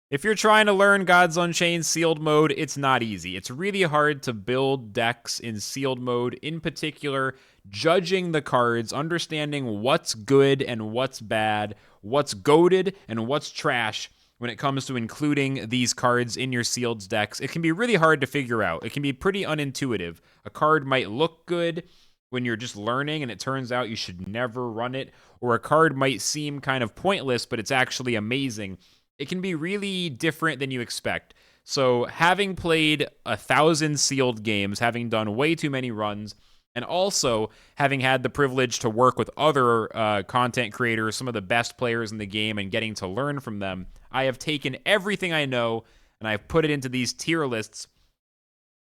If you're trying to learn Gods Unchained sealed mode, it's not easy. It's really hard to build decks in sealed mode, in particular, judging the cards, understanding what's good and what's bad, what's goated and what's trash when it comes to including these cards in your sealed decks. It can be really hard to figure out. It can be pretty unintuitive. A card might look good when you're just learning and it turns out you should never run it, or a card might seem kind of pointless, but it's actually amazing. It can be really different than you expect. So having played 1,000 sealed games, having done way too many runs, and also having had the privilege to work with other content creators, some of the best players in the game, and getting to learn from them, I have taken everything I know and I've put it into these tier lists,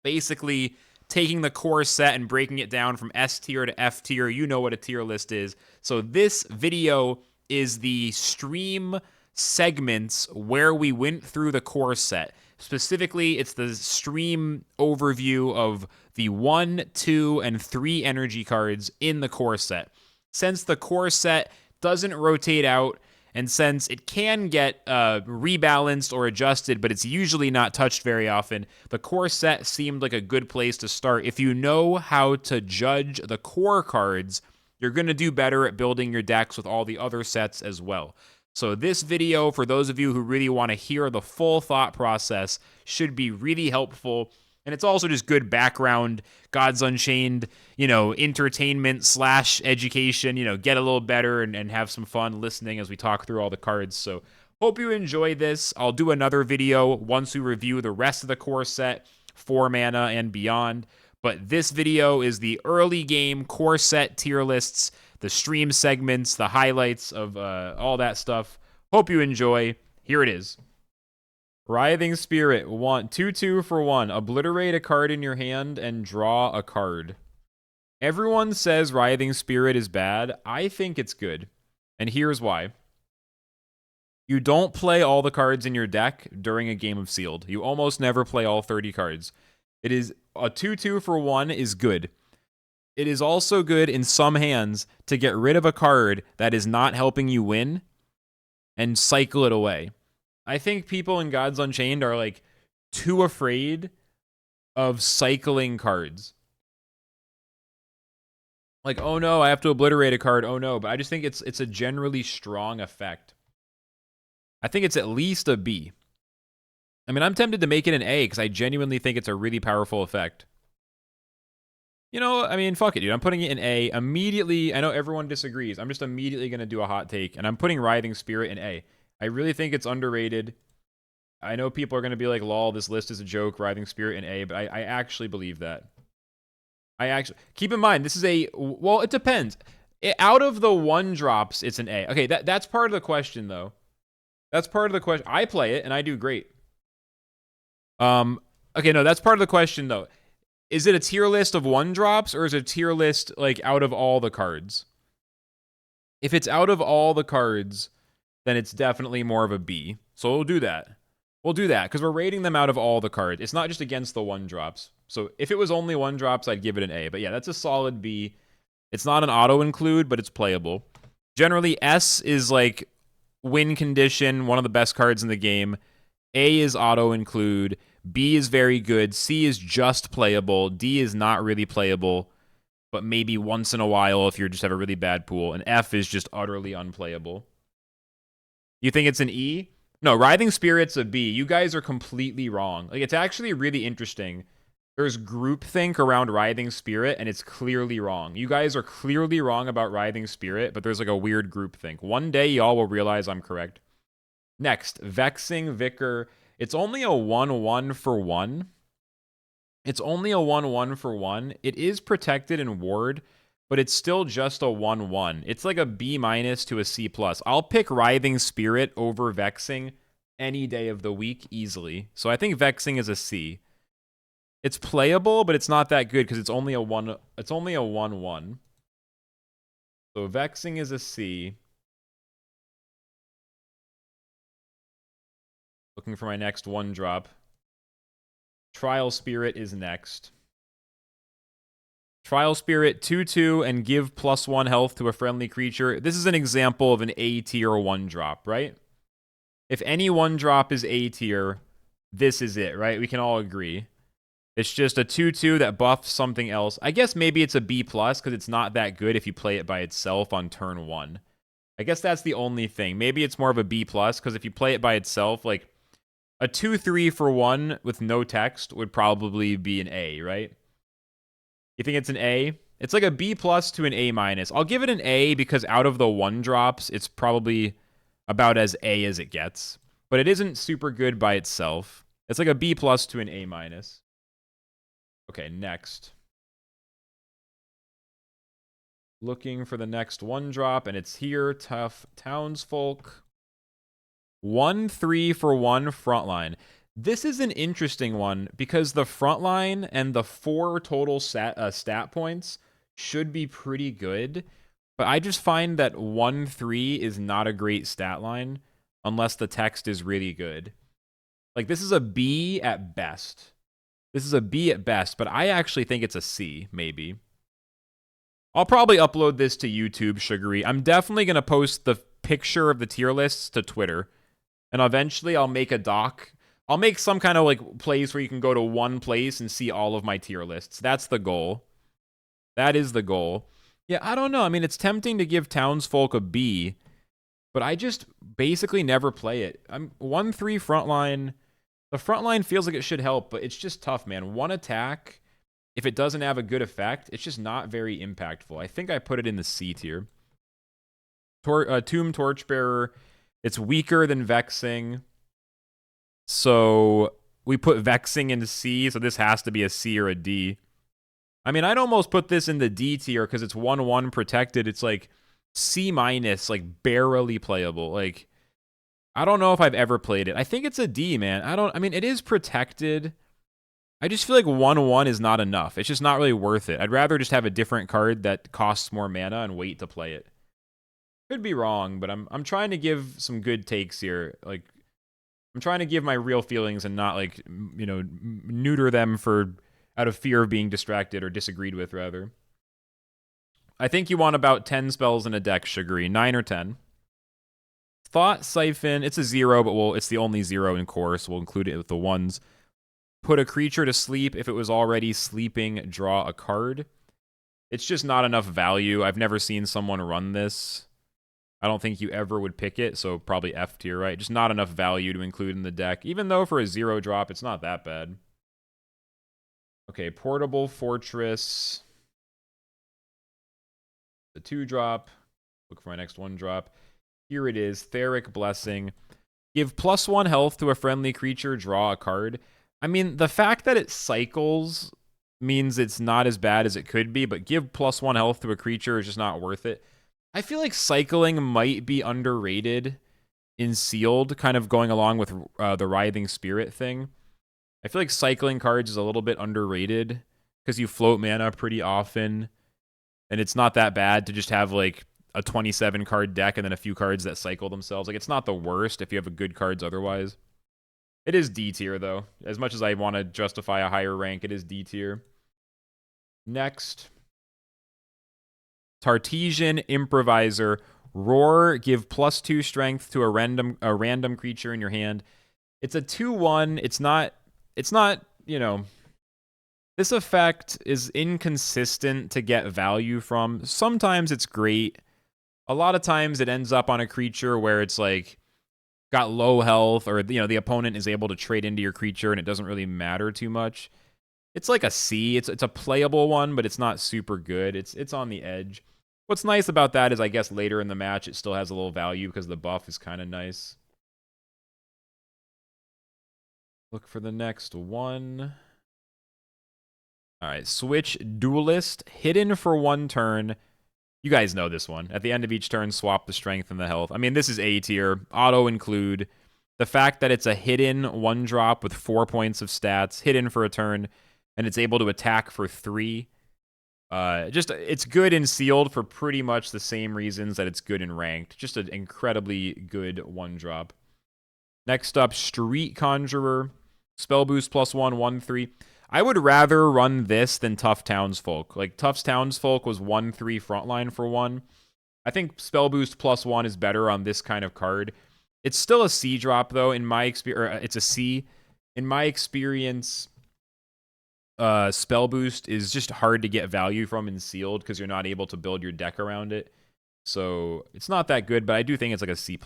basically taking the core set and breaking it down from S tier to F tier. You know what a tier list is. So this video is the stream segments where we went through the core set. Specifically, it's the stream overview of the 1, 2, and 3 energy cards in the core set. Since the core set doesn't rotate out, and since it can get rebalanced or adjusted, but it's usually not touched very often, the core set seemed like a good place to start. If you know how to judge the core cards, you're going to do better at building your decks with all the other sets as well. So this video, for those of you who really want to hear the full thought process, should be really helpful. And it's also just good background, Gods Unchained, entertainment / education, get a little better and have some fun listening as we talk through all the cards. So hope you enjoy this. I'll do another video once we review the rest of the core set, 4 mana and beyond. But this video is the early game core set tier lists, the stream segments, the highlights of all that stuff. Hope you enjoy. Here it is. Writhing Spirit, 2/2 for 1. Obliterate a card in your hand and draw a card. Everyone says Writhing Spirit is bad. I think it's good. And here's why. You don't play all the cards in your deck during a game of Sealed. You almost never play all 30 cards. It is a 2/2 for 1 is good. It is also good in some hands to get rid of a card that is not helping you win and cycle it away. I think people in Gods Unchained are like too afraid of cycling cards. Like, oh no, I have to obliterate a card. Oh no, but I just think it's a generally strong effect. I think it's at least a B. I mean, I'm tempted to make it an A because I genuinely think it's a really powerful effect. I mean, fuck it, dude. I'm putting it in A. Immediately, I know everyone disagrees. I'm just immediately going to do a hot take, and I'm putting Writhing Spirit in A. I really think it's underrated. I know people are going to be like, lol, this list is a joke, Writhing Spirit in A, but I actually believe that. Keep in mind, this is well, it depends. Out of the 1-drops, it's an A. Okay, that's part of the question, though. That's part of the question. I play it, and I do great. Okay, no, that's part of the question, though. Is it a tier list of 1-drops, or is it a tier list, like, out of all the cards? If it's out of all the cards, then it's definitely more of a B. So we'll do that. We'll do that, because we're rating them out of all the cards. It's not just against the 1-drops. So if it was only 1-drops, I'd give it an A. But yeah, that's a solid B. It's not an auto-include, but it's playable. Generally, S is, like, win condition, one of the best cards in the game. A is auto-include. B is very good. C is just playable. D is not really playable, but maybe once in a while if you just have a really bad pool. And F is just utterly unplayable. You think it's an E? No, Writhing Spirit's a B. You guys are completely wrong. Like, it's actually really interesting. There's groupthink around Writhing Spirit, and it's clearly wrong. You guys are clearly wrong about Writhing Spirit, but there's like a weird groupthink. One day, y'all will realize I'm correct. Next, Vexing Vicar. It's only a 1/1 for 1. It's only a 1/1 for 1. It is protected in Ward, but it's still just a 1/1. It's like a B- to a C+. I'll pick Writhing Spirit over Vexing any day of the week easily. So I think Vexing is a C. It's playable, but it's not that good because it's only a 1. It's only a 1/1. So Vexing is a C. Looking for my next 1-drop. Trial Spirit is next. Trial Spirit, 2/2, and give +1 health to a friendly creature. This is an example of an A tier 1-drop, right? If any 1-drop is A tier, this is it, right? We can all agree. It's just a 2/2 that buffs something else. I guess maybe it's a B+ because it's not that good if you play it by itself on turn 1. I guess that's the only thing. Maybe it's more of a B+ because if you play it by itself, like a 2/3 for 1 with no text would probably be an A, right? You think it's an A? It's like a B+ to an A-. I'll give it an A because out of the 1-drops, it's probably about as A as it gets. But it isn't super good by itself. It's like a B+ to an A-. Okay, next. Looking for the next 1-drop, and it's here. Tough Townsfolk. 1/3 for 1 Frontline. This is an interesting one because the Frontline and the 4 total stat points should be pretty good, but I just find that 1/3 is not a great stat line unless the text is really good. Like, this is a B at best. This is a B at best, but I actually think it's a C, maybe. I'll probably upload this to YouTube, Sugary. I'm definitely going to post the picture of the tier lists to Twitter. And eventually I'll make a doc. I'll make some kind of like place where you can go to one place and see all of my tier lists. That's the goal. That is the goal. Yeah, I don't know. I mean, it's tempting to give Townsfolk a B, but I just basically never play it. I'm 1/3 Frontline. The Frontline feels like it should help, but it's just tough, man. 1 attack, if it doesn't have a good effect, it's just not very impactful. I think I put it in the C tier. Tomb Torchbearer. It's weaker than Vexing. So we put Vexing in C, so this has to be a C or a D. I mean, I'd almost put this in the D tier because it's 1/1 protected. It's like C-, like barely playable. Like, I don't know if I've ever played it. I think it's a D, man. I mean, it is protected. I just feel like 1/1 is not enough. It's just not really worth it. I'd rather just have a different card that costs more mana and wait to play it. Could be wrong, but I'm trying to give some good takes here. Like, I'm trying to give my real feelings and not, like, you know, neuter them for out of fear of being distracted or disagreed with, rather. I think you want about 10 spells in a deck, Sugary. 9 or 10. Thought Siphon, it's a 0, but it's the only 0 in core, so we'll include it with the 1s. Put a creature to sleep. If it was already sleeping, draw a card. It's just not enough value. I've never seen someone run this. I don't think you ever would pick it, so probably F tier, right? Just not enough value to include in the deck. Even though for a 0-drop, it's not that bad. Okay, Portable Fortress. The 2-drop. Look for my next 1-drop. Here it is, Theric Blessing. Give +1 health to a friendly creature, draw a card. I mean, the fact that it cycles means it's not as bad as it could be, but give +1 health to a creature is just not worth it. I feel like cycling might be underrated in Sealed, kind of going along with the Writhing Spirit thing. I feel like cycling cards is a little bit underrated because you float mana pretty often, and it's not that bad to just have like a 27-card deck and then a few cards that cycle themselves. Like, it's not the worst if you have good cards otherwise. It is D tier, though. As much as I want to justify a higher rank, it is D tier. Next. Tartesian Improviser. Roar, give +2 strength to a random creature in your hand. It's a 2/1. It's not, you know, this effect is inconsistent to get value from. Sometimes it's great. A lot of times it ends up on a creature where it's like got low health, or, you know, the opponent is able to trade into your creature and it doesn't really matter too much. It's like a C. It's a playable one, but it's not super good. It's on the edge. What's nice about that is, I guess, later in the match it still has a little value because the buff is kind of nice. Look for the next one. All right, switch Dualist. Hidden for 1 turn. You guys know this one. At the end of each turn, swap the strength and the health. I mean, this is A tier. Auto include. The fact that it's a hidden 1-drop with 4 points of stats, hidden for a turn, and it's able to attack for 3. It's good in Sealed for pretty much the same reasons that it's good in Ranked. Just an incredibly good 1-drop. Next up, Street Conjurer. Spell boost +1, 1/3. I would rather run this than Tough Townsfolk. Like, Tough Townsfolk was 1/3 Frontline for 1. I think Spell Boost +1 is better on this kind of card. It's still a C drop, though, in my experience. It's a C. In my experience, Spell Boost is just hard to get value from in Sealed because you're not able to build your deck around it. So it's not that good, but I do think it's like a C+.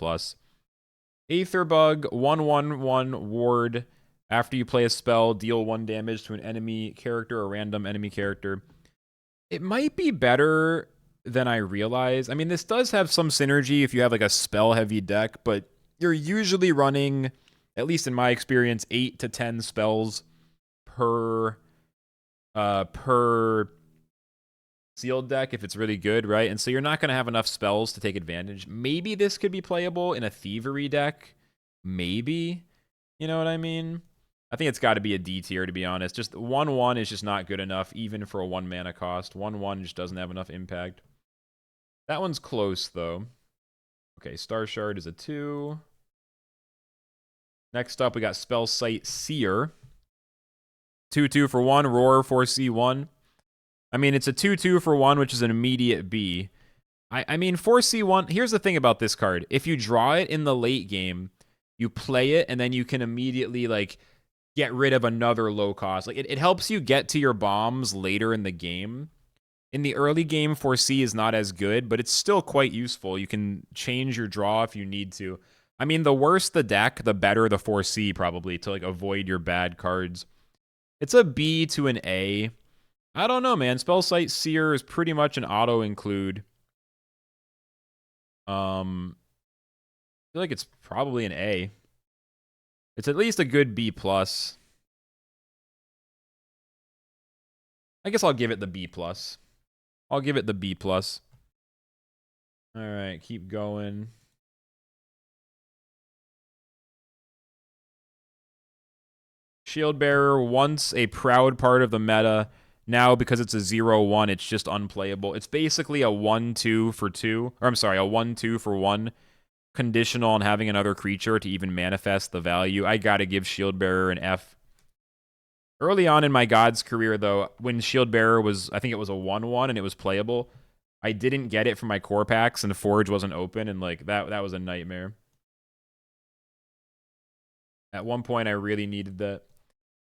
Aetherbug, 1/1/1 ward. After you play a spell, deal 1 damage to an enemy character or random enemy character. It might be better than I realize. I mean, this does have some synergy if you have like a spell-heavy deck, but you're usually running, at least in my experience, 8 to 10 spells per sealed deck if it's really good, right? And so you're not going to have enough spells to take advantage. Maybe this could be playable in a thievery deck. Maybe. You know what I mean? I think it's got to be a D tier, to be honest. Just 1/1 is just not good enough, even for a 1 mana cost. 1/1 just doesn't have enough impact. That one's close, though. Okay, Star Shard is a 2. Next up, we got Spellsight Seer. 2/2 for 1, Roar 4C1. I mean, it's a 2/2 for 1, which is an immediate B. I mean, 4C1, here's the thing about this card. If you draw it in the late game, you play it, and then you can immediately, like, get rid of another low cost. Like, it helps you get to your bombs later in the game. In the early game, 4C is not as good, but it's still quite useful. You can change your draw if you need to. I mean, the worse the deck, the better the 4C, probably, to, like, avoid your bad cards. It's a B to an A. I don't know, man. Spellsight Seer is pretty much an auto-include. I feel like it's probably an A. It's at least a good B+. I guess I'll give it the B+. I'll give it the B+. Alright, keep going. Shield Bearer, once a proud part of the meta. Now, because it's a 0/1, it's just unplayable. It's basically a 1/2 for 2. Or, I'm sorry, a 1/2 for 1. Conditional on having another creature to even manifest the value. I gotta give Shield Bearer an F. Early on in my God's career, though, when Shield Bearer was, I think it was a 1/1 and it was playable, I didn't get it from my core packs and Forge wasn't open, and like that was a nightmare. At one point, I really needed that.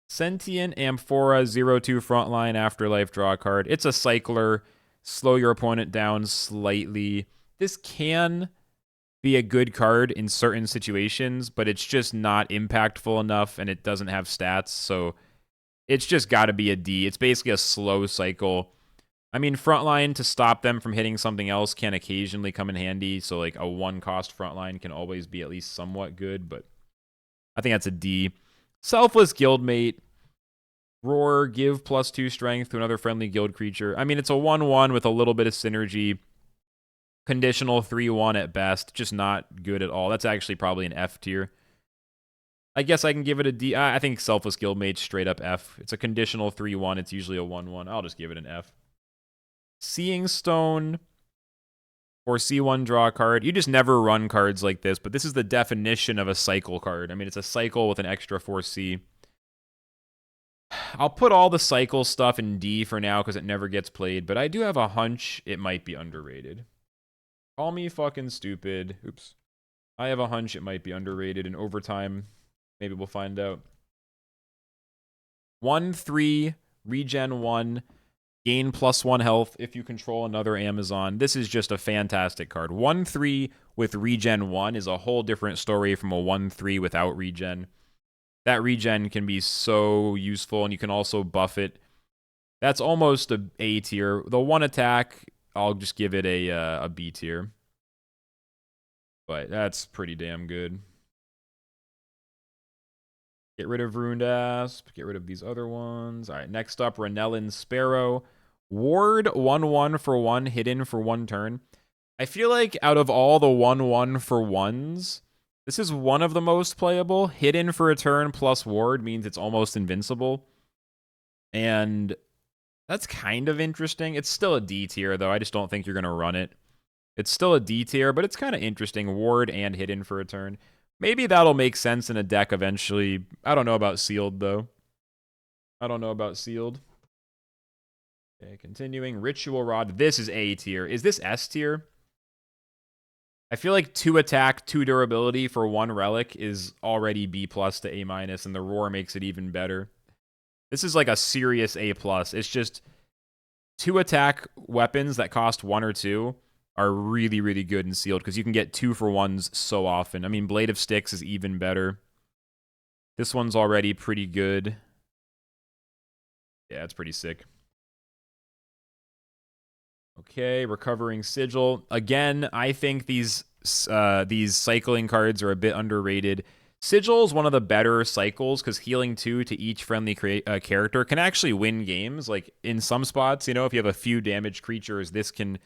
Sentient Amphora 0/2 Frontline Afterlife draw card. It's a cycler. Slow your opponent down slightly. This can be a good card in certain situations, but it's just not impactful enough and it doesn't have stats, so it's just got to be a D. It's basically a slow cycle. I mean, Frontline to stop them from hitting something else can occasionally come in handy, so like a 1-cost Frontline can always be at least somewhat good, but I think that's a D. Selfless Guildmate. Roar, give +2 strength to another friendly guild creature. I mean, it's a 1/1 with a little bit of synergy. Conditional 3/1 at best. Just not good at all. That's actually probably an F tier. I guess I can give it a D. I think Selfless Guildmate straight up F. It's a conditional 3/1. It's usually a 1/1. I'll just give it an F. Seeing Stone or C1 draw card. You just never run cards like this, but this is the definition of a cycle card. I mean, it's a cycle with an extra 4C. I'll put all the cycle stuff in D for now because it never gets played, but I do have a hunch it might be underrated. Call me fucking stupid. Oops. I have a hunch it might be underrated, and over time, maybe we'll find out. 1/3, regen 1, gain +1 health if you control another Amazon. This is just a fantastic card. 1/3 with regen 1 is a whole different story from a 1/3 without regen. That regen can be so useful, and you can also buff it. That's almost a A tier. The 1 attack, I'll just give it a B tier. But that's pretty damn good. Get rid of Ruined Asp. Get rid of these other ones. All right, next up, Writhing Sparrow. Ward 1/1 for 1, hidden for 1 turn. I feel like out of all the 1/1 for 1s, this is one of the most playable. Hidden for a turn plus ward means it's almost invincible. And that's kind of interesting. It's still a D tier, though. I just don't think you're going to run it. It's still a D tier, but it's kind of interesting. Ward and hidden for a turn. Maybe that'll make sense in a deck eventually. I don't know about sealed, though. I don't know about sealed. Okay, continuing. Ritual Rod. This is A tier. Is this S tier? I feel like 2 attack, 2 durability for 1 relic is already B+ to A-, and the roar makes it even better. This is like a serious A+. It's just 2 attack weapons that cost 1 or 2 are really, really good in sealed because you can get 2 for 1s so often. I mean, Blade of Sticks is even better. This one's already pretty good. Yeah, it's pretty sick. Okay, Recovering Sigil. Again, I think these cycling cards are a bit underrated. Sigil is one of the better cycles because healing 2 to each friendly character can actually win games. Like, in some spots, you know, if you have a few damaged creatures, this can,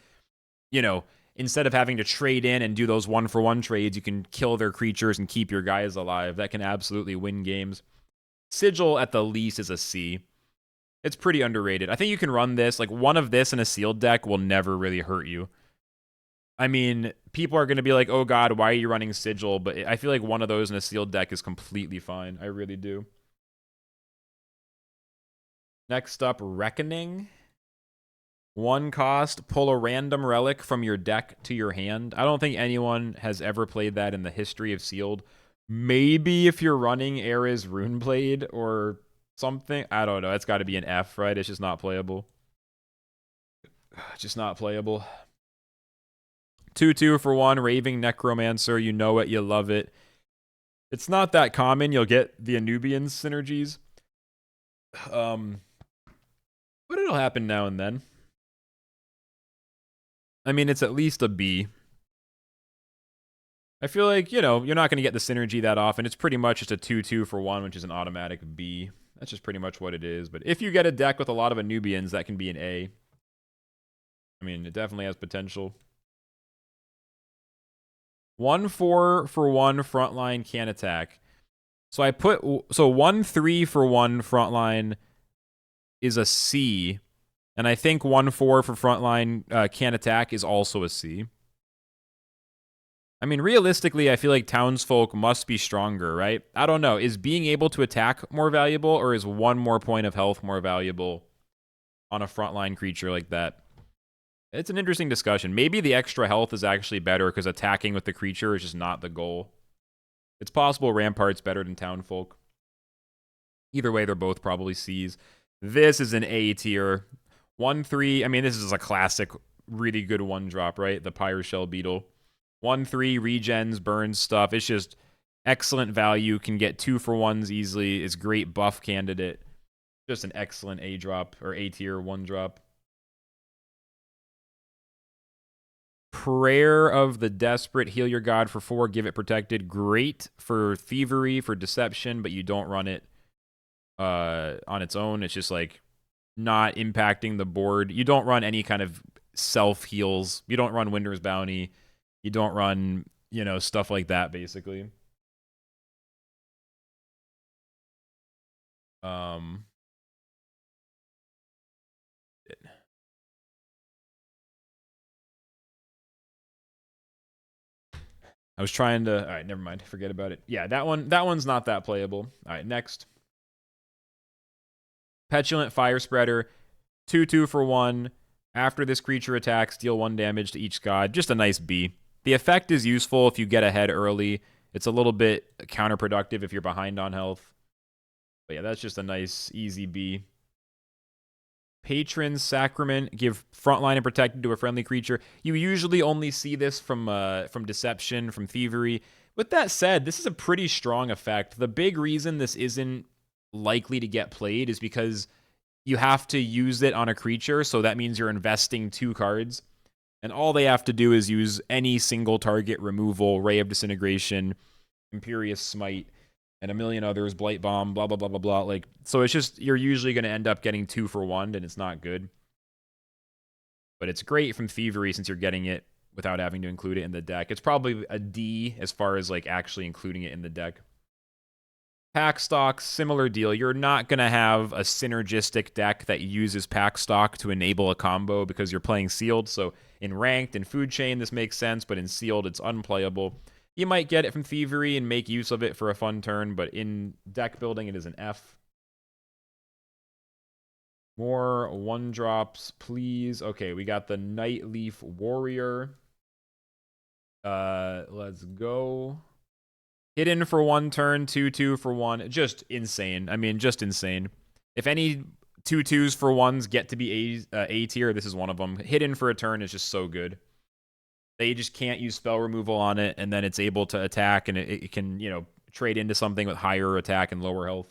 you know, instead of having to trade in and do those 1-for-1 trades, you can kill their creatures and keep your guys alive. That can absolutely win games. Sigil, at the least, is a C. It's pretty underrated. I think you can run this. Like, one of this in a sealed deck will never really hurt you. I mean, people are going to be like, oh god, why are you running Sigil? But I feel like one of those in a sealed deck is completely fine. I really do. Next up, Reckoning. 1 cost, pull a random relic from your deck to your hand. I don't think anyone has ever played that in the history of sealed. Maybe if you're running Era's Runeblade or something. I don't know. It's got to be an F, right? It's just not playable. Just not playable. 2/2 for 1, Raving Necromancer. You know it, you love it. It's not that common. You'll get the Anubian synergies. But it'll happen now and then. I mean, it's at least a B. I feel like, you know, you're not going to get the synergy that often. It's pretty much just a 2/2 for 1, which is an automatic B. That's just pretty much what it is. But if you get a deck with a lot of Anubians, that can be an A. I mean, it definitely has potential. 1/4 for 1 Frontline can attack. So 1/3 for 1 Frontline is a C, and I think 1/4 for Frontline can attack is also a C. I mean, realistically, I feel like Townsfolk must be stronger, right? I don't know. Is being able to attack more valuable, or is 1 more point of health more valuable on a frontline creature like that? It's an interesting discussion. Maybe the extra health is actually better because attacking with the creature is just not the goal. It's possible Rampart's better than Townfolk. Either way, they're both probably C's. This is an A tier. 1/3. I mean, this is a classic, really good 1-drop, right? The Pyre Shell Beetle. 1/3 regens, burns stuff. It's just excellent value. Can get 2 for 1s easily. It's great buff candidate. Just an excellent A drop or A tier 1-drop. Prayer of the Desperate. Heal your god for 4. Give it protected. Great for thievery, for deception, but you don't run it on its own. It's just like not impacting the board. You don't run any kind of self heals. You don't run Winter's Bounty. You don't run, you know, stuff like that, basically. I was trying to. All right, never mind. Forget about it. Yeah, that one's not that playable. All right, next. Petulant Fire Spreader, 2/2 for 1. After this creature attacks, deal 1 damage to each god. Just a nice B. The effect is useful if you get ahead early. It's a little bit counterproductive if you're behind on health. But yeah, that's just a nice, easy B. Patron Sacrament, give frontline and protected to a friendly creature. You usually only see this from Deception, from Thievery. With that said, this is a pretty strong effect. The big reason this isn't likely to get played is because you have to use it on a creature, so that means you're investing 2 cards. And all they have to do is use any single target removal, Ray of Disintegration, Imperious Smite, and a million others, Blight Bomb, blah, blah, blah, blah, blah. Like, so it's just, you're usually going to end up getting 2 for 1, and it's not good. But it's great from Thievery since you're getting it without having to include it in the deck. It's probably a D as far as, like, actually including it in the deck. Pack Stock, similar deal. You're not going to have a synergistic deck that uses Pack Stock to enable a combo because you're playing Sealed. So in Ranked and Food Chain, this makes sense, but in Sealed, it's unplayable. You might get it from Thievery and make use of it for a fun turn, but in deck building, it is an F. More 1-drops, please. Okay, we got the Nightleaf Warrior. Let's go. Hidden for 1 turn, 2/2 for 1. Just insane. I mean, just insane. If any 2/2s for 1s get to be A tier, this is one of them. Hidden for a turn is just so good. They just can't use spell removal on it, and then it's able to attack, and it can, you know, trade into something with higher attack and lower health.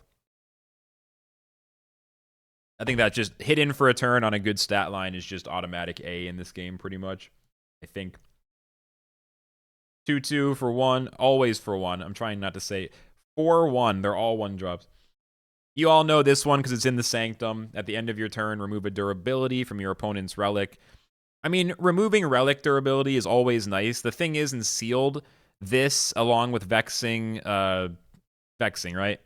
I think that just hidden for a turn on a good stat line is just automatic A in this game, pretty much. I think. 2/2 for 1, always for 1. I'm trying not to say 4/1. They're all 1-drops. You all know this one because it's in the Sanctum. At the end of your turn, remove a durability from your opponent's relic. I mean, removing relic durability is always nice. The thing is, in Sealed, this, along with Vexing, right?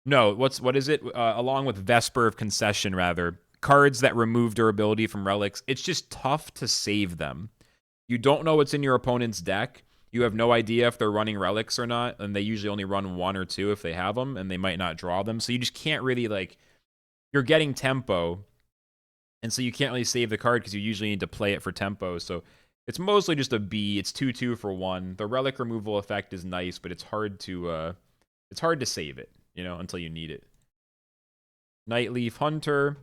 No, what is it? Along with Vesper of Concession, rather. Cards that remove durability from relics, it's just tough to save them. You don't know what's in your opponent's deck. You have no idea if they're running relics or not, and they usually only run 1 or 2 if they have them, and they might not draw them. So you just can't really, like, you're getting tempo, and so you can't really save the card because you usually need to play it for tempo. So it's mostly just a B. It's 2/2 for 1. The relic removal effect is nice, but it's hard to save it, you know, until you need it. Nightleaf Hunter.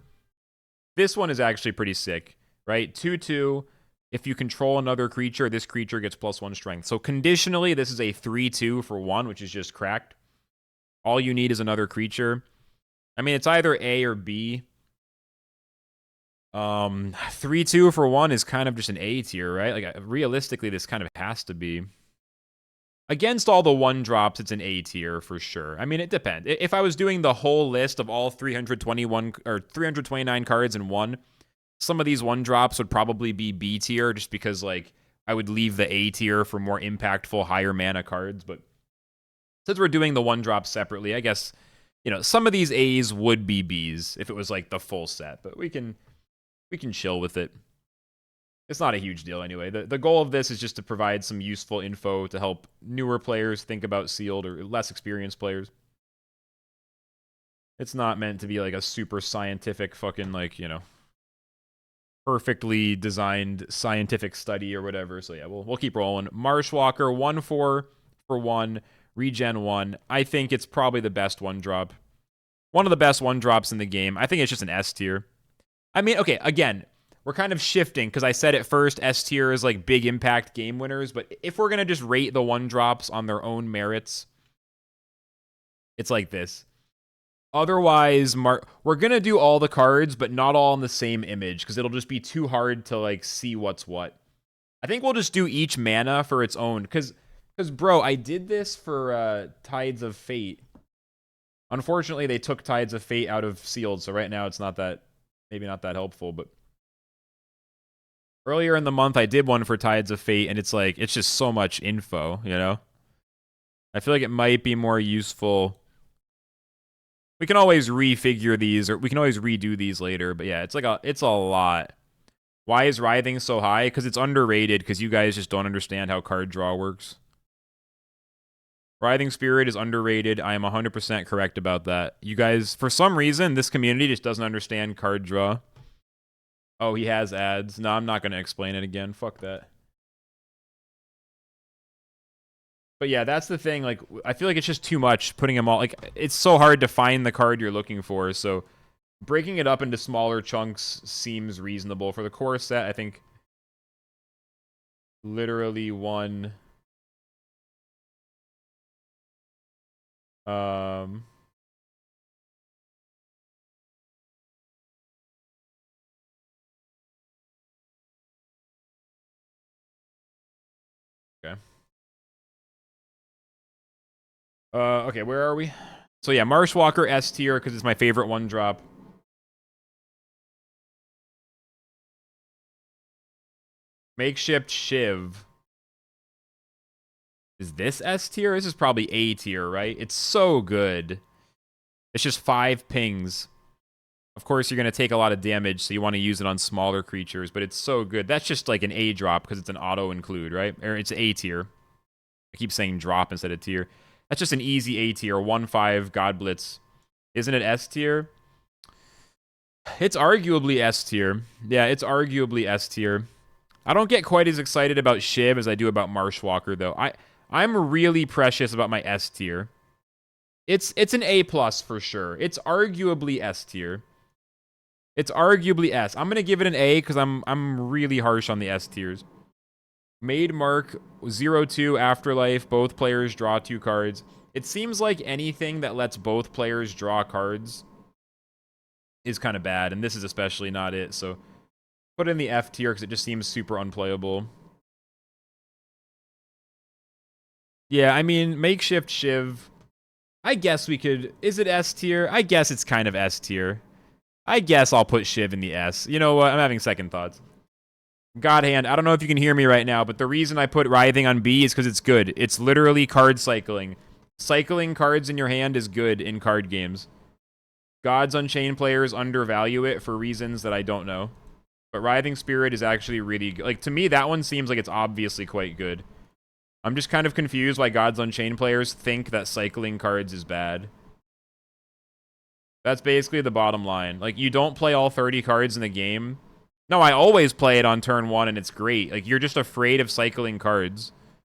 This one is actually pretty sick, right? 2/2. If you control another creature, this creature gets +1 strength. So conditionally, this is a 3/2 for 1, which is just cracked. All you need is another creature. I mean, it's either A or B. 3/2 for 1 is kind of just an A tier, right? Like, realistically, this kind of has to be. Against all the 1-drops, it's an A tier for sure. I mean, it depends. If I was doing the whole list of all 321 or 329 cards in 1, some of these 1-drops would probably be B tier just because, like, I would leave the A tier for more impactful, higher mana cards. But since we're doing the 1-drops separately, I guess, you know, some of these A's would be B's if it was, like, the full set. But we can chill with it. It's not a huge deal anyway. The goal of this is just to provide some useful info to help newer players think about Sealed, or less experienced players. It's not meant to be, like, a super scientific fucking, like, you know, perfectly designed scientific study or whatever. So yeah, we'll keep rolling. Marshwalker, 1/4 for 1, regen 1. I think it's probably the best 1-drop. One of the best 1-drops in the game. I think it's just an S tier. I mean, okay, again, we're kind of shifting because I said at first S tier is like big impact game winners, but if we're going to just rate the 1-drops on their own merits, it's like this. Otherwise, we're going to do all the cards, but not all in the same image because it'll just be too hard to, like, see what's what. I think we'll just do each mana for its own because, bro, I did this for Tides of Fate. Unfortunately, they took Tides of Fate out of Sealed, so right now it's not that, maybe not that helpful, but earlier in the month I did one for Tides of Fate, and it's like, it's just so much info, you know? I feel like it might be more useful. We can always refigure these, or we can always redo these later, but yeah, it's a lot. Why is Writhing so high? Because it's underrated, because you guys just don't understand how card draw works. Writhing Spirit is underrated. I am 100% correct about that. You guys, for some reason, this community just doesn't understand card draw. Oh, he has ads. No, I'm not going to explain it again. Fuck that. But yeah, that's the thing. Like, I feel like it's just too much putting them all. Like, it's so hard to find the card you're looking for. So breaking it up into smaller chunks seems reasonable. For the core set, I think literally one. Okay. Okay, where are we? So yeah, Marshwalker S tier because it's my favorite 1-drop. Makeshift Shiv. Is this S tier? This is probably A tier, right? It's so good. It's just 5 pings. Of course, you're going to take a lot of damage, so you want to use it on smaller creatures, but it's so good. That's just like an A drop because it's an auto include, right? Or it's A tier. I keep saying drop instead of tier. That's just an easy A tier. 1/5 God Blitz. Isn't it S tier? It's arguably S tier. Yeah, it's arguably S tier. I don't get quite as excited about Shiv as I do about Marshwalker, though. I'm really precious about my S tier. It's an A+ for sure. It's arguably S tier. It's arguably S. I'm gonna give it an A because I'm really harsh on the S tiers. Made Mark 0-2 Afterlife. Both players draw 2 cards. It seems like anything that lets both players draw cards is kind of bad, and this is especially not it. So put it in the F tier because it just seems super unplayable. Yeah, I mean, Makeshift Shiv. I guess we could. Is it S tier? I guess it's kind of S tier. I guess I'll put Shiv in the S. You know what? I'm having second thoughts. Godhand, I don't know if you can hear me right now, but the reason I put Writhing on B is because it's good. It's literally card cycling. Cycling cards in your hand is good in card games. Gods Unchained players undervalue it for reasons that I don't know. But Writhing Spirit is actually really good. Like, to me, that one seems like it's obviously quite good. I'm just kind of confused why Gods Unchained players think that cycling cards is bad. That's basically the bottom line. Like, you don't play all 30 cards in the game. No, I always play it on turn 1, and it's great. Like, you're just afraid of cycling cards.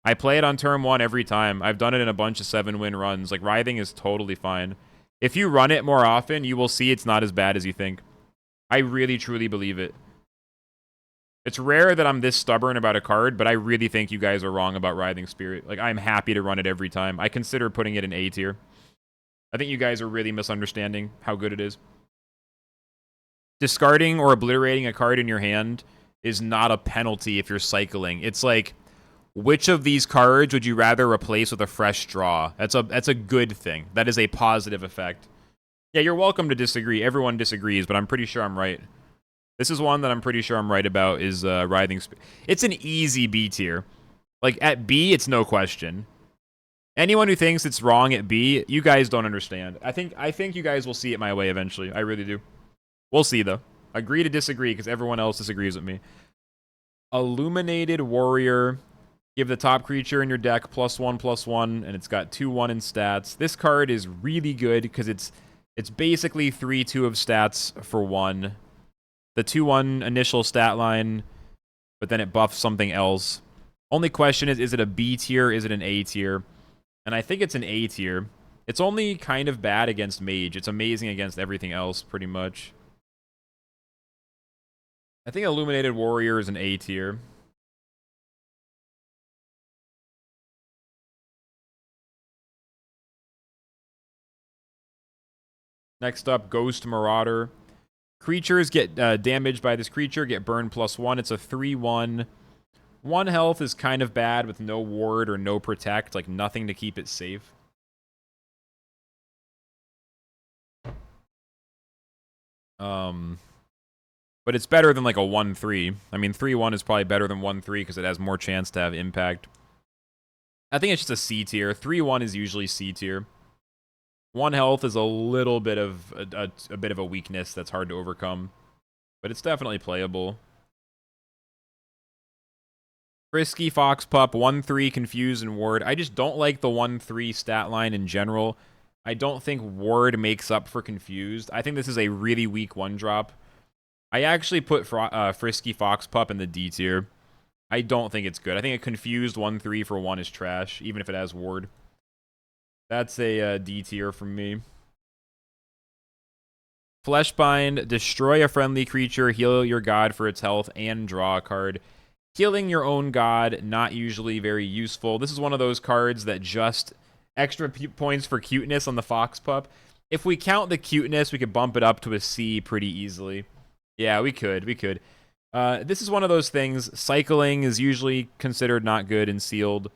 I play it on turn 1 every time. I've done it in a bunch of 7-win runs. Like, Writhing is totally fine. If you run it more often, you will see it's not as bad as you think. I really, truly believe it. It's rare that I'm this stubborn about a card, but I really think you guys are wrong about Writhing Spirit. Like, I'm happy to run it every time. I consider putting it in A tier. I think you guys are really misunderstanding how good it is. Discarding or obliterating a card in your hand is not a penalty if you're cycling. It's like, which of these cards would you rather replace with a fresh draw? That's a good thing. That is a positive effect. Yeah, you're welcome to disagree. Everyone disagrees, but I'm pretty sure I'm right. This is one that I'm pretty sure I'm right about, is Writhing Spirit. It's an easy B tier. Like, at B, it's no question. Anyone who thinks it's wrong at B, you guys don't understand. I think you guys will see it my way eventually. I really do. We'll see, though. Agree to disagree, because everyone else disagrees with me. Illuminated Warrior. Give the top creature in your deck +1/+1, and it's got 2/1 in stats. This card is really good, because it's basically 3/2 of stats for 1. The 2/1 initial stat line, but then it buffs something else. Only question is it a B tier? Is it an A tier? And I think it's an A tier. It's only kind of bad against Mage. It's amazing against everything else, pretty much. I think Illuminated Warrior is an A tier. Next up, Ghost Marauder. Creatures get damaged by this creature, get burned +1. It's a 3/1. 1 health is kind of bad with no ward or no protect, like nothing to keep it safe. But it's better than like a 1/3. I mean, 3/1 is probably better than 1/3 because it has more chance to have impact. I think it's just a C tier. 3/1 is usually C tier. 1 health is a little bit of a bit of a weakness that's hard to overcome, but it's definitely playable. Frisky Fox Pup, 1/3 Confuse and Ward. I just don't like the 1/3 stat line in general. I don't think Ward makes up for Confused. I think this is a really weak 1-drop. I actually put Frisky Fox Pup in the D tier. I don't think it's good. I think a Confused 1/3 for 1 is trash, even if it has Ward. That's a D tier from me. Fleshbind, destroy a friendly creature, heal your god for its health, and draw a card. Healing your own god, not usually very useful. This is one of those cards that just extra points for cuteness on the Fox Pup. If we count the cuteness, we could bump it up to a C pretty easily. Yeah, we could. This is one of those things. Cycling is usually considered not good in sealed.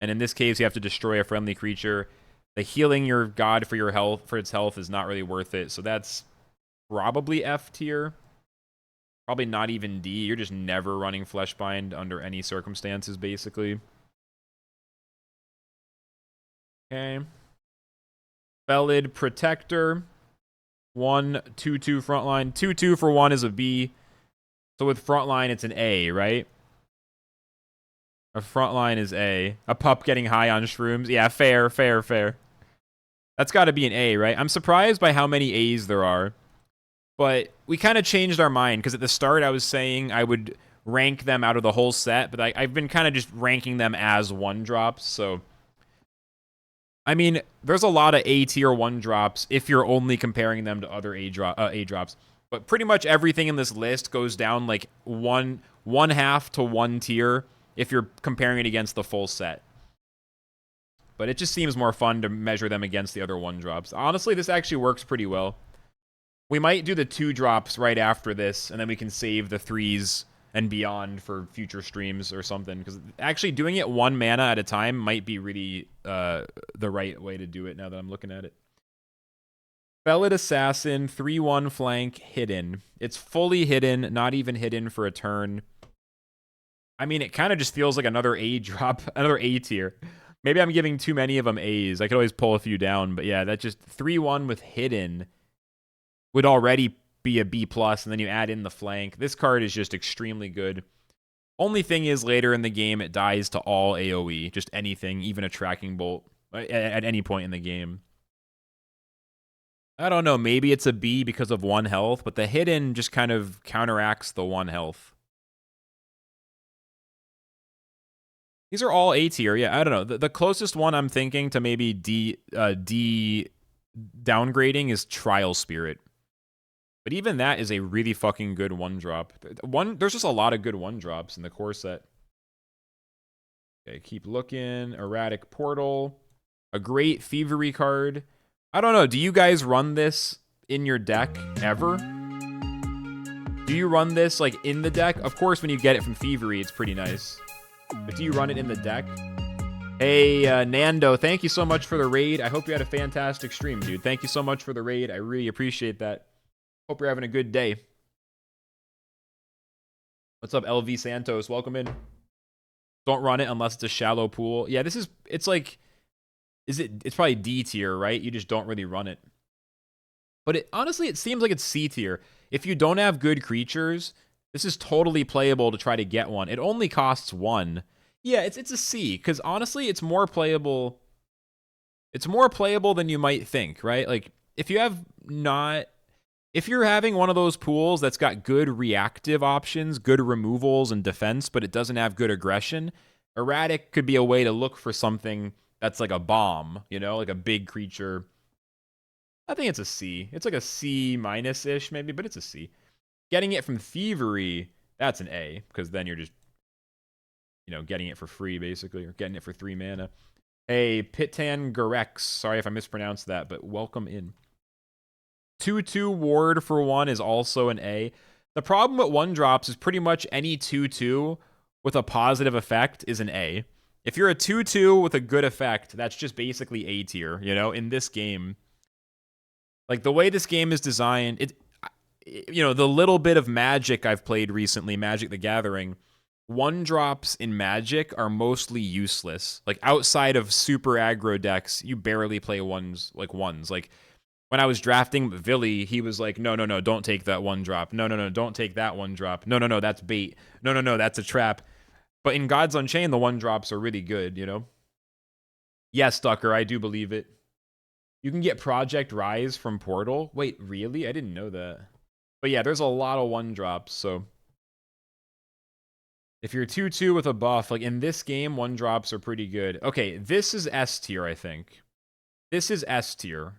And in this case, you have to destroy a friendly creature. The healing your god for its health is not really worth it. So that's probably F tier. Probably not even D. You're just never running Fleshbind under any circumstances, basically. Okay. Felid Protector. 1/2/2 Frontline. 2/2 for 1 is a B. So with Frontline, it's an A, right? A Frontline is A. A pup getting high on shrooms. Yeah, fair. That's got to be an A, right? I'm surprised by how many A's there are. But we kind of changed our mind, because at the start I was saying I would rank them out of the whole set, but I've been kind of just ranking them as 1-drops, so... I mean, there's a lot of A-tier 1-drops if you're only comparing them to other A-drops. But pretty much everything in this list goes down like one half to 1 tier if you're comparing it against the full set. But it just seems more fun to measure them against the other 1-drops. Honestly, this actually works pretty well. We might do the 2-drops right after this, and then we can save the 3s and beyond for future streams or something. Because actually doing it 1 mana at a time might be really the right way to do it now that I'm looking at it. Felid Assassin, 3/1 flank, hidden. It's fully hidden, not even hidden for a turn. I mean, it kind of just feels like another A-drop, another A-tier. Maybe I'm giving too many of them A's. I could always pull a few down, but yeah, that just 3/1 with hidden would already be a B+, and then you add in the flank. This card is just extremely good. Only thing is, later in the game, it dies to all AoE. Just anything, even a tracking bolt, at any point in the game. I don't know, maybe it's a B because of 1 health, but the hidden just kind of counteracts the 1 health. These are all A tier, yeah, I don't know. The closest one I'm thinking to maybe D downgrading is Trial Spirit. But even that is a really fucking good 1-drop. There's just a lot of good 1-drops in the core set. Okay, keep looking. Erratic Portal. A great Thievery card. I don't know, do you guys run this in your deck ever? Do you run this like in the deck? Of course, when you get it from Thievery, it's pretty nice. But do you run it in the deck? Hey, Nando, thank you so much for the raid. I hope you had a fantastic stream, dude. Thank you so much for the raid. I really appreciate that. Hope you're having a good day. What's up, LV Santos? Welcome in. Don't run it unless it's a shallow pool. Yeah, it's like... It's probably D tier, right? You just don't really run it. But honestly, it seems like it's C tier. If you don't have good creatures, this is totally playable to try to get one. It only costs 1. Yeah, it's a C, because honestly, it's more playable. It's more playable than you might think, right? Like, if you're having one of those pools that's got good reactive options, good removals and defense, but it doesn't have good aggression, Erratic could be a way to look for something that's like a bomb, you know, like a big creature. I think it's a C. It's like a C-ish maybe, but it's a C. Getting it from Thievery, that's an A, because then you're just, you know, getting it for free, basically, or getting it for 3 mana. Hey, Pitan Garex. Sorry if I mispronounced that, but welcome in. 2/2 Ward for 1 is also an A. The problem with 1-drops is pretty much any 2/2 with a positive effect is an A. If you're a 2/2 with a good effect, that's just basically A tier, you know, in this game. Like, the way this game is designed, you know, the little bit of Magic I've played recently, Magic the Gathering, 1-drops in Magic are mostly useless. Like, outside of super aggro decks, you barely play ones. Like, when I was drafting Villy, he was like, no, don't take that 1-drop. No, don't take that 1-drop. No, that's bait. No, that's a trap. But in Gods Unchained, the 1-drops are really good, you know? Yes, Ducker, I do believe it. You can get Project Rise from Portal. Wait, really? I didn't know that. But yeah, there's a lot of 1-drops, so... If you're 2/2 with a buff, like in this game, 1-drops are pretty good. Okay, this is S tier, I think. This is S tier.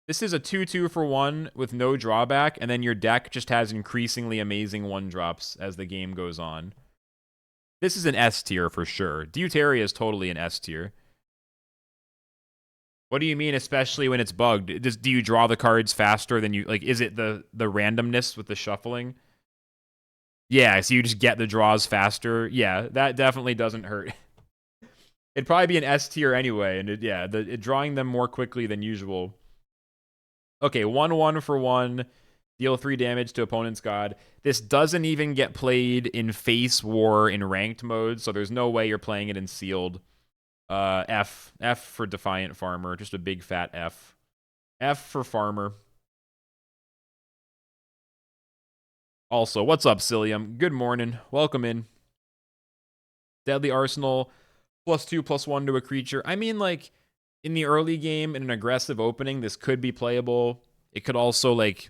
This is a 2/2 for 1 with no drawback, and then your deck just has increasingly amazing 1-drops as the game goes on. This is an S tier for sure. Deuteria is totally an S tier. What do you mean, especially when it's bugged? Do you draw the cards faster than you... Like, is it the randomness with the shuffling? Yeah, so you just get the draws faster. Yeah, that definitely doesn't hurt. It'd probably be an S tier anyway, and drawing them more quickly than usual. Okay, 1/1 for 1. Deal 3 damage to opponent's god. This doesn't even get played in Face War in ranked mode, so there's no way you're playing it in sealed. F for Defiant Farmer. Just a big fat F. F for Farmer. Also, what's up, Cilium? Good morning. Welcome in. Deadly Arsenal. +2/+1 to a creature. I mean, like, in the early game, in an aggressive opening, this could be playable. It could also, like...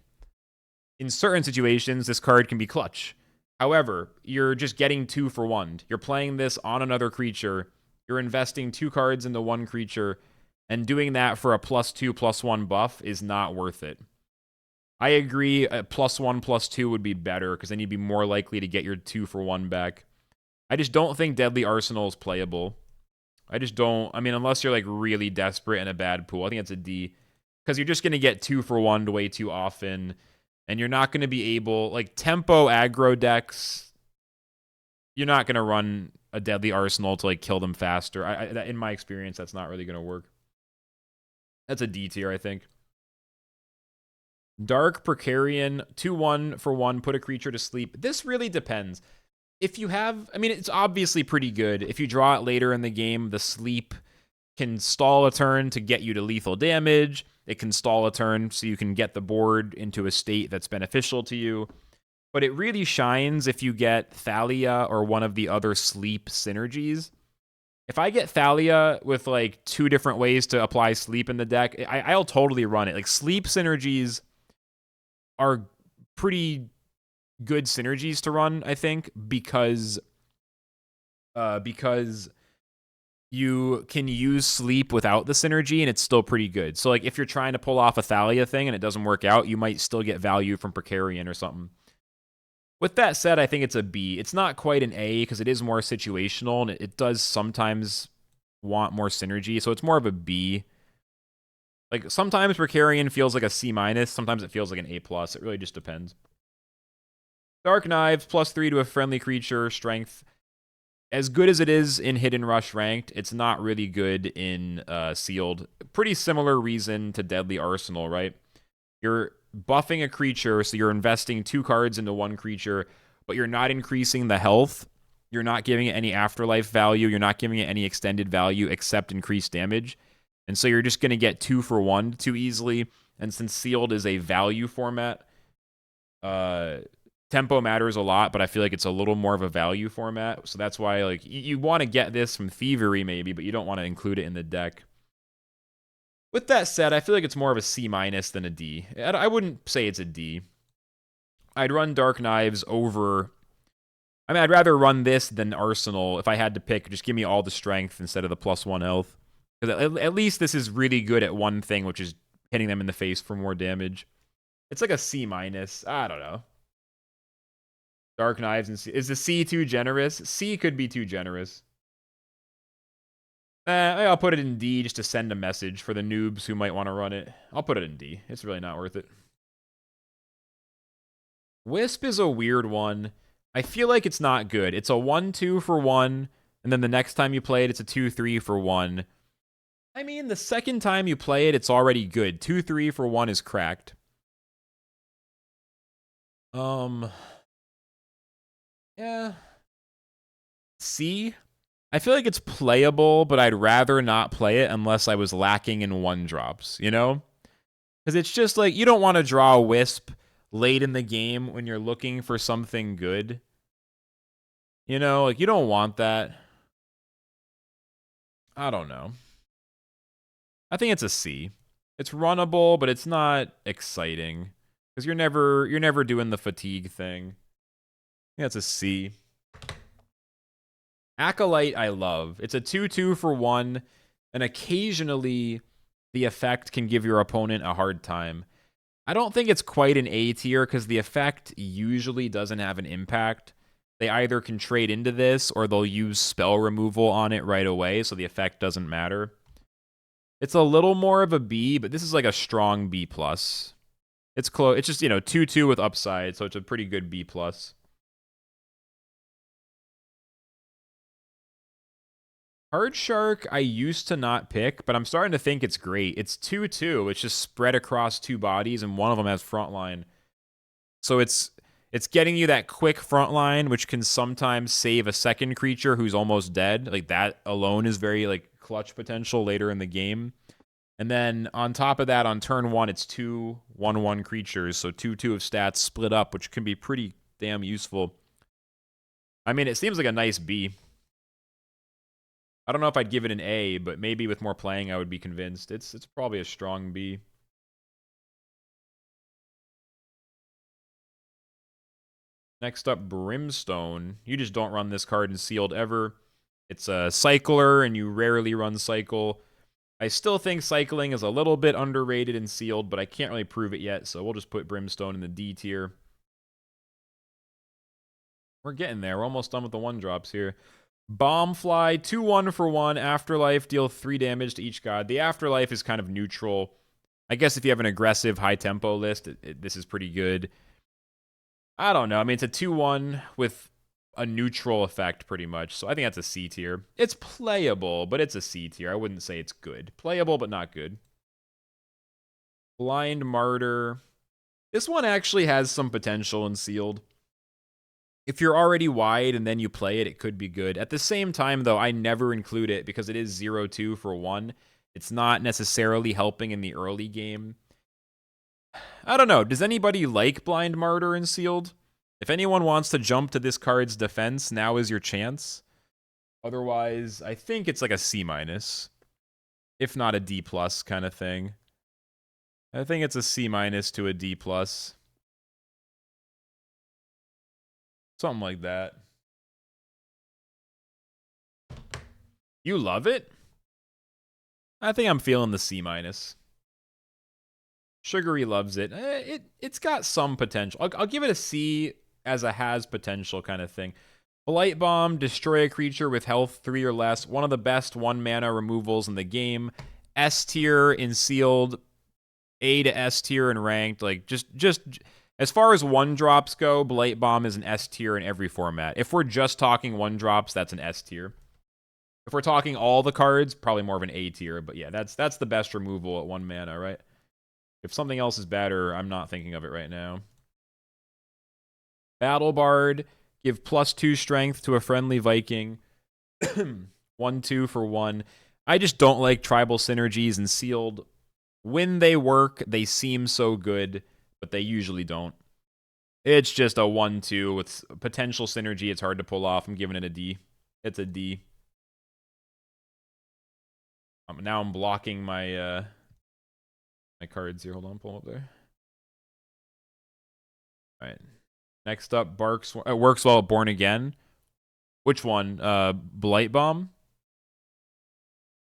In certain situations, this card can be clutch. However, you're just getting 2 for 1. You're playing this on another creature. You're investing 2 cards into one creature, and doing that for a +2/+1 buff is not worth it. I agree, a +1/+2 would be better, because then you'd be more likely to get your 2 for 1 back. I just don't think Deadly Arsenal is playable. I just don't. I mean, unless you're like really desperate in a bad pool, I think it's a D. Because you're just going to get 2 for 1 way too often. And you're not going to be able, like, tempo aggro decks, you're not going to run a Deadly Arsenal to, like, kill them faster. In my experience, that's not really going to work. That's a D tier, I think. Dark Precarian, 2/1 for 1, put a creature to sleep. This really depends. If you have, I mean, it's obviously pretty good. If you draw it later in the game, the sleep can stall a turn to get you to lethal damage. It can stall a turn so you can get the board into a state that's beneficial to you. But it really shines if you get Thalia or one of the other sleep synergies. If I get Thalia with like 2 different ways to apply sleep in the deck, I'll totally run it. Like, sleep synergies are pretty good synergies to run, I think, because you can use sleep without the synergy and it's still pretty good. So like, if you're trying to pull off a Thalia thing and it doesn't work out, you might still get value from Precarian or something. With that said, I think it's a B. It's not quite an A because it is more situational and it does sometimes want more synergy, so it's more of a B. Like, sometimes Precarian feels like a C-, sometimes it feels like an A+. It really just depends. Dark Knives, +3 to a friendly creature, strength. As good as it is in Hidden Rush ranked, it's not really good in sealed. Pretty similar reason to Deadly Arsenal, right? You're buffing a creature, so you're investing 2 cards into one creature, but you're not increasing the health. You're not giving it any afterlife value. You're not giving it any extended value except increased damage. And so you're just going to get 2 for 1 too easily. And since sealed is a value format, tempo matters a lot, but I feel like it's a little more of a value format. So that's why, like, you want to get this from Thievery maybe, but you don't want to include it in the deck. With that said, I feel like it's more of a C- than a D. I wouldn't say it's a D. I'd run Dark Knives over... I mean, I'd rather run this than Arsenal. If I had to pick, just give me all the strength instead of the +1 health. Because at least this is really good at one thing, which is hitting them in the face for more damage. It's like a C-. I don't know. Dark Knives and C. Is the C too generous? C could be too generous. I'll put it in D just to send a message for the noobs who might want to run it. I'll put it in D. It's really not worth it. Wisp is a weird one. I feel like it's not good. It's a 1/2 for 1, and then the next time you play it, it's a 2/3 for 1. I mean, the second time you play it, it's already good. 2/3 for 1 is cracked. Yeah. C? I feel like it's playable, but I'd rather not play it unless I was lacking in 1-drops, you know? Because it's just like, you don't want to draw a Wisp late in the game when you're looking for something good. You know, like, you don't want that. I don't know. I think it's a C. It's runnable, but it's not exciting. Because you're never doing the fatigue thing. Yeah, it's a C. Acolyte, I love. It's a 2/2 for 1, and occasionally the effect can give your opponent a hard time. I don't think it's quite an A tier because the effect usually doesn't have an impact. They either can trade into this or they'll use spell removal on it right away, so the effect doesn't matter. It's a little more of a B, but this is like a strong B+. It's close. It's just, 2/2 with upside, so it's a pretty good B+. Hard Shark, I used to not pick, but I'm starting to think it's great. It's 2/2. It's just spread across 2 bodies, and one of them has Frontline. So it's getting you that quick Frontline, which can sometimes save a second creature who's almost dead. Like, that alone is very, like, clutch potential later in the game. And then on top of that, on turn 1, it's 2 1/1 creatures. So 2/2 of stats split up, which can be pretty damn useful. I mean, it seems like a nice B. I don't know if I'd give it an A, but maybe with more playing, I would be convinced. It's probably a strong B. Next up, Brimstone. You just don't run this card in sealed ever. It's a cycler, and you rarely run cycle. I still think cycling is a little bit underrated in sealed, but I can't really prove it yet, so we'll just put Brimstone in the D tier. We're getting there. We're almost done with the 1-drops here. Bombfly, 2-1 for 1. Afterlife, deal 3 damage to each god. The Afterlife is kind of neutral. I guess if you have an aggressive, high-tempo list, this is pretty good. I don't know. I mean, it's a 2-1 with a neutral effect, pretty much. So I think that's a C tier. It's playable, but it's a C tier. I wouldn't say it's good. Playable, but not good. Blind Martyr. This one actually has some potential in sealed. If you're already wide and then you play it, it could be good. At the same time, though, I never include it because it is 0-2 for 1. It's not necessarily helping in the early game. I don't know. Does anybody like Blind Martyr in sealed? If anyone wants to jump to this card's defense, now is your chance. Otherwise, I think it's like a C-, if not a D+ kind of thing. I think it's a C- to a D+. Something like that. You love it? I think I'm feeling the C-. Sugary loves it. It's got some potential. I'll give it a C as a has potential kind of thing. Blight Bomb, destroy a creature with health 3 or less. One of the best 1-mana removals in the game. S tier in sealed. A to S tier in ranked. Like, just as far as 1-drops go, Blight Bomb is an S tier in every format. If we're just talking 1-drops, that's an S tier. If we're talking all the cards, probably more of an A tier. But yeah, that's the best removal at 1 mana, right? If something else is better, I'm not thinking of it right now. Battle Bard, give +2 strength to a friendly Viking. 1-2 for 1. I just don't like tribal synergies in sealed. When they work, they seem so good, but they usually don't. It's just a 1-2 with potential synergy. It's hard to pull off. I'm giving it a D. It's a D. Now I'm blocking my my cards here. Hold on, pull them up there. All right. Next up, works well at Born Again. Which one? Blight Bomb?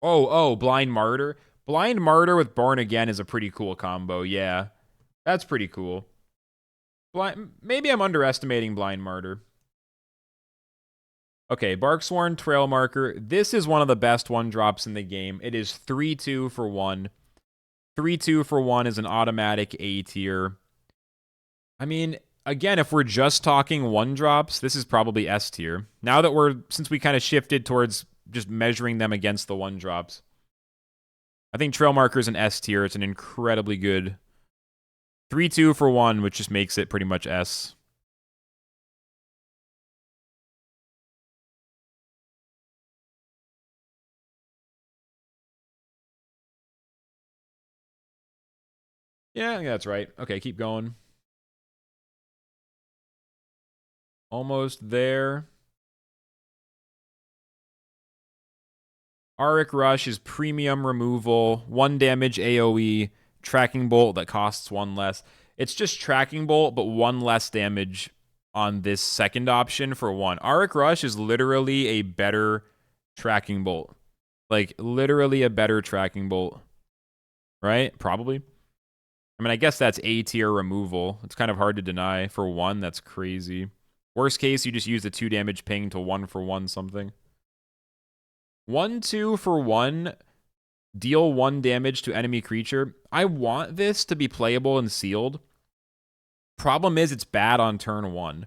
Oh, Blind Martyr. Blind Martyr with Born Again is a pretty cool combo. Yeah, that's pretty cool. Maybe I'm underestimating Blind Martyr. Okay, Barksworn, Trail Marker. This is one of the best 1-drops in the game. It is 3-2 for 1. 3-2 for 1 is an automatic A tier. I mean, again, if we're just talking 1-drops, this is probably S tier. Now that since we kind of shifted towards just measuring them against the 1-drops, I think Trail Marker is an S tier. It's an incredibly good 3-2 for 1, which just makes it pretty much S. Yeah, that's right. Okay, keep going. Almost there. Auric Rush is premium removal, 1 damage AoE, Tracking Bolt that costs 1 less. It's just Tracking Bolt, but 1 less damage on this second option for 1. Auric Rush is literally a better Tracking Bolt. Like, literally a better Tracking Bolt. Right? Probably. I mean, I guess that's A tier removal. It's kind of hard to deny. For 1, that's crazy. Worst case, you just use the 2 damage ping to 1 for 1 something. 1-2 for 1, deal 1 damage to enemy creature. I want this to be playable and sealed. Problem is, it's bad on turn 1.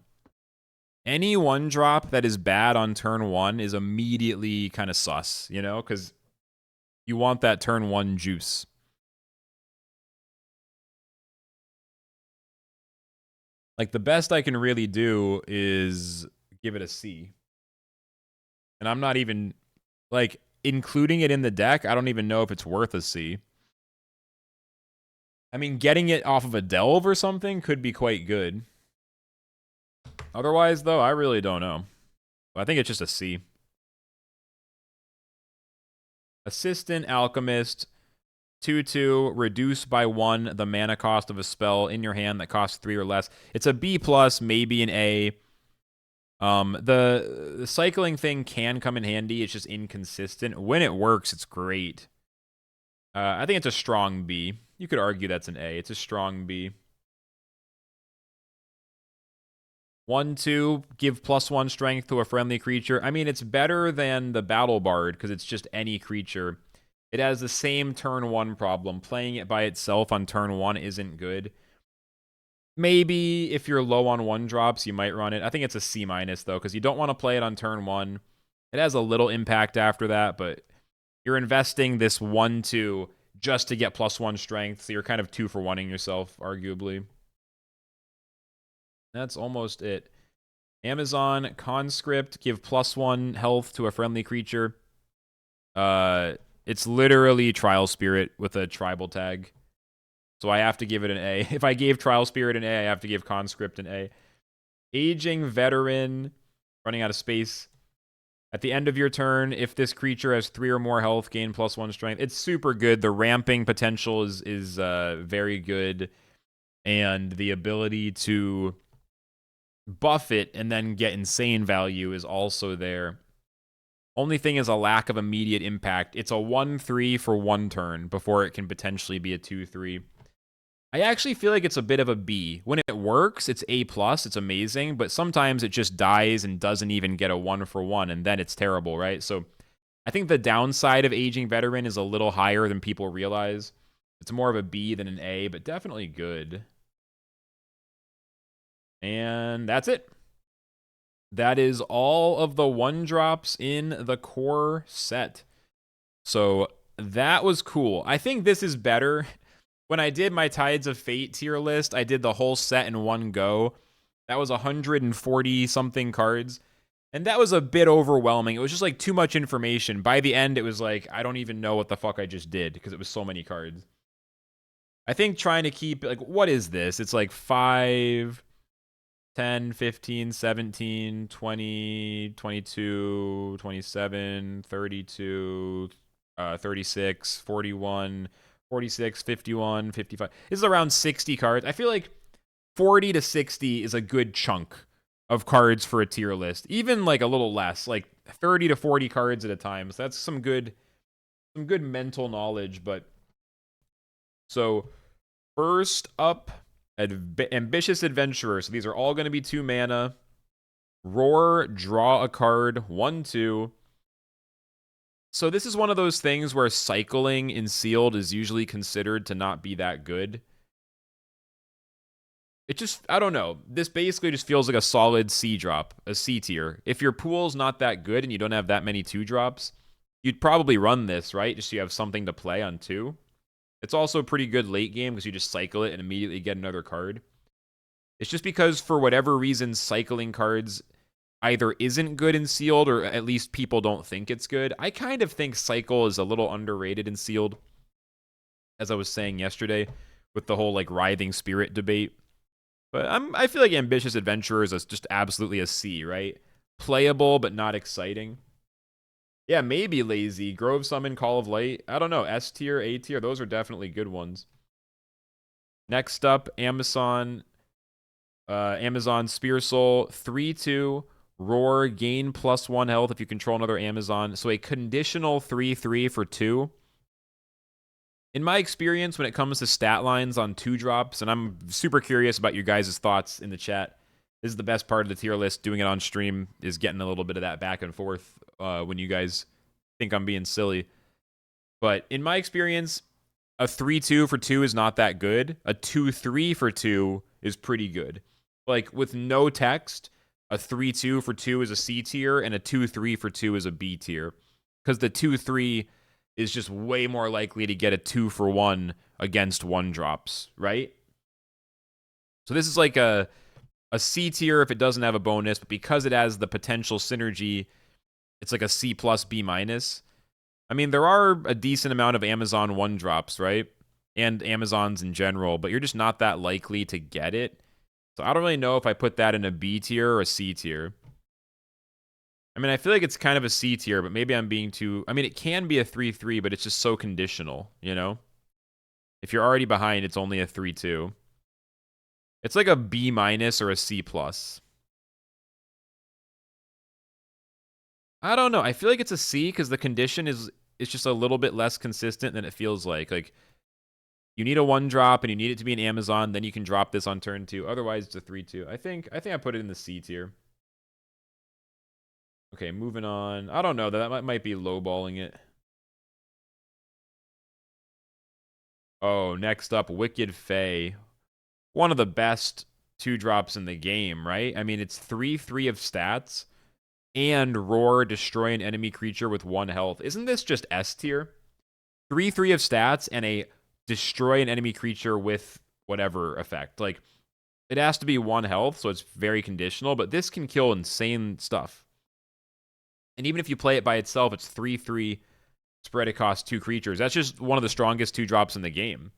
Any 1-drop that is bad on turn 1 is immediately kind of sus, you know? Because you want that turn 1 juice. Like, the best I can really do is give it a C. And I'm not even, like, including it in the deck, I don't even know if it's worth a C. I mean, getting it off of a delve or something could be quite good. Otherwise, though, I really don't know. I think it's just a C. Assistant, Alchemist. 2/2, reduce by 1 the mana cost of a spell in your hand that costs 3 or less. It's a B+, maybe an A. The cycling thing can come in handy. It's just inconsistent. When it works, it's great. I think it's a strong B. You could argue that's an A. It's a strong B. 1/2, give +1 strength to a friendly creature. I mean, it's better than the Battle Bard because it's just any creature. It has the same turn 1 problem. Playing it by itself on turn 1 isn't good. Maybe if you're low on 1-drops, you might run it. I think it's a C- though, because you don't want to play it on turn 1. It has a little impact after that, but you're investing this 1/2 just to get +1 strength, so you're kind of 2-for-1ing yourself, arguably. That's almost it. Amazon, Conscript, give +1 health to a friendly creature. It's literally Trial Spirit with a tribal tag. So I have to give it an A. If I gave Trial Spirit an A, I have to give Conscript an A. Aging Veteran, running out of space. At the end of your turn, if this creature has 3 or more health, gain +1 strength. It's super good. The ramping potential is very good. And the ability to buff it and then get insane value is also there. Only thing is a lack of immediate impact. It's a 1/3 for 1 turn before it can potentially be a 2/3. I actually feel like it's a bit of a B. When it works, it's A+, it's amazing, but sometimes it just dies and doesn't even get a 1-for-1, and then it's terrible, right? So I think the downside of Aging Veteran is a little higher than people realize. It's more of a B than an A, but definitely good. And that's it. That is all of the 1-drops in the core set. So that was cool. I think this is better. When I did my Tides of Fate tier list, I did the whole set in one go. That was 140-something cards. And that was a bit overwhelming. It was just like too much information. By the end, it was like, I don't even know what the fuck I just did because it was so many cards. I think trying to keep, like, what is this? It's like 5, 10, 15, 17, 20, 22, 27, 32, 36, 41, 46, 51, 55. This is around 60 cards. I feel like 40 to 60 is a good chunk of cards for a tier list. Even like a little less, like 30 to 40 cards at a time. So that's some good mental knowledge. But so first up, Ambitious Adventurer. So these are all going to be 2 mana. Roar, draw a card, 1/2. So this is one of those things where cycling in sealed is usually considered to not be that good. It just, I don't know. This basically just feels like a solid C drop, a C tier. If your pool's not that good and you don't have that many 2-drops, you'd probably run this, right? Just so you have something to play on 2. It's also pretty good late game because you just cycle it and immediately get another card. It's just because for whatever reason, cycling cards either isn't good in sealed or at least people don't think it's good. I kind of think cycle is a little underrated in sealed, as I was saying yesterday with the whole like Writhing Spirit debate. But I feel like Ambitious Adventurer is just absolutely a C, right? Playable, but not exciting. Yeah, maybe lazy. Grove Summon, Call of Light. I don't know. S tier, A tier. Those are definitely good ones. Next up, Amazon Spear Soul. 3/2. Roar. Gain +1 health if you control another Amazon. So a conditional 3/3 for 2. In my experience, when it comes to stat lines on 2-drops, and I'm super curious about your guys' thoughts in the chat, this is the best part of the tier list. Doing it on stream is getting a little bit of that back and forth when you guys think I'm being silly. But in my experience, a 3/2 for 2 is not that good. A 2/3 for 2 is pretty good. Like, with no text, a 3/2 for 2 is a C tier, and a 2/3 for 2 is a B tier. Because the 2/3 is just way more likely to get a 2-for-1 against 1-drops, right? So this is like a C tier if it doesn't have a bonus, but because it has the potential synergy, it's like a C+, B-. I mean, there are a decent amount of Amazon 1-drops, right? And Amazons in general, but you're just not that likely to get it. So I don't really know if I put that in a B tier or a C tier. I mean, I feel like it's kind of a C tier, but maybe I'm being too... I mean, it can be a 3/3, but it's just so conditional, you know? If you're already behind, it's only a 3-2. It's like a B- or a C+. I don't know. I feel like it's a C because the condition is just a little bit less consistent than it feels like. Like, you need a 1-drop and you need it to be an Amazon, then you can drop this on turn 2. Otherwise, it's a 3-2. I think I put it in the C tier. Okay, moving on. I don't know. That might be lowballing it. Oh, next up, Wicked Fae. One of the best 2-drops in the game, right? I mean, it's 3/3 of stats and Roar, destroy an enemy creature with 1 health. Isn't this just S tier? 3/3 of stats and a destroy an enemy creature with whatever effect. Like, it has to be 1 health, so it's very conditional, but this can kill insane stuff. And even if you play it by itself, it's 3/3 spread across 2 creatures. That's just one of the strongest 2-drops in the game.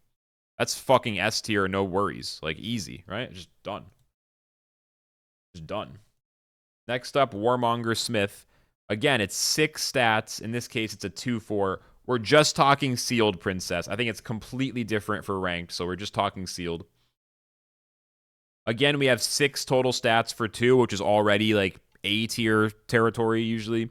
That's fucking S tier, no worries. Like, easy, right? Just done. Just done. Next up, Warmonger Smith. Again, it's 6 stats. In this case, it's a 2/4. We're just talking sealed, Princess. I think it's completely different for ranked, so we're just talking sealed. Again, we have 6 total stats for 2, which is already like A tier territory usually.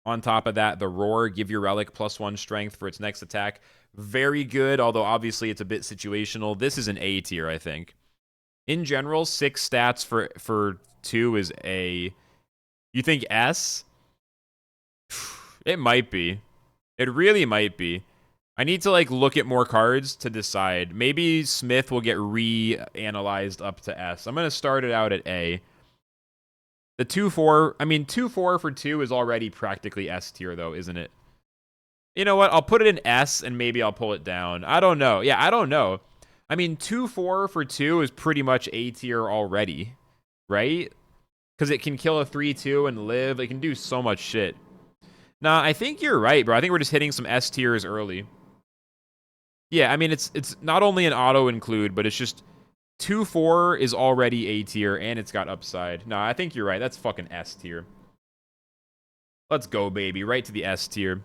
On top of that, the Roar, give your relic +1 strength for its next attack. Very good, although obviously it's a bit situational. This is an A tier, I think. In general, 6 stats for 2 is A. You think S? It might be. It really might be. I need to like look at more cards to decide. Maybe Smith will get reanalyzed up to S. I'm going to start it out at A. The 2/4, I mean 2/4 for 2 is already practically S tier though, isn't it? You know what? I'll put it in S and maybe I'll pull it down. I don't know. Yeah, I don't know. I mean 2/4 for 2 is pretty much A tier already, right? Because it can kill a 3/2 and live. It can do so much shit. Nah, I think you're right, bro. I think we're just hitting some S tiers early. Yeah, I mean, it's not only an auto include, but it's just 2/4 is already A tier, and it's got upside. Nah, I think you're right. That's fucking S tier. Let's go, baby. Right to the S tier.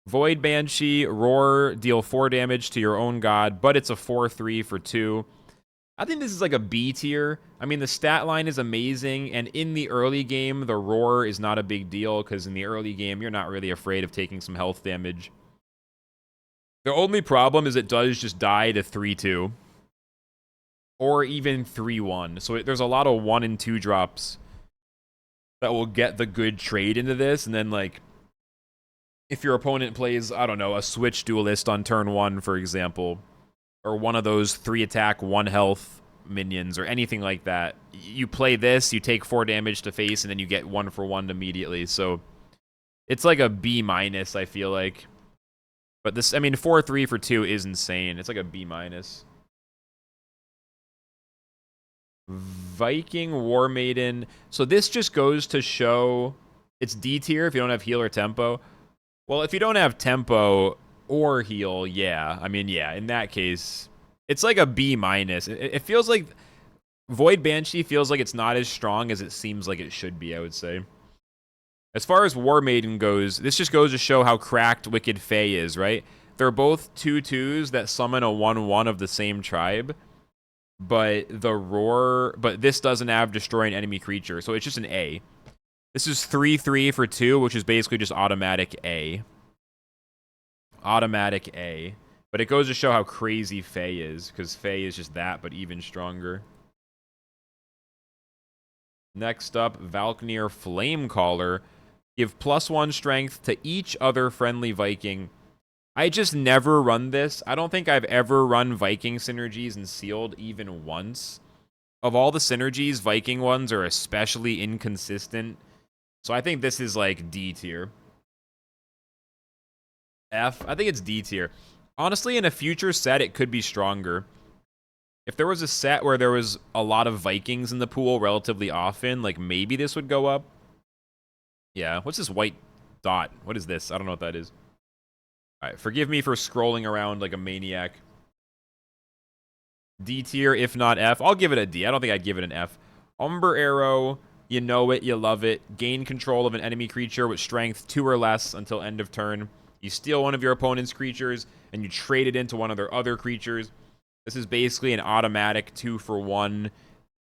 Void Banshee, Roar, deal 4 damage to your own god, but it's a 4/3 for 2. I think this is like a B tier. I mean, the stat line is amazing, and in the early game, the Roar is not a big deal, because in the early game, you're not really afraid of taking some health damage. The only problem is it does just die to 3/2. Or even 3/1. So there's a lot of 1 and 2 drops that will get the good trade into this, and then, like, if your opponent plays, I don't know, a Switch Dualist on turn 1, for example, or one of those 3 attack, 1 health minions, or anything like that, you play this, you take 4 damage to face, and then you get 1 for 1 immediately. So it's like a B-, I feel like. But this, I mean, 4/3 for 2 is insane. It's like a B-. Viking War Maiden. So this just goes to show it's D tier if you don't have heal or tempo. Well, if you don't have tempo or heal, yeah. I mean, yeah, in that case, it's like a B-. It feels like Void Banshee feels like it's not as strong as it seems like it should be, I would say. As far as War Maiden goes, this just goes to show how cracked Wicked Fae is, right? They're both 2/2s that summon a 1/1 of the same tribe. But the Roar, but this doesn't have destroy an enemy creature, so it's just an A. This is 3/3 for 2, which is basically just automatic A. Automatic A. But it goes to show how crazy Fae is, because Fae is just that, but even stronger. Next up, Valknir Flamecaller. Give +1 strength to each other friendly Viking. I just never run this. I don't think I've ever run Viking synergies in sealed even once. Of all the synergies, Viking ones are especially inconsistent. So I think this is like D tier. F? I think it's D tier. Honestly, in a future set, it could be stronger. If there was a set where there was a lot of Vikings in the pool relatively often, like maybe this would go up. Yeah, what's this white dot? What is this? I don't know what that is. Alright, forgive me for scrolling around like a maniac. D tier, if not F. I'll give it a D. I don't think I'd give it an F. Umber Arrow, you know it, you love it. Gain control of an enemy creature with strength 2 or less until end of turn. You steal one of your opponent's creatures, and you trade it into one of their other creatures. This is basically an automatic 2-for-1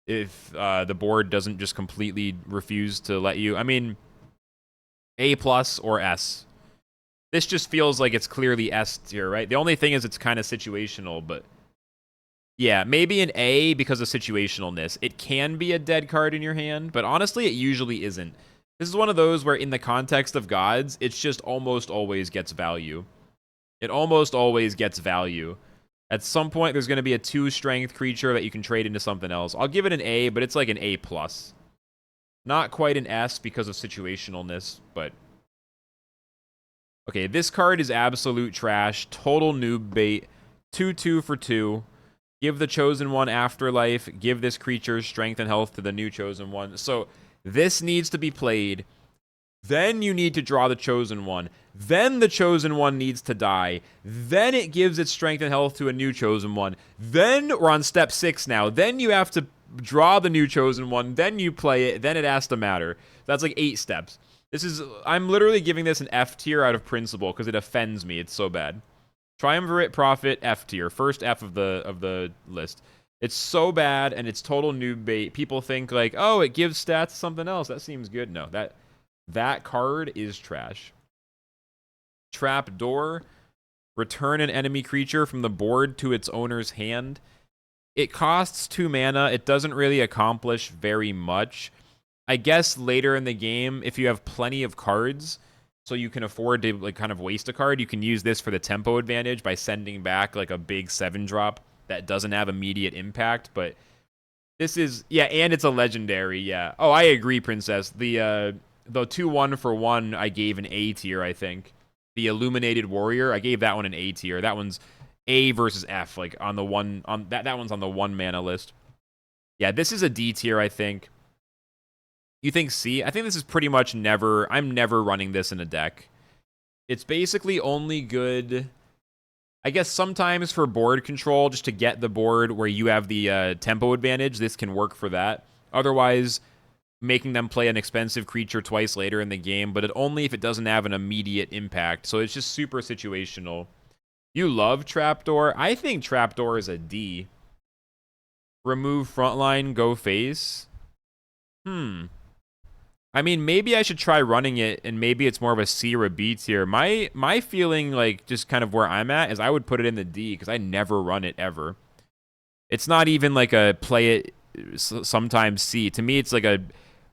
if the board doesn't just completely refuse to let you. I mean, A+ or S. This just feels like it's clearly S tier, right? The only thing is it's kind of situational, but yeah, maybe an A because of situationalness. It can be a dead card in your hand, but honestly, it usually isn't. This is one of those where in the context of gods, it's just almost always gets value. It almost always gets value. At some point, there's going to be a 2-strength creature that you can trade into something else. I'll give it an A, but it's like an A+. Not quite an S because of situationalness, but... Okay, this card is absolute trash. Total noob bait. 2/2 for 2. Give the Chosen One Afterlife. Give this creature strength and health to the new Chosen One. So this needs to be played. Then you need to draw the Chosen One. Then the Chosen One needs to die. Then it gives its strength and health to a new Chosen One. Then we're on step 6 now. Then you have to draw the new Chosen One. Then you play it. Then it has to matter. That's like 8 steps. I'm literally giving this an F tier out of principle because it offends me. It's so bad. Triumvirate Prophet, F tier. First F of the list. It's so bad and it's total noob bait. People think like, oh, it gives stats to something else. That seems good. No, that card is trash. Trap Door. Return an enemy creature from the board to its owner's hand. It costs 2 mana. It doesn't really accomplish very much. I guess later in the game, if you have plenty of cards, so you can afford to like kind of waste a card, you can use this for the tempo advantage by sending back like a big 7-drop that doesn't have immediate impact. But this is, yeah, and it's a legendary, yeah. Oh, I agree, Princess. The 2/1 for 1 I gave an A tier, I think. The Illuminated Warrior, I gave that one an A tier. That one's A versus F, like on the one on that one's on the 1 mana list. Yeah, this is a D tier, I think. You think C? I think this is pretty much never... I'm never running this in a deck. It's basically only good... I guess sometimes for board control, just to get the board where you have the tempo advantage, this can work for that. Otherwise, making them play an expensive creature twice later in the game, but only if it doesn't have an immediate impact. So it's just super situational. You love Trapdoor? I think Trapdoor is a D. Remove Frontline, go face? I mean, maybe I should try running it, and maybe it's more of a C or a B tier. My feeling, like, just kind of where I'm at, is I would put it in the D, because I never run it, ever. It's not even like a play it sometimes C. To me, it's like a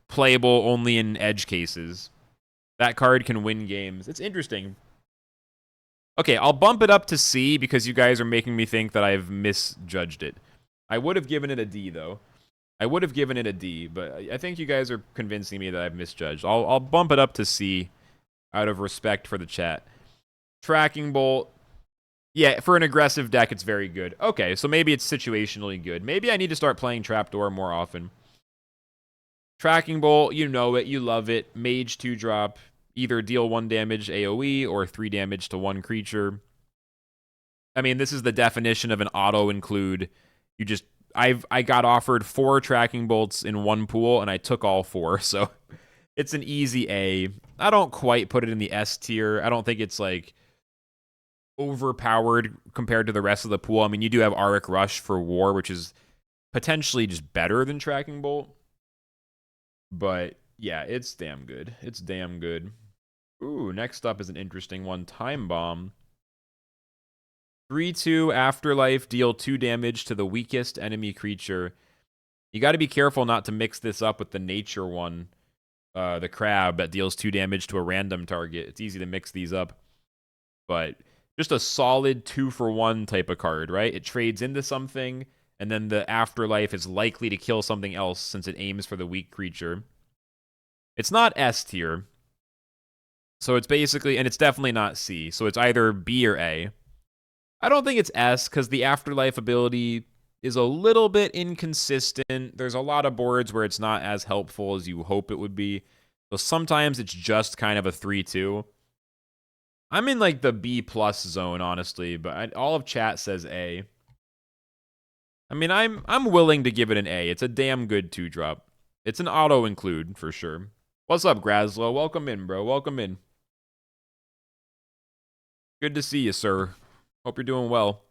playable only in edge cases. That card can win games. It's interesting. Okay, I'll bump it up to C, because you guys are making me think that I've misjudged it. I would have given it a D, though. I would have given it a D, but I think you guys are convincing me that I've misjudged. I'll bump it up to C out of respect for the chat. Tracking Bolt. Yeah, for an aggressive deck, it's very good. Okay, so maybe it's situationally good. Maybe I need to start playing Trapdoor more often. Tracking Bolt, you know it, you love it. Mage 2-drop. Either deal 1 damage AoE or 3 damage to 1 creature. I mean, this is the definition of an auto-include. You just... I got offered 4 tracking bolts in 1 pool, and I took all 4, so it's an easy A. I don't quite put it in the S tier. I don't think it's, like, overpowered compared to the rest of the pool. I mean, you do have Auric Rush for War, which is potentially just better than Tracking Bolt. But, yeah, it's damn good. It's damn good. Ooh, next up is an interesting one. Time Bomb. 3/2 Afterlife, deal 2 damage to the weakest enemy creature. You got to be careful not to mix this up with the nature one, the crab that deals 2 damage to a random target. It's easy to mix these up. But just a solid 2-for-1 type of card, right? It trades into something, and then the Afterlife is likely to kill something else since it aims for the weak creature. It's not S tier. So it's basically, and it's definitely not C. So it's either B or A. I don't think it's S, because the Afterlife ability is a little bit inconsistent. There's a lot of boards where it's not as helpful as you hope it would be. So sometimes it's just kind of a 3/2. I'm in like the B+ zone, honestly, but all of chat says A. I mean, I'm willing to give it an A. It's a damn good 2-drop. It's an auto-include, for sure. What's up, Graslow? Welcome in, bro. Welcome in. Good to see you, sir. Hope you're doing well.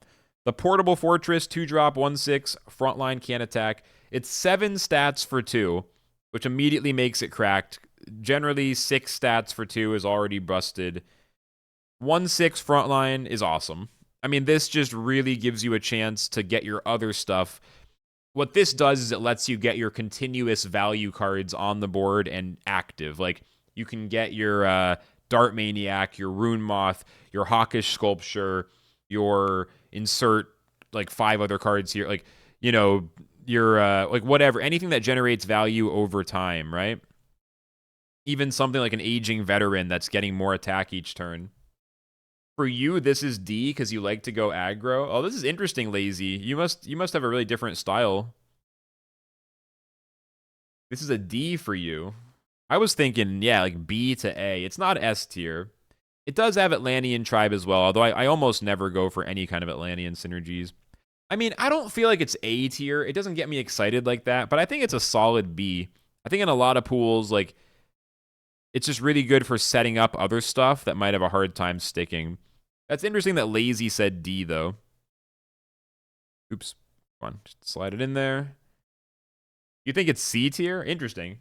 The Portable Fortress, 2-drop, 1/6, Frontline can attack. It's 7 stats for 2, which immediately makes it cracked. Generally, 6 stats for 2 is already busted. 1/6 Frontline is awesome. I mean, this just really gives you a chance to get your other stuff. What this does is it lets you get your continuous value cards on the board and active. Like, you can get your Dart Maniac, your Rune Moth, your Hawkish Sculpture, your insert like 5 other cards here. Like, you know, your like whatever, anything that generates value over time, right? Even something like an aging veteran that's getting more attack each turn. For you, this is D because you like to go aggro. Oh, this is interesting, Lazy. You must have a really different style. This is a D for you. I was thinking, yeah, like B to A. It's not S tier. It does have Atlantean Tribe as well, although I almost never go for any kind of Atlantean synergies. I mean, I don't feel like it's A tier. It doesn't get me excited like that, but I think it's a solid B. I think in a lot of pools, like, it's just really good for setting up other stuff that might have a hard time sticking. That's interesting that Lazy said D, though. Oops. Come on, just slide it in there. You think it's C tier? Interesting.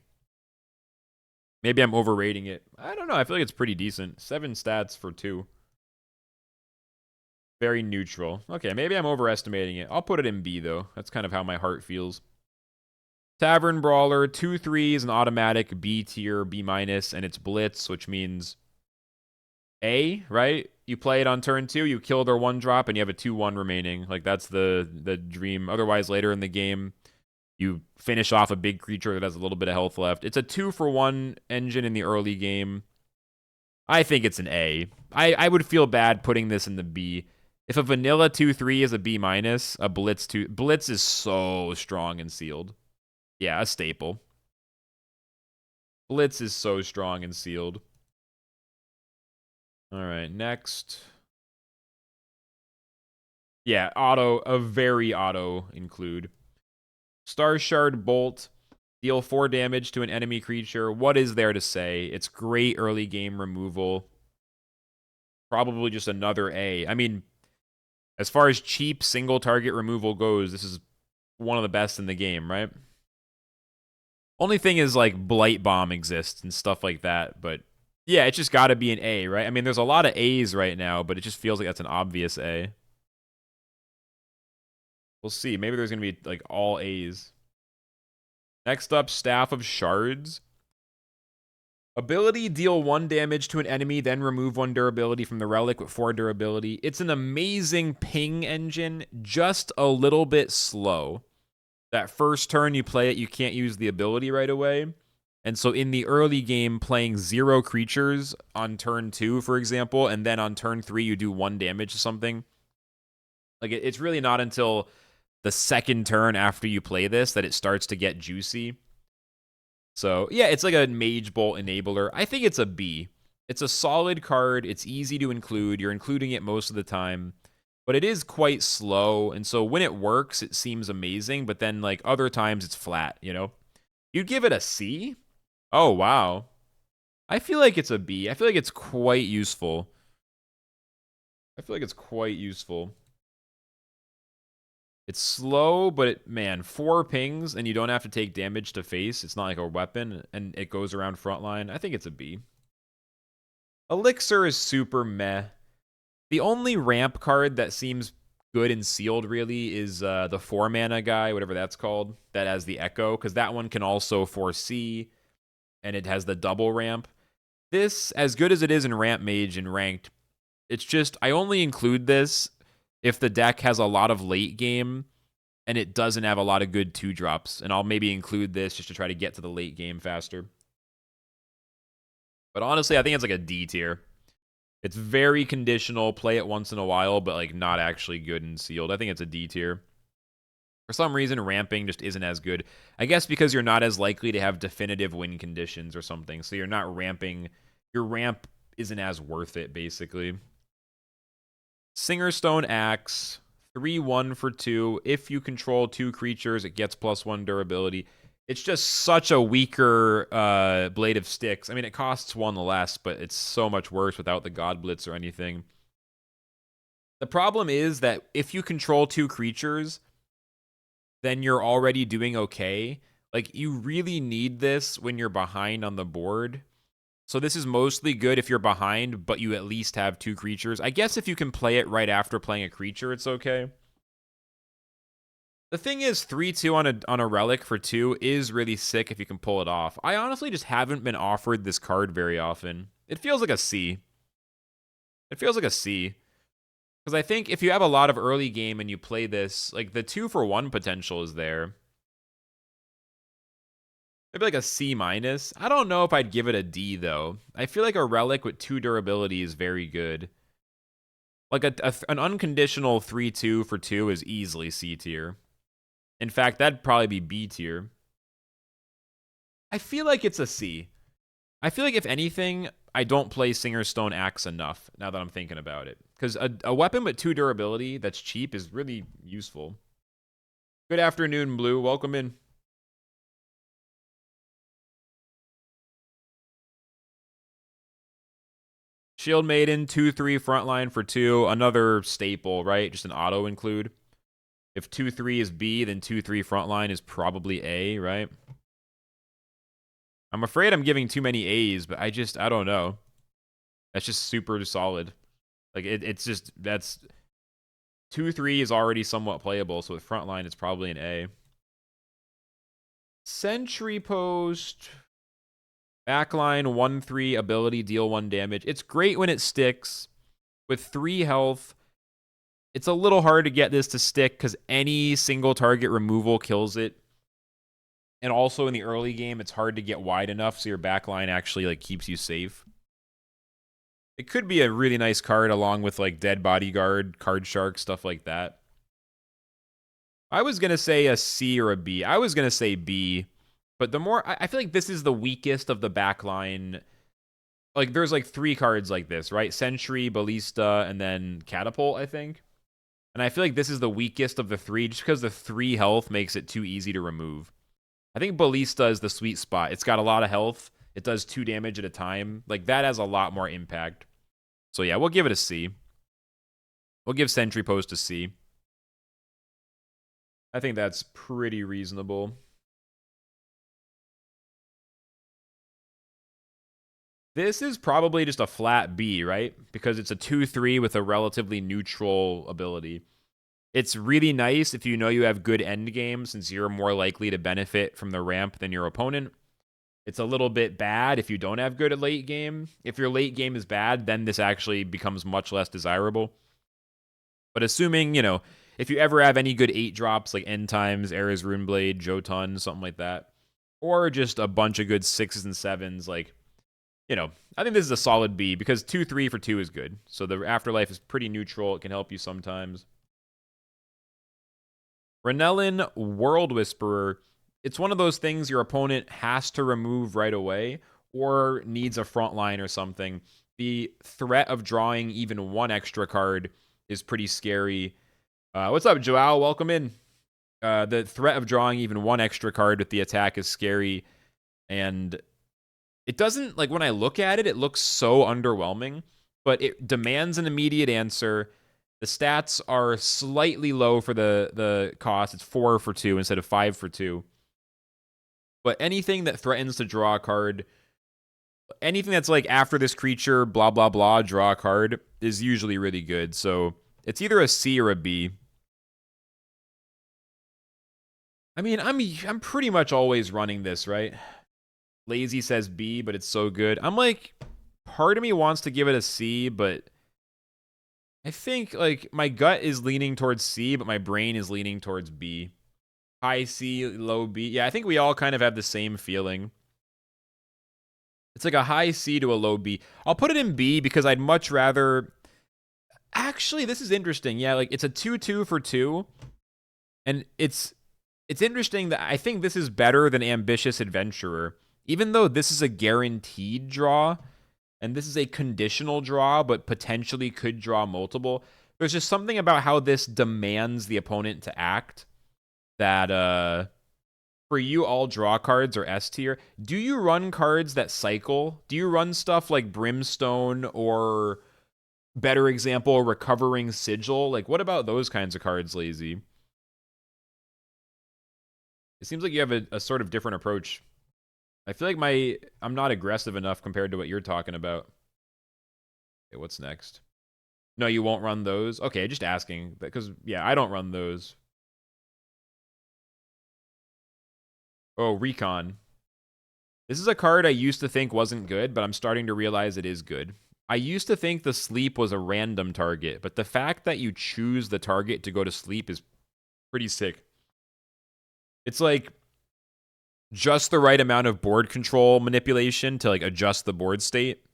Maybe I'm overrating it. I don't know. I feel like it's pretty decent. 7 stats for 2. Very neutral. Okay, maybe I'm overestimating it. I'll put it in B, though. That's kind of how my heart feels. Tavern Brawler, 2/3 is an automatic B tier, B minus, and it's Blitz, which means A, right? You play it on turn 2, you kill their 1-drop, and you have a 2/1 remaining. Like, that's the dream. Otherwise, later in the game, you finish off a big creature that has a little bit of health left. It's a 2-for-1 engine in the early game. I think it's an A. I would feel bad putting this in the B. If a vanilla 2/3 is a B minus, a Blitz 2... Blitz is so strong and sealed. Yeah, a staple. Blitz is so strong and sealed. All right, next. Yeah, auto, a very auto include. Star Shard Bolt, deal 4 damage to an enemy creature. What is there to say? It's great early game removal. Probably just another A. I mean, as far as cheap single target removal goes, this is one of the best in the game, right? Only thing is, like, Blight Bomb exists and stuff like that, but yeah, it's just got to be an A, right? I mean, there's a lot of A's right now, but it just feels like that's an obvious A. We'll see. Maybe there's going to be, like, all A's. Next up, Staff of Shards. Ability, deal 1 damage to an enemy, then remove 1 durability from the relic with 4 durability. It's an amazing ping engine, just a little bit slow. That first turn you play it, you can't use the ability right away. And so in the early game, playing 0 creatures on turn 2, for example, and then on turn 3 you do 1 damage to something. Like, it's really not until the second turn after you play this that it starts to get juicy. So, yeah, it's like a Mage Bolt enabler. I think it's a B. It's a solid card. It's easy to include. You're including it most of the time. But it is quite slow, and so when it works, it seems amazing, but then, like, other times it's flat, you know? You'd give it a C? Oh, wow. I feel like it's a B. I feel like it's quite useful. It's slow, but man, 4 pings, and you don't have to take damage to face. It's not like a weapon, and it goes around frontline. I think it's a B. Elixir is super meh. The only ramp card that seems good and sealed, really, is the 4-mana guy, whatever that's called, that has the Echo, because that one can also foresee, and it has the double ramp. This, as good as it is in Ramp Mage and Ranked, it's just, I only include this if the deck has a lot of late game, and it doesn't have a lot of good 2-drops, and I'll maybe include this just to try to get to the late game faster. But honestly, I think it's like a D tier. It's very conditional, play it once in a while, but like not actually good and sealed. I think it's a D tier. For some reason, ramping just isn't as good. I guess because you're not as likely to have definitive win conditions or something, so you're not ramping. Your ramp isn't as worth it, basically. Singerstone Axe, 3/1 for 2. If you control 2 creatures, it gets +1 durability. It's just such a weaker Blade of Sticks. I mean, it costs 1 less, but it's so much worse without the God Blitz or anything. The problem is that if you control 2 creatures, then you're already doing okay. Like, you really need this when you're behind on the board. So this is mostly good if you're behind, but you at least have 2 creatures. I guess if you can play it right after playing a creature, it's okay. The thing is, 3-2 on a relic for 2 is really sick if you can pull it off. I honestly just haven't been offered this card very often. It feels like a C. It feels like a C. Because I think if you have a lot of early game and you play this, like, the 2-for-1 potential is there. Maybe like a C minus. I don't know if I'd give it a D, though. I feel like a relic with 2 durability is very good. Like, an unconditional 3-2 for 2 is easily C tier. In fact, that'd probably be B tier. I feel like it's a C. I feel like, if anything, I don't play Singer's Stone Axe enough, now that I'm thinking about it. Because a weapon with 2 durability that's cheap is really useful. Good afternoon, Blue. Welcome in. Shield Maiden, 2-3 Frontline for 2. Another staple, right? Just an auto include. If 2-3 is B, then 2-3 Frontline is probably A, right? I'm afraid I'm giving too many A's, but I don't know. That's just super solid. Like, it's just, that's... 2-3 is already somewhat playable, so with Frontline, it's probably an A. Sentry Post... Backline, 1-3, ability, deal 1 damage. It's great when it sticks. With 3 health, it's a little hard to get this to stick because any single target removal kills it. And also in the early game, it's hard to get wide enough so your backline actually, like, keeps you safe. It could be a really nice card along with, like, Dead Bodyguard, Card Shark, stuff like that. I was going to say a C or a B. I was going to say B. But the more... I feel like this is the weakest of the backline. Like, there's, like, 3 cards like this, right? Sentry, Ballista, and then Catapult, I think. And I feel like this is the weakest of the 3, just because the 3 health makes it too easy to remove. I think Ballista is the sweet spot. It's got a lot of health. It does 2 damage at a time. Like, that has a lot more impact. So, yeah, we'll give it a C. We'll give Sentry Post a C. I think that's pretty reasonable. This is probably just a flat B, right? Because it's a 2-3 with a relatively neutral ability. It's really nice if you know you have good endgame, since you're more likely to benefit from the ramp than your opponent. It's a little bit bad if you don't have good at late game. If your late game is bad, then this actually becomes much less desirable. But assuming, you know, if you ever have any good 8 drops, like End Times, Era's Runeblade, Jotun, something like that, or just a bunch of good 6s and 7s, like, you know, I think this is a solid B, because 2-3 for 2 is good. So the Afterlife is pretty neutral. It can help you sometimes. Renellin, World Whisperer. It's one of those things your opponent has to remove right away, or needs a Frontline or something. The threat of drawing even 1 extra card is pretty scary. What's up, Joao? Welcome in. The threat of drawing even 1 extra card with the attack is scary. And it doesn't, like, when I look at it, it looks so underwhelming, but it demands an immediate answer. The stats are slightly low for the cost. It's 4 for 2 instead of 5 for 2. But anything that threatens to draw a card, anything that's like, after this creature, blah, blah, blah, draw a card, is usually really good. So it's either a C or a B. I mean, I'm pretty much always running this, right? Lazy says B, but it's so good. I'm like, part of me wants to give it a C, but I think, like, my gut is leaning towards C, but my brain is leaning towards B. High C, low B. Yeah, I think we all kind of have the same feeling. It's like a high C to a low B. I'll put it in B because I'd much rather... Actually, this is interesting. Yeah, like, it's a 2-2 for 2. And it's interesting that I think this is better than Ambitious Adventurer. Even though this is a guaranteed draw, and this is a conditional draw, but potentially could draw multiple, there's just something about how this demands the opponent to act that, for you, all draw cards are S tier. Do you run cards that cycle? Do you run stuff like Brimstone or Better example, Recovering Sigil. Like, what about those kinds of cards, Lazy? It seems like you have a sort of different approach. I feel like I'm not aggressive enough compared to what you're talking about. Okay, what's next? No, you won't run those? Okay, just asking. Because, yeah, I don't run those. Oh, Recon. This is a card I used to think wasn't good, but I'm starting to realize it is good. I used to think the sleep was a random target, but the fact that you choose the target to go to sleep is pretty sick. It's like just the right amount of board control manipulation to like adjust the board state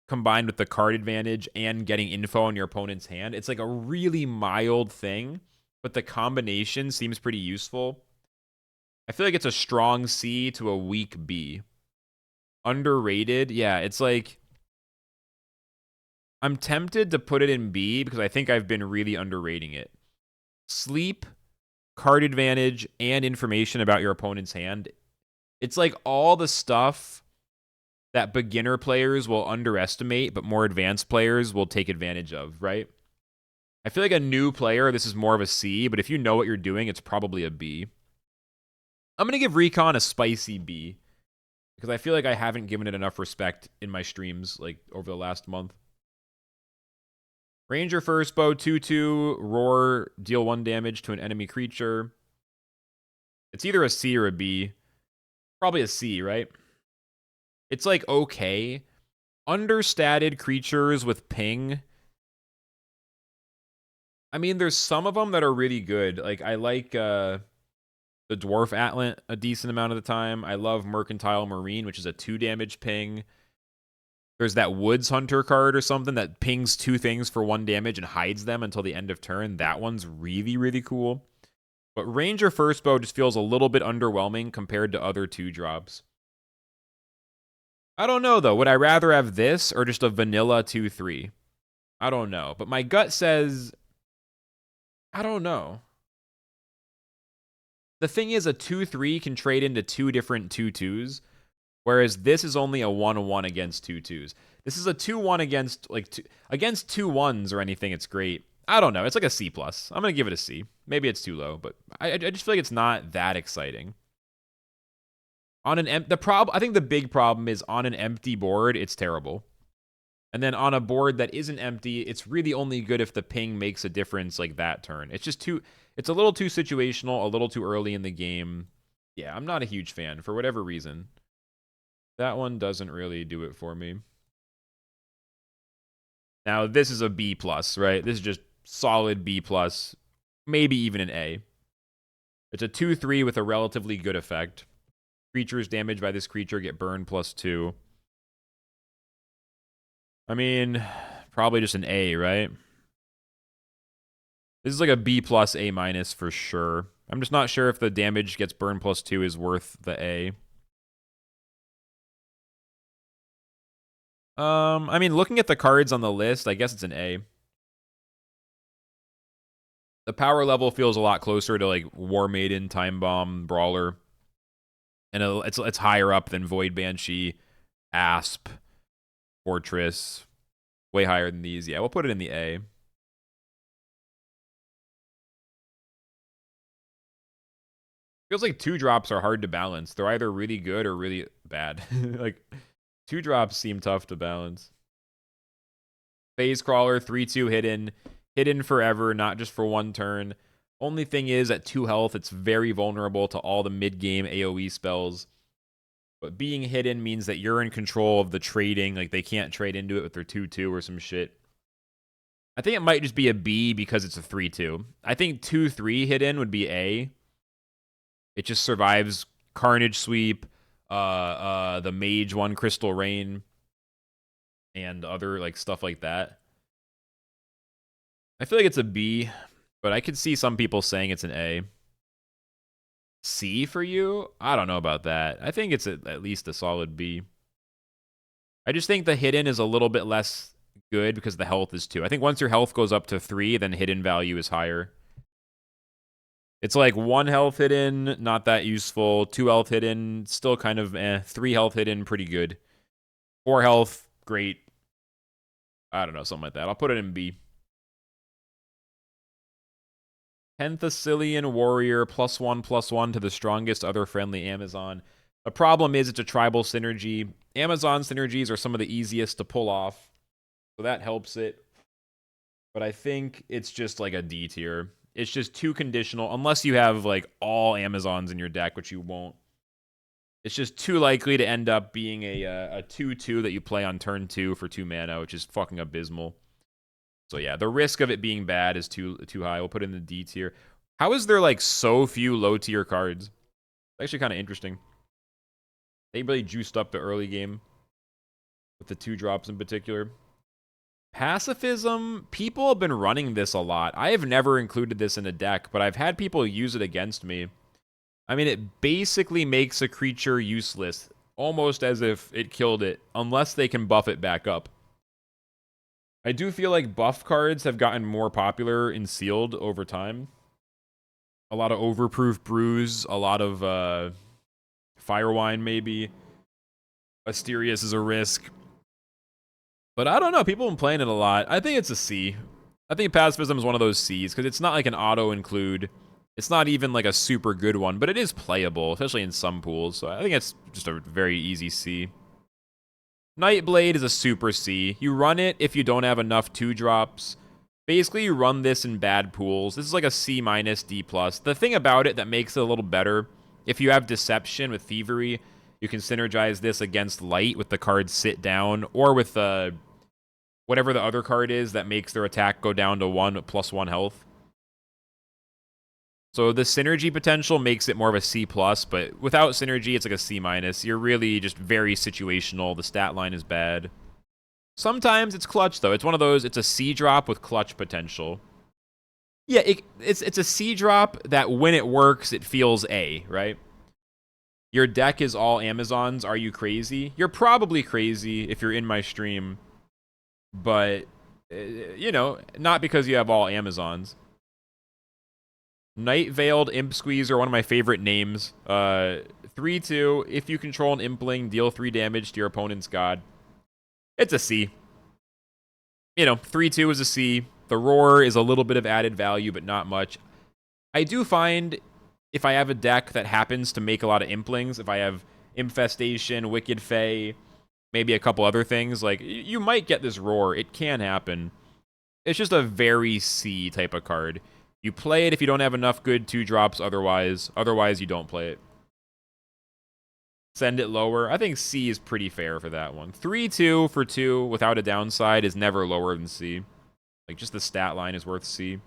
combined with the card advantage and getting info on your opponent's hand. It's like a really mild thing, but the combination seems pretty useful. I feel like it's a strong C to a weak B. Underrated? Yeah, it's like I'm tempted to put it in B because I think I've been really underrating it. Sleep, card advantage, and information about your opponent's hand. It's like all the stuff that beginner players will underestimate, but more advanced players will take advantage of, right? I feel like a new player, this is more of a C, but if you know what you're doing, it's probably a B. I'm going to give Recon a spicy B because I feel like I haven't given it enough respect in my streams like over the last month. Ranger first bow, 2/2, roar, deal 1 damage to an enemy creature. It's either a C or a B. Probably a C, right? It's like okay. Understated creatures with ping. I mean, there's some of them that are really good. Like, I like the Dwarf Atlant a decent amount of the time. I love Mercantile Marine, which is a 2 damage ping. There's that Woods Hunter card or something that pings 2 things for 1 damage and hides them until the end of turn. That one's really, really cool. But Ranger First Bow just feels a little bit underwhelming compared to other 2-drops. I don't know, though. Would I rather have this or just a vanilla 2/3? I don't know. But my gut says, I don't know. The thing is, a 2/3 can trade into 2 different 2/2s, whereas this is only a 1/1 against 2/2s. This is a 2/1 against, like, against 2/1s or anything, it's great. I don't know. It's like a C+. I'm going to give it a C. Maybe it's too low, but I just feel like it's not that exciting. On an I think the big problem is on an empty board, it's terrible. And then on a board that isn't empty, it's really only good if the ping makes a difference like that turn. It's just it's a little too situational, a little too early in the game. Yeah, I'm not a huge fan for whatever reason. That one doesn't really do it for me. Now, this is a B+, right? This is just solid B+, maybe even an A. It's a 2/3 with a relatively good effect. Creatures damaged by this creature get burned +2. I mean, probably just an A, right? This is like a B+, A- for sure. I'm just not sure if the damage gets burned +2 is worth the A. I mean, looking at the cards on the list, I guess it's an A. The power level feels a lot closer to like War Maiden, Time Bomb, Brawler. And it's higher up than Void Banshee, Asp, Fortress. Way higher than these. Yeah, we'll put it in the A. Feels like 2-drops are hard to balance. They're either really good or really bad. Like, 2-drops seem tough to balance. Phase Crawler, 3/2 hidden. Hidden forever, not just for 1 turn. Only thing is, at 2 health, it's very vulnerable to all the mid-game AoE spells. But being hidden means that you're in control of the trading. Like, they can't trade into it with their 2/2 or some shit. I think it might just be a B because it's a 3/2. I think 2/3 hidden would be A. It just survives Carnage Sweep, the Mage one, Crystal Rain, and other like stuff like that. I feel like it's a B, but I could see some people saying it's an A. C for you? I don't know about that. I think it's at least a solid B. I just think the hidden is a little bit less good because the health is 2. I think once your health goes up to 3, then hidden value is higher. It's like 1 health hidden, not that useful. 2 health hidden, still kind of eh. 3 health hidden, pretty good. 4 health, great. I don't know, something like that. I'll put it in B. Penthasilian Warrior, +1/+1 to the strongest other friendly Amazon. The problem is it's a tribal synergy. Amazon synergies are some of the easiest to pull off, so that helps it. But I think it's just like a D tier. It's just too conditional, unless you have like all Amazons in your deck, which you won't. It's just too likely to end up being a 2/2 that you play on turn 2 for 2 mana, which is fucking abysmal. So yeah, the risk of it being bad is too high. We'll put it in the D tier. How is there like so few low tier cards? It's actually kind of interesting. They really juiced up the early game with the 2-drops in particular. Pacifism, people have been running this a lot. I have never included this in a deck, but I've had people use it against me. I mean, it basically makes a creature useless, almost as if it killed it, unless they can buff it back up. I do feel like buff cards have gotten more popular in Sealed over time. A lot of Overproof Brews, a lot of Firewine maybe. Asterius is a risk. But I don't know, people have been playing it a lot. I think it's a C. I think Pacifism is one of those C's, because it's not like an auto-include. It's not even like a super good one, but it is playable, especially in some pools. So I think it's just a very easy C. Nightblade is a super C. You run it if you don't have enough 2-drops. Basically, you run this in bad pools. This is like a C-, D+. The thing about it that makes it a little better, if you have Deception with Thievery, you can synergize this against Light with the card Sit Down, or with whatever the other card is that makes their attack go down to 1 +1 health. So the synergy potential makes it more of a C+, but without synergy, it's like a C-. You're really just very situational. The stat line is bad. Sometimes it's clutch, though. It's one of those, it's a C drop with clutch potential. Yeah, it's a C drop that when it works, it feels A, right? Your deck is all Amazons. Are you crazy? You're probably crazy if you're in my stream. But, you know, not because you have all Amazons. Night Veiled Imp Squeezer, one of my favorite names. 3/2. If you control an Impling, deal 3 damage to your opponent's god. It's a C. You know, 3/2 is a C. The Roar is a little bit of added value, but not much. I do find if I have a deck that happens to make a lot of Implings, if I have Infestation, Wicked Fae, maybe a couple other things, like, you might get this Roar. It can happen. It's just a very C type of card. You play it if you don't have enough good 2-drops otherwise. Otherwise, you don't play it. Send it lower. I think C is pretty fair for that one. 3/2 for 2 without a downside is never lower than C. Like, just the stat line is worth C.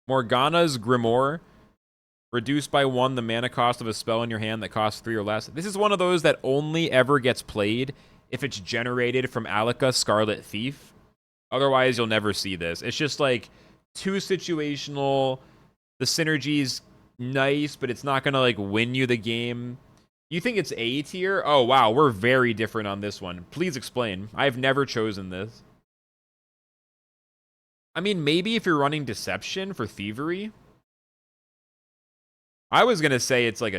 Morgana's Grimoire. Reduced by 1 the mana cost of a spell in your hand that costs 3 or less. This is one of those that only ever gets played if it's generated from Alika Scarlet Thief. Otherwise, you'll never see this. It's just like too situational. The synergy's nice, but it's not going to like win you the game. You think it's A tier? Oh, wow. We're very different on this one. Please explain. I've never chosen this. I mean, maybe if you're running Deception for Thievery. I was going to say it's like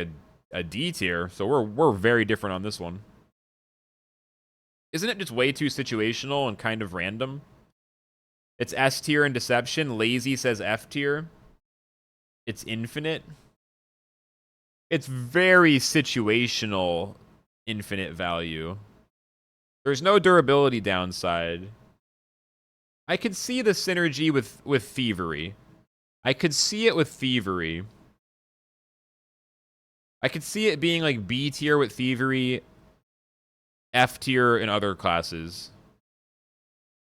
a D tier, so we're very different on this one. Isn't it just way too situational and kind of random? It's S tier in Deception. Lazy says F tier. It's infinite. It's very situational infinite value. There's no durability downside. I could see the synergy with Thievery. I could see it with Thievery. I could see it being like B tier with Thievery, F tier in other classes.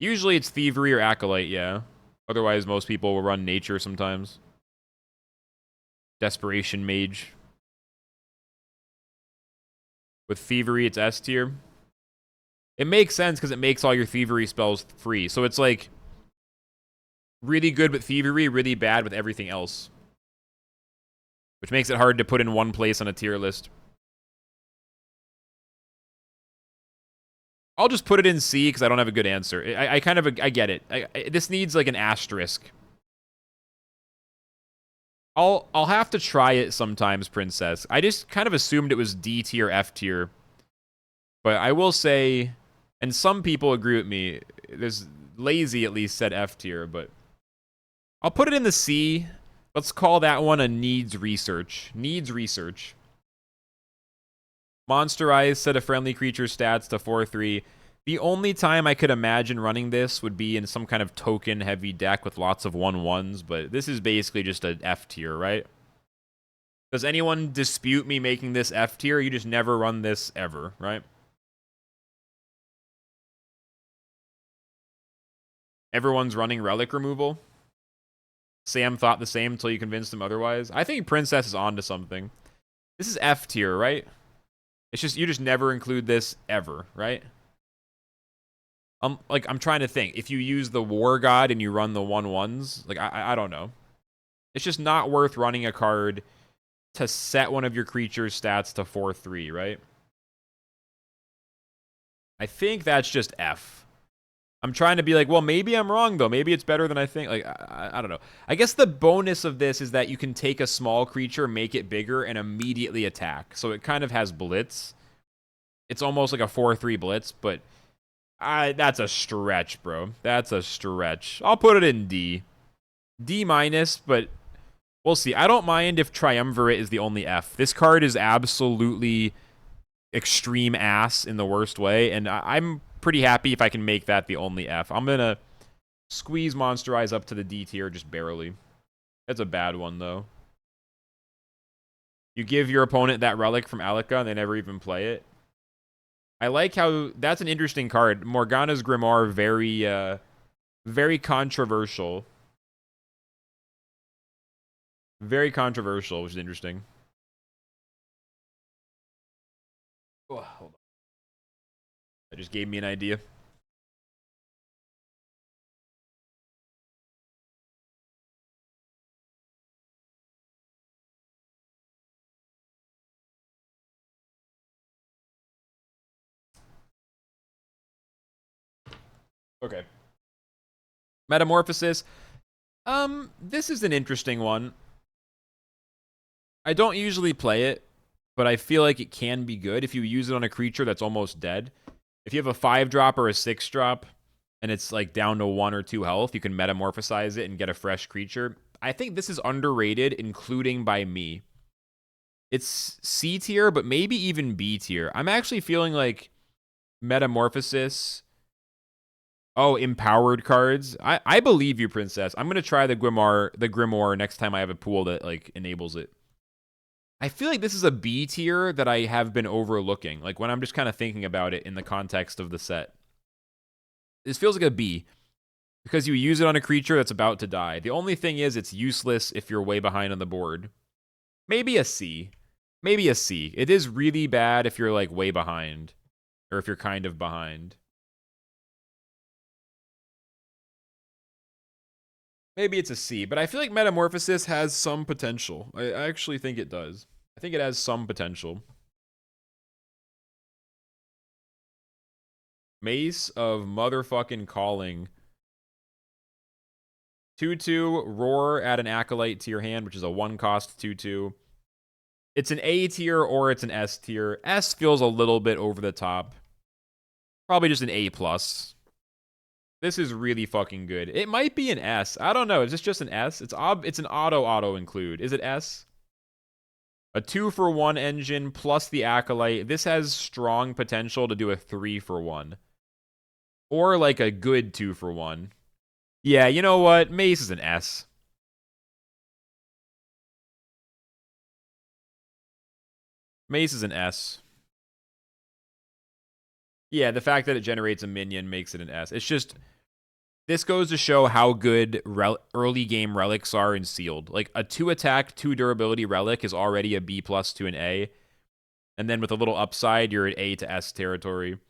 Usually it's Thievery or Acolyte, yeah. Otherwise, most people will run Nature sometimes. Desperation Mage. With Thievery, it's S tier. It makes sense because it makes all your Thievery spells free. So it's like really good with Thievery, really bad with everything else. Which makes it hard to put in one place on a tier list. I'll just put it in C because I don't have a good answer. I get it. This needs like an asterisk. I'll have to try it sometimes, Princess. I just kind of assumed it was D tier, F tier. But I will say, And some people agree with me. There's Lazy at least said F tier, but I'll put it in the C. Let's call that one a needs research. Needs research. Monsterize set a friendly creature stats to 4/3. The only time I could imagine running this would be in some kind of token heavy deck with lots of 1/1s, but this is basically just an F tier, right? Does anyone dispute me making this F tier? You just never run this ever, right? Everyone's running relic removal. Sam thought the same until you convinced him otherwise. I think Princess is onto something. This is F tier, right? It's just you just never include this ever, right? Like I'm trying to think. If you use the War God and you run the 1/1s, like I don't know. It's just not worth running a card to set one of your creature's stats to 4/3, right? I think that's just F. I'm trying to be like, well, maybe I'm wrong, though. Maybe it's better than I think. Like, I don't know. I guess the bonus of this is that you can take a small creature, make it bigger, and immediately attack. So it kind of has blitz. It's almost like a 4/3 blitz, but that's a stretch, bro. That's a stretch. I'll put it in D. D minus, but we'll see. I don't mind if Triumvirate is the only F. This card is absolutely extreme ass in the worst way, and I'm pretty happy if I can make that the only F. I'm going to squeeze Monsterize up to the D tier just barely. That's a bad one, though. You give your opponent that relic from Alika, and they never even play it. I like how... That's an interesting card. Morgana's Grimoire, very controversial. Very controversial, which is interesting. Oh, hold on. That just gave me an idea. Okay. Metamorphosis. This is an interesting one. I don't usually play it, but I feel like it can be good if you use it on a creature that's almost dead. If you have a 5-drop or a 6-drop, and it's like down to 1 or 2 health, you can metamorphosize it and get a fresh creature. I think this is underrated, including by me. It's C tier, but maybe even B tier. I'm actually feeling like Metamorphosis... Oh, empowered cards. I believe you, Princess. I'm gonna try the Grimoire next time I have a pool that like enables it. I feel like this is a B tier that I have been overlooking. Like when I'm just kind of thinking about it in the context of the set. This feels like a B because you use it on a creature that's about to die. The only thing is it's useless if you're way behind on the board. Maybe a C. Maybe a C. It is really bad if you're like way behind or if you're kind of behind. Maybe it's a C, but I feel like Metamorphosis has some potential. I actually think it does. I think it has some potential. Mace of motherfucking Calling. 2/2, roar, add an Acolyte to your hand, which is a 1-cost 2/2. It's an A tier or it's an S tier. S feels a little bit over the top. Probably just an A+. This is really fucking good. It might be an S. I don't know. Is this just an S? It's an auto include. Is it S? A 2-for-1 engine plus the Acolyte. This has strong potential to do a 3-for-1. Or like a good 2-for-1. Yeah, you know what? Mace is an S. Mace is an S. Yeah, the fact that it generates a minion makes it an S. It's just... This goes to show how good early game relics are in sealed. Like a 2-attack, 2-durability relic is already a B+ to an A. And then with a little upside, you're at A to S territory.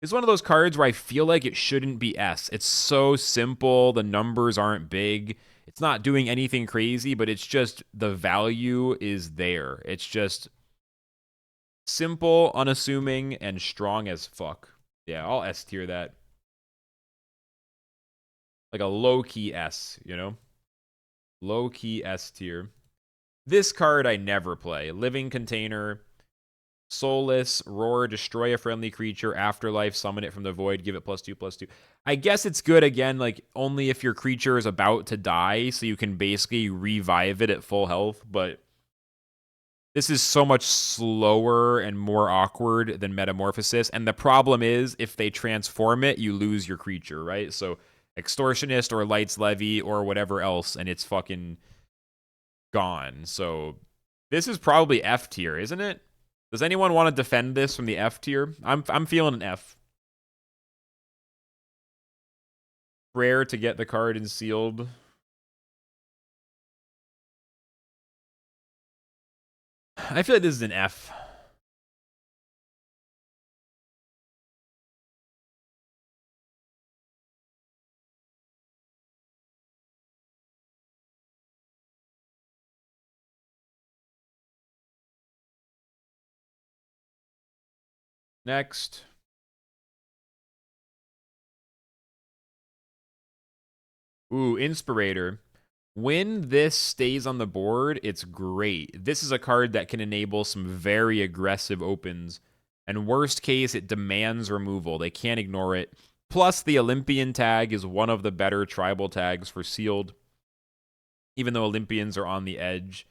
It's one of those cards where I feel like it shouldn't be S. It's so simple. The numbers aren't big. It's not doing anything crazy, but it's just the value is there. It's just simple, unassuming, and strong as fuck. Yeah, I'll S tier that. Like a low-key S, you know? Low-key S tier. This card I never play. Living Container. Soulless, roar, destroy a friendly creature, afterlife, summon it from the void, give it +2/+2. I guess it's good again, like only if your creature is about to die, so you can basically revive it at full health, but this is so much slower and more awkward than Metamorphosis, and the problem is, if they transform it, you lose your creature, right? So Extortionist or Light's Levy or whatever else, and it's fucking gone. So this is probably F tier, isn't it? Does anyone want to defend this from the F tier? I'm feeling an F. Rare to get the card in sealed. I feel like this is an F. Next. Ooh, Inspirator. When this stays on the board, it's great. This is a card that can enable some very aggressive opens. And worst case, it demands removal. They can't ignore it. Plus, the Olympian tag is one of the better tribal tags for sealed. Even though Olympians are on the edge.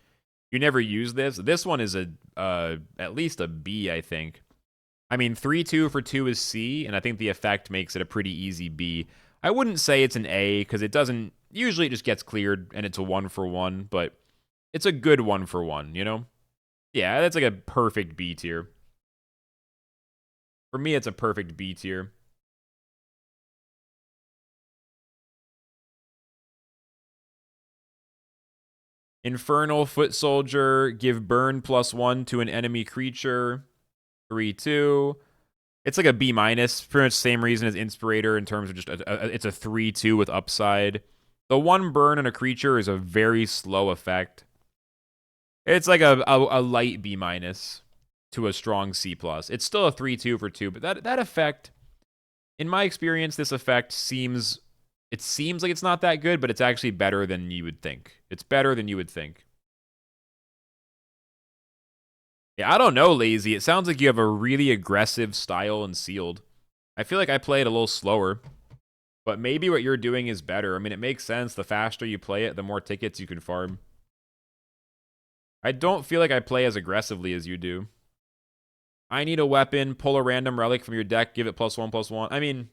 You never use this. This one is at least a B, I think. I mean, 3/2 for 2 is C, and I think the effect makes it a pretty easy B. I wouldn't say it's an A, because it doesn't... Usually it just gets cleared, and it's a 1-for-1, but it's a good 1-for-1, you know? Yeah, that's like a perfect B tier. For me, it's a perfect B tier. Infernal Foot Soldier, give burn +1 to an enemy creature. 3/2. It's like a B-, pretty much same reason as Inspirator in terms of just it's a 3/2 with upside. The 1 burn on a creature is a very slow effect. It's like a light B- to a strong C+. It's still a 3/2 for 2, but that effect, in my experience, this effect seems like it's not that good, but it's actually better than you would think. It's better than you would think. Yeah, I don't know, Lazy. It sounds like you have a really aggressive style in sealed. I feel like I play it a little slower. But maybe what you're doing is better. I mean, it makes sense. The faster you play it, the more tickets you can farm. I don't feel like I play as aggressively as you do. I need a weapon. Pull a random relic from your deck. Give it +1/+1. I mean,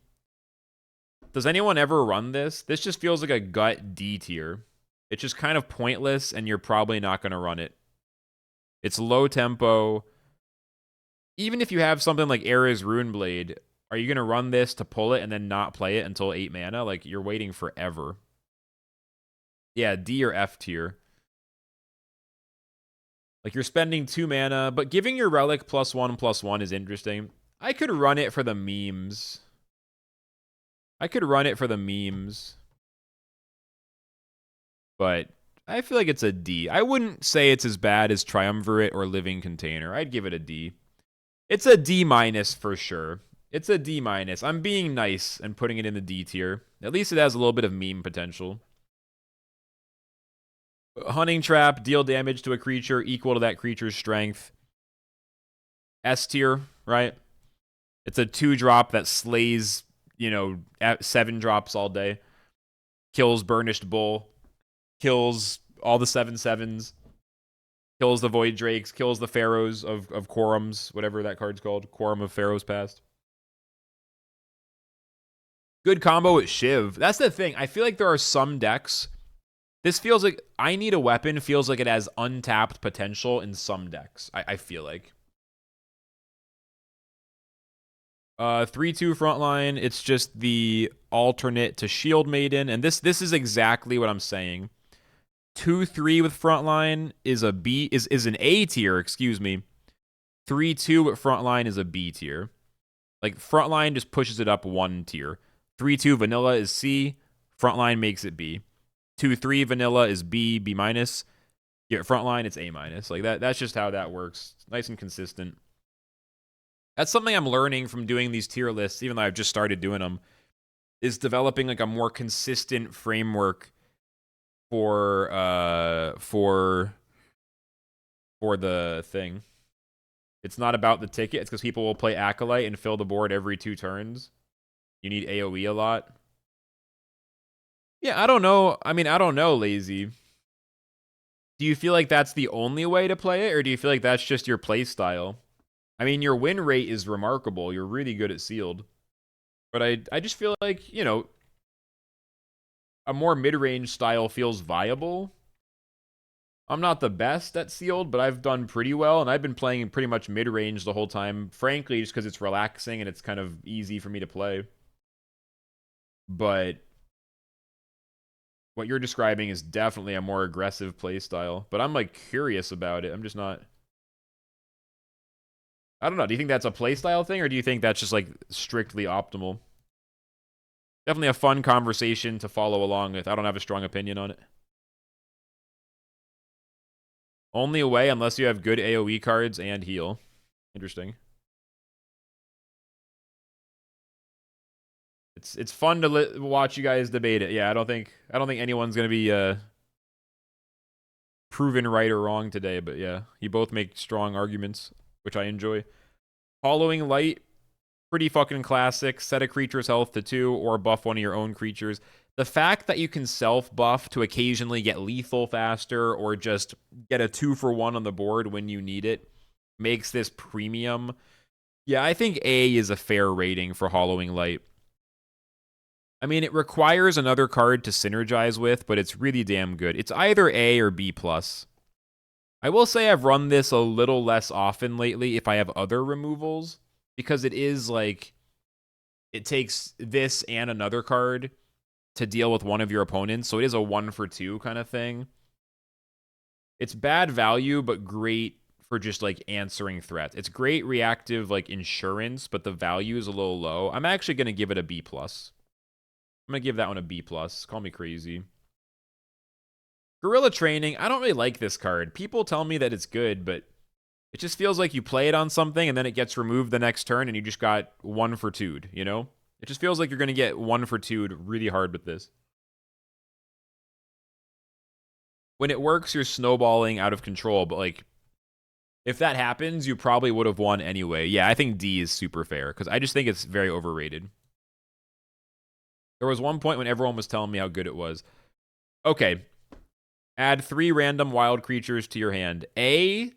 does anyone ever run this? This just feels like a gut D tier. It's just kind of pointless, and you're probably not going to run it. It's low tempo. Even if you have something like Era's Runeblade, are you going to run this to pull it and then not play it until 8 mana? Like, you're waiting forever. Yeah, D or F tier. Like, you're spending 2 mana, but giving your relic +1/+1 is interesting. I could run it for the memes. But I feel like it's a D. I wouldn't say it's as bad as Triumvirate or Living Container. I'd give it a D. It's a D- for sure. It's a D-. I'm being nice and putting it in the D tier. At least it has a little bit of meme potential. Hunting Trap, deal damage to a creature equal to that creature's strength. S tier, right? It's a 2-drop that slays, 7 drops all day. Kills Burnished Bull. Kills all the 7/7s. Kills the Void Drakes. Kills the Pharaohs of Quorums, whatever that card's called. Quorum of Pharaohs Past. Good combo with Shiv. That's the thing. I feel like there are some decks. This feels like I Need a Weapon feels like it has untapped potential in some decks. I feel like. 3/2 Frontline. It's just the alternate to Shield Maiden, and this is exactly what I'm saying. 2/3 with Frontline is a B is an A tier. Excuse me. 3/2 with Frontline is a B tier. Like, Frontline just pushes it up 1 tier. 3/2 Vanilla is C. Frontline makes it B. 2/3 Vanilla is B, B-. Yeah, Frontline, it's A-. Like, that's just how that works. Nice and consistent. That's something I'm learning from doing these tier lists, even though I've just started doing them, is developing like a more consistent framework for the thing. It's not about the ticket. It's because people will play Acolyte and fill the board every 2 turns. You need AoE a lot. Yeah, I don't know. I mean, I don't know, Lazy. Do you feel like that's the only way to play it, or do you feel like that's just your play style? I mean, your win rate is remarkable. You're really good at sealed. But I just feel like, you know, a more mid-range style feels viable. I'm not the best at sealed, but I've done pretty well, and I've been playing pretty much mid-range the whole time, frankly, just because it's relaxing and it's kind of easy for me to play. But what you're describing is definitely a more aggressive play style. But I'm, like, curious about it. I'm just not... I don't know. Do you think that's a play style thing, or do you think that's just, like, strictly optimal? Definitely a fun conversation to follow along with. I don't have a strong opinion on it. Only away unless you have good AoE cards and heal. Interesting. It's fun to watch you guys debate it. Yeah, I don't think anyone's gonna be proven right or wrong today. But yeah, you both make strong arguments, which I enjoy. Hollowing Light, pretty fucking classic. Set a creature's health to 2 or buff one of your own creatures. The fact that you can self-buff to occasionally get lethal faster or just get a 2-for-1 on the board when you need it makes this premium. Yeah, I think A is a fair rating for Hollowing Light. I mean, it requires another card to synergize with, but it's really damn good. It's either A or B+. I will say I've run this a little less often lately if I have other removals, because it is like, it takes this and another card to deal with one of your opponents, so it is a 1-for-2 kind of thing. It's bad value, but great for just, like, answering threats. It's great reactive, like, insurance, but the value is a little low. I'm actually going to give it a B+. I'm going to give that one a B+. Call me crazy. Gorilla Training, I don't really like this card. People tell me that it's good, but it just feels like you play it on something and then it gets removed the next turn and you just got 1-for-2'd, you know? It just feels like you're going to get 1-for-2'd really hard with this. When it works, you're snowballing out of control, but, like, if that happens, you probably would have won anyway. Yeah, I think D is super fair, because I just think it's very overrated. There was one point when everyone was telling me how good it was. Okay. Add 3 random wild creatures to your hand. A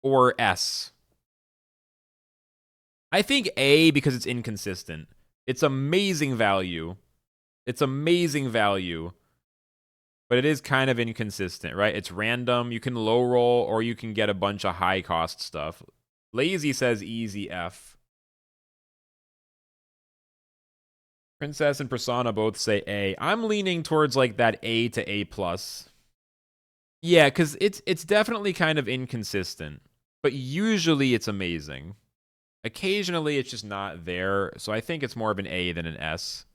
or S? I think A because it's inconsistent. It's amazing value. It's amazing value. But it is kind of inconsistent, right? It's random. You can low roll or you can get a bunch of high cost stuff. Lazy says easy F. Princess and Persona both say A. I'm leaning towards, like, that A to A+. Yeah, because it's definitely kind of inconsistent. But usually it's amazing. Occasionally it's just not there. So I think it's more of an A than an S.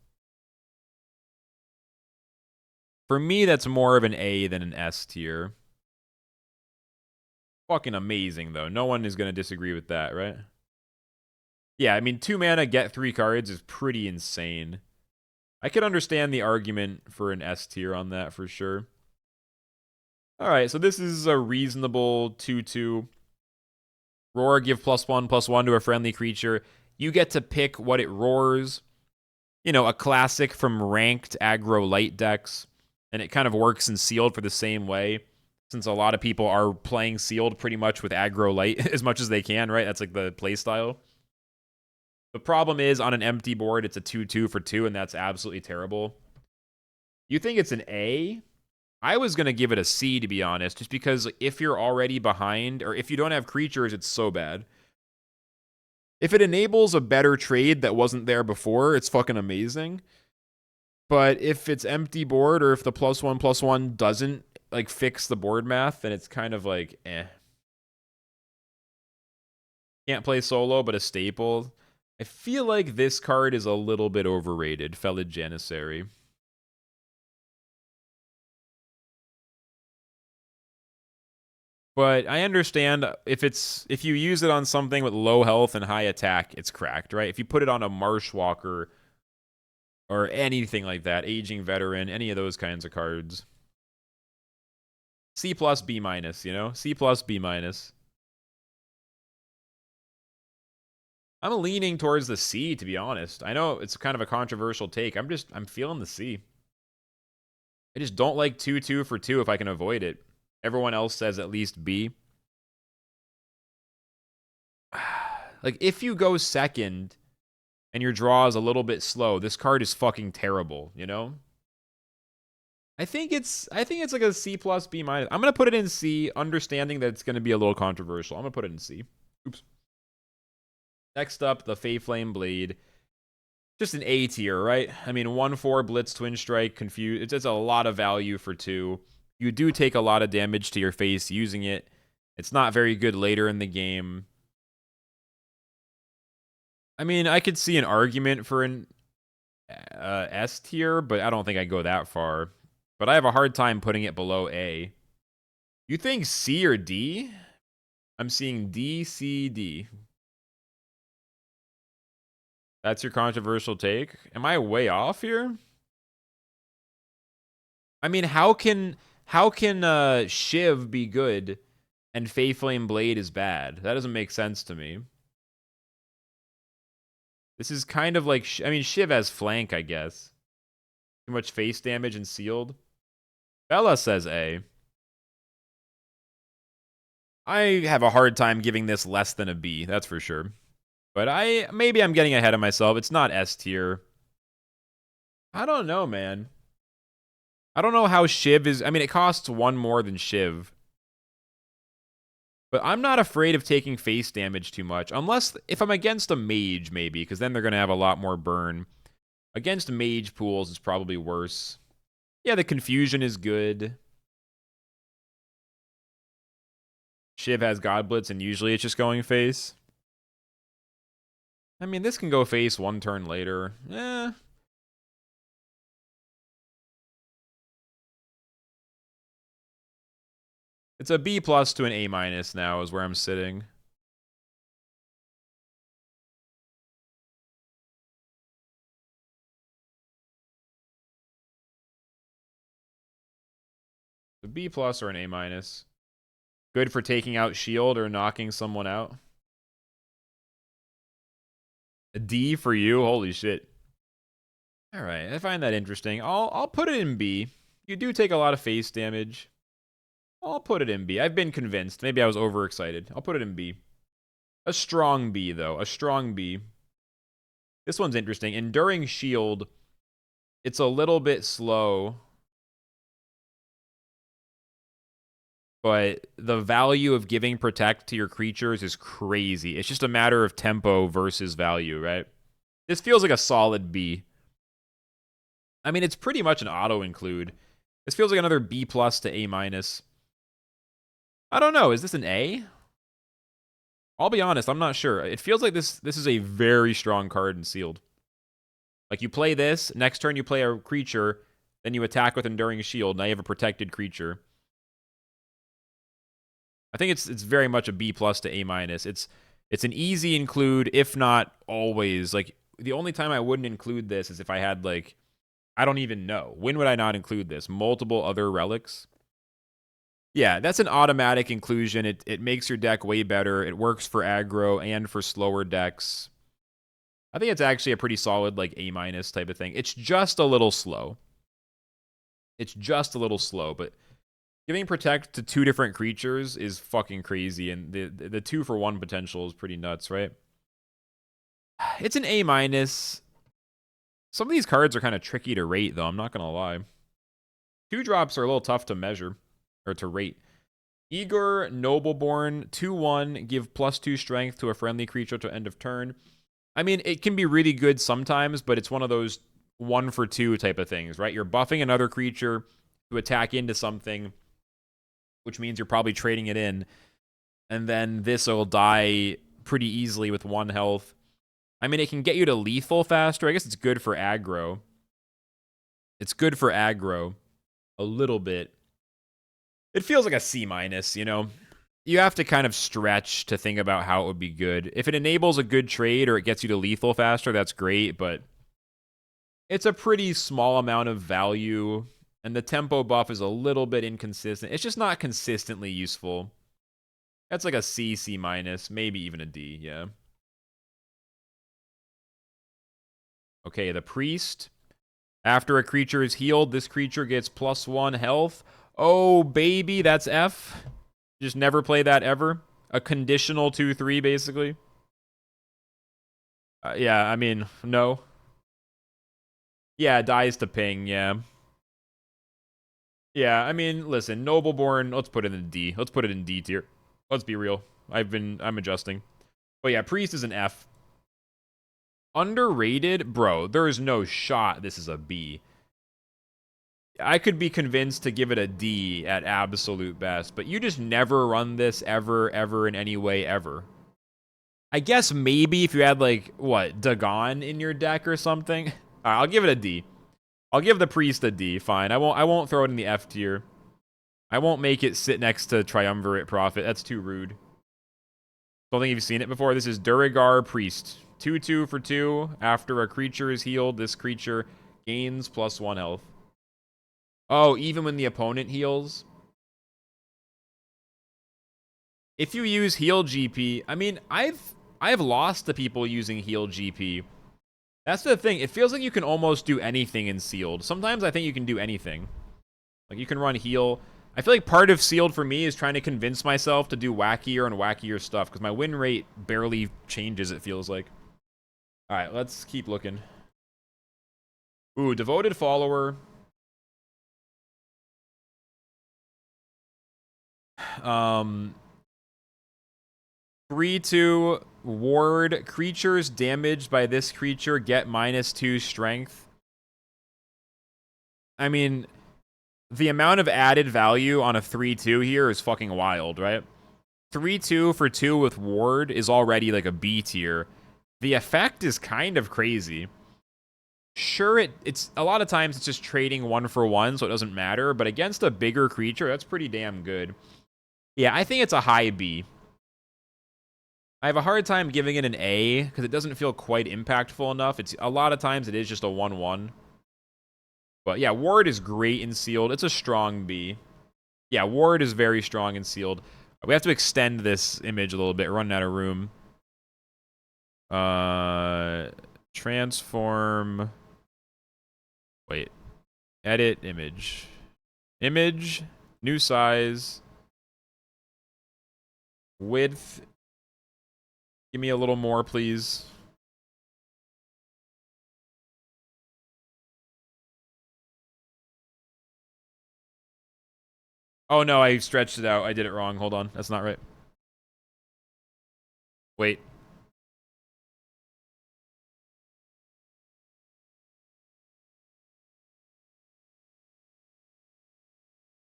For me, that's more of an A than an S tier. Fucking amazing, though. No one is going to disagree with that, right? Yeah, I mean, 2 mana, get 3 cards is pretty insane. I could understand the argument for an S tier on that for sure. All right, so this is a reasonable 2/2. Roar, give +1/+1 to a friendly creature. You get to pick what it roars. You know, a classic from ranked aggro light decks. And it kind of works in sealed for the same way, since a lot of people are playing sealed pretty much with aggro light as much as they can, right? That's like the play style. The problem is, on an empty board, it's a 2/2 for 2, and that's absolutely terrible. You think it's an A? I was going to give it a C, to be honest, just because if you're already behind, or if you don't have creatures, it's so bad. If it enables a better trade that wasn't there before, it's fucking amazing. But if it's empty board, or if the +1/+1 doesn't, like, fix the board math, then it's kind of like, eh. Can't play solo, but a staple. I feel like this card is a little bit overrated. Felid Janissary. But I understand if you use it on something with low health and high attack, it's cracked, right? If you put it on a Marshwalker or anything like that, Aging Veteran, any of those kinds of cards, C+, B-, you know? C+, B-. I'm leaning towards the C, to be honest. I know it's kind of a controversial take. I'm feeling the C. I just don't like 2-2 for 2 if I can avoid it. Everyone else says at least B. Like, if you go second and your draw is a little bit slow, this card is fucking terrible, you know? I think it's like a C plus B minus. I'm gonna put it in C, understanding that it's gonna be a little controversial. I'm gonna put it in C. Oops. Next up, the Fey Flame Blade. Just an A tier, right? I mean, 1/4 Blitz Twin Strike, confuse. It's just a lot of value for 2. You do take a lot of damage to your face using it. It's not very good later in the game. I mean, I could see an argument for an S tier, but I don't think I'd go that far. But I have a hard time putting it below A. You think C or D? I'm seeing D, C, D. That's your controversial take? Am I way off here? I mean, how can Shiv be good and Fey Flame Blade is bad? That doesn't make sense to me. This is kind of like, I mean, Shiv has flank, I guess. Too much face damage and sealed. Bella says A. I have a hard time giving this less than a B, that's for sure. But maybe I'm getting ahead of myself. It's not S tier. I don't know, man. I don't know how Shiv is. I mean, it costs 1 more than Shiv. But I'm not afraid of taking face damage too much. Unless, if I'm against a mage, maybe. Because then they're going to have a lot more burn. Against mage pools, it's probably worse. Yeah, the confusion is good. Shiv has God Blitz, and usually it's just going face. I mean, this can go face 1 turn later. It's a B plus to an A minus now is where I'm sitting. A B plus or an A minus. Good for taking out shield or knocking someone out. A D for you? Holy shit. Alright, I find that interesting. I'll put it in B. You do take a lot of face damage. I'll put it in B. I've been convinced. Maybe I was overexcited. I'll put it in B. A strong B, though. A strong B. This one's interesting. Enduring Shield. It's a little bit slow. But the value of giving Protect to your creatures is crazy. It's just a matter of tempo versus value, right? This feels like a solid B. I mean, it's pretty much an auto-include. This feels like another B plus to A minus. I don't know. Is this an A? I'll be honest, I'm not sure. It feels like this is a very strong card in Sealed. Like, you play this, next turn you play a creature, then you attack with Enduring Shield, now you have a protected creature. I think it's very much a B plus to A minus. It's an easy include, if not always. Like, the only time I wouldn't include this is if I had, like, I don't even know. When would I not include this? Multiple other relics? Yeah, that's an automatic inclusion. It makes your deck way better. It works for aggro and for slower decks. I think it's actually a pretty solid, like, A minus type of thing. It's just a little slow. It's just a little slow, but giving Protect to 2 different creatures is fucking crazy, and the 2-for-1 potential is pretty nuts, right? It's an A minus. Some of these cards are kind of tricky to rate, though. I'm not gonna lie. 2-drops are a little tough to measure or to rate. Igor Nobleborn, 2/1, give +2 strength to a friendly creature to end of turn. I mean, it can be really good sometimes, but it's one of those 1-for-2 type of things, right? You're buffing another creature to attack into something, which means you're probably trading it in, and then this will die pretty easily with 1 health. I mean, it can get you to lethal faster. I guess it's good for aggro. It's good for aggro a little bit. It feels like a C minus, you know? You have to kind of stretch to think about how it would be good. If it enables a good trade or it gets you to lethal faster, that's great, but it's a pretty small amount of value, and the tempo buff is a little bit inconsistent. It's just not consistently useful. That's like a C, C minus, maybe even a D, yeah. Okay, the Priest. After a creature is healed, this creature gets +1 health. Oh, baby, that's F. Just never play that ever. A conditional 2/3, basically. Yeah, I mean, no. Yeah, dies to ping, yeah. Yeah, I mean, listen, Nobleborn, let's put it in D. Let's put it in D tier. Let's be real. I'm adjusting. But yeah, Priest is an F. Underrated? Bro, there is no shot this is a B. I could be convinced to give it a D at absolute best, but you just never run this ever in any way, ever. I guess maybe if you had, like, what, Dagon in your deck or something? Alright, I'll give it a D. I'll give the Priest a D, fine. I won't throw it in the F tier. I won't make it sit next to Triumvirate Prophet. That's too rude. Don't think you've seen it before. This is Duragar Priest. 2/2 for 2. After a creature is healed, this creature gains +1 health. Oh, even when the opponent heals? If you use heal GP, I mean, I've lost to people using heal GP. That's the thing. It feels like you can almost do anything in sealed. Sometimes I think you can do anything. Like, you can run heal. I feel like part of sealed for me is trying to convince myself to do wackier and wackier stuff, because my win rate barely changes, it feels like. Alright, let's keep looking. Ooh, Devoted Follower. 3/2 ward. Creatures damaged by this creature get -2 strength. I mean, the amount of added value on a 3/2 here is fucking wild, right? 3/2 for 2 with ward is already like a B tier. The effect is kind of crazy. Sure, it's a lot of times it's just trading 1 for 1, so it doesn't matter, but against a bigger creature, that's pretty damn good. Yeah, I think it's a high B. I have a hard time giving it an A because it doesn't feel quite impactful enough. It's a lot of times it is just a 1/1. But yeah, Ward is great in sealed. It's a strong B. Yeah, Ward is very strong in sealed. We have to extend this image a little bit. We're running out of room. Transform. Wait. Edit image. Image. New size. Width. Give me a little more, please. Oh, no, I stretched it out. I did it wrong. Hold on. That's not right. Wait.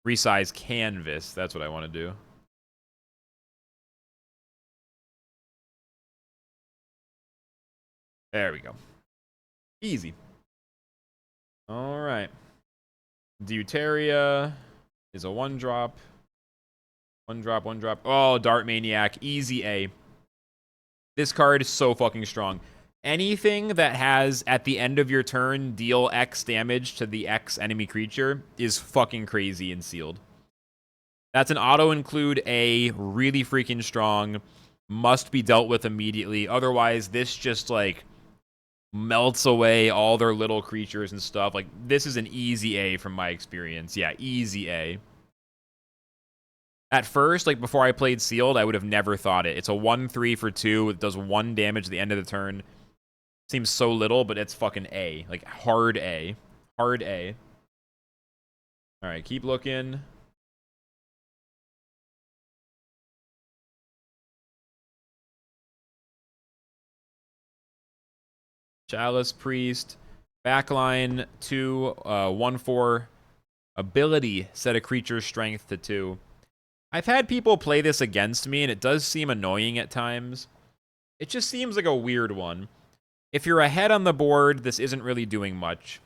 Resize canvas. That's what I want to do. There we go. Easy. All right. Deuteria is a 1-drop. 1-drop, 1-drop. Oh, Dart Maniac. Easy A. This card is so fucking strong. Anything that has, at the end of your turn, deal X damage to the X enemy creature is fucking crazy and sealed. That's an auto-include A, really freaking strong, must be dealt with immediately. Otherwise, this just, like, melts away all their little creatures and stuff. Like, this is an easy A from my experience. Yeah, easy A. At first, like, before I played Sealed, I would have never thought it. It's a 1/3 for 2. It does 1 damage at the end of the turn. Seems so little, but it's fucking A. Like, hard A. Hard A. Alright, keep looking. Chalice Priest. Backline 2, 1/4. Ability, set a creature's strength to 2. I've had people play this against me, and it does seem annoying at times. It just seems like a weird one. If you're ahead on the board, this isn't really doing much.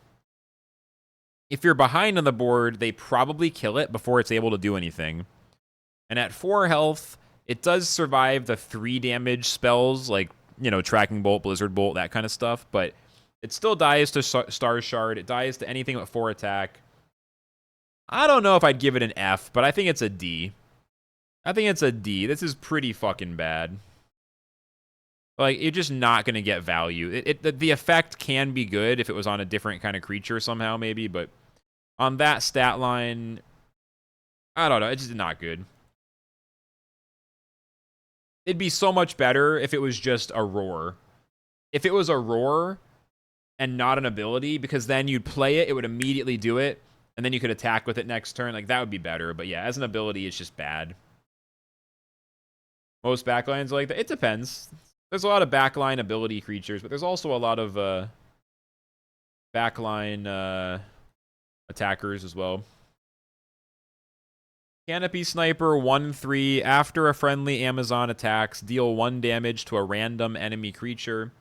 If you're behind on the board, they probably kill it before it's able to do anything. And at 4 health, it does survive the 3 damage spells, like, you know, Tracking Bolt, Blizzard Bolt, that kind of stuff, but it still dies to Star Shard. It dies to anything with 4 attack. I don't know if I'd give it an F, but I think it's a D. I think it's a D. This is pretty fucking bad. Like, you're just not going to get value. The effect can be good if it was on a different kind of creature somehow, maybe, but on that stat line, I don't know. It's just not good. It'd be so much better if it was just a roar. If it was a roar and not an ability, because then you'd play it, it would immediately do it, and then you could attack with it next turn. Like, that would be better. But yeah, as an ability, it's just bad. Most backlines are like that. It depends. There's a lot of backline ability creatures, but there's also a lot of backline attackers as well. Canopy Sniper 1/3. After a friendly Amazon attacks, deal 1 damage to a random enemy creature.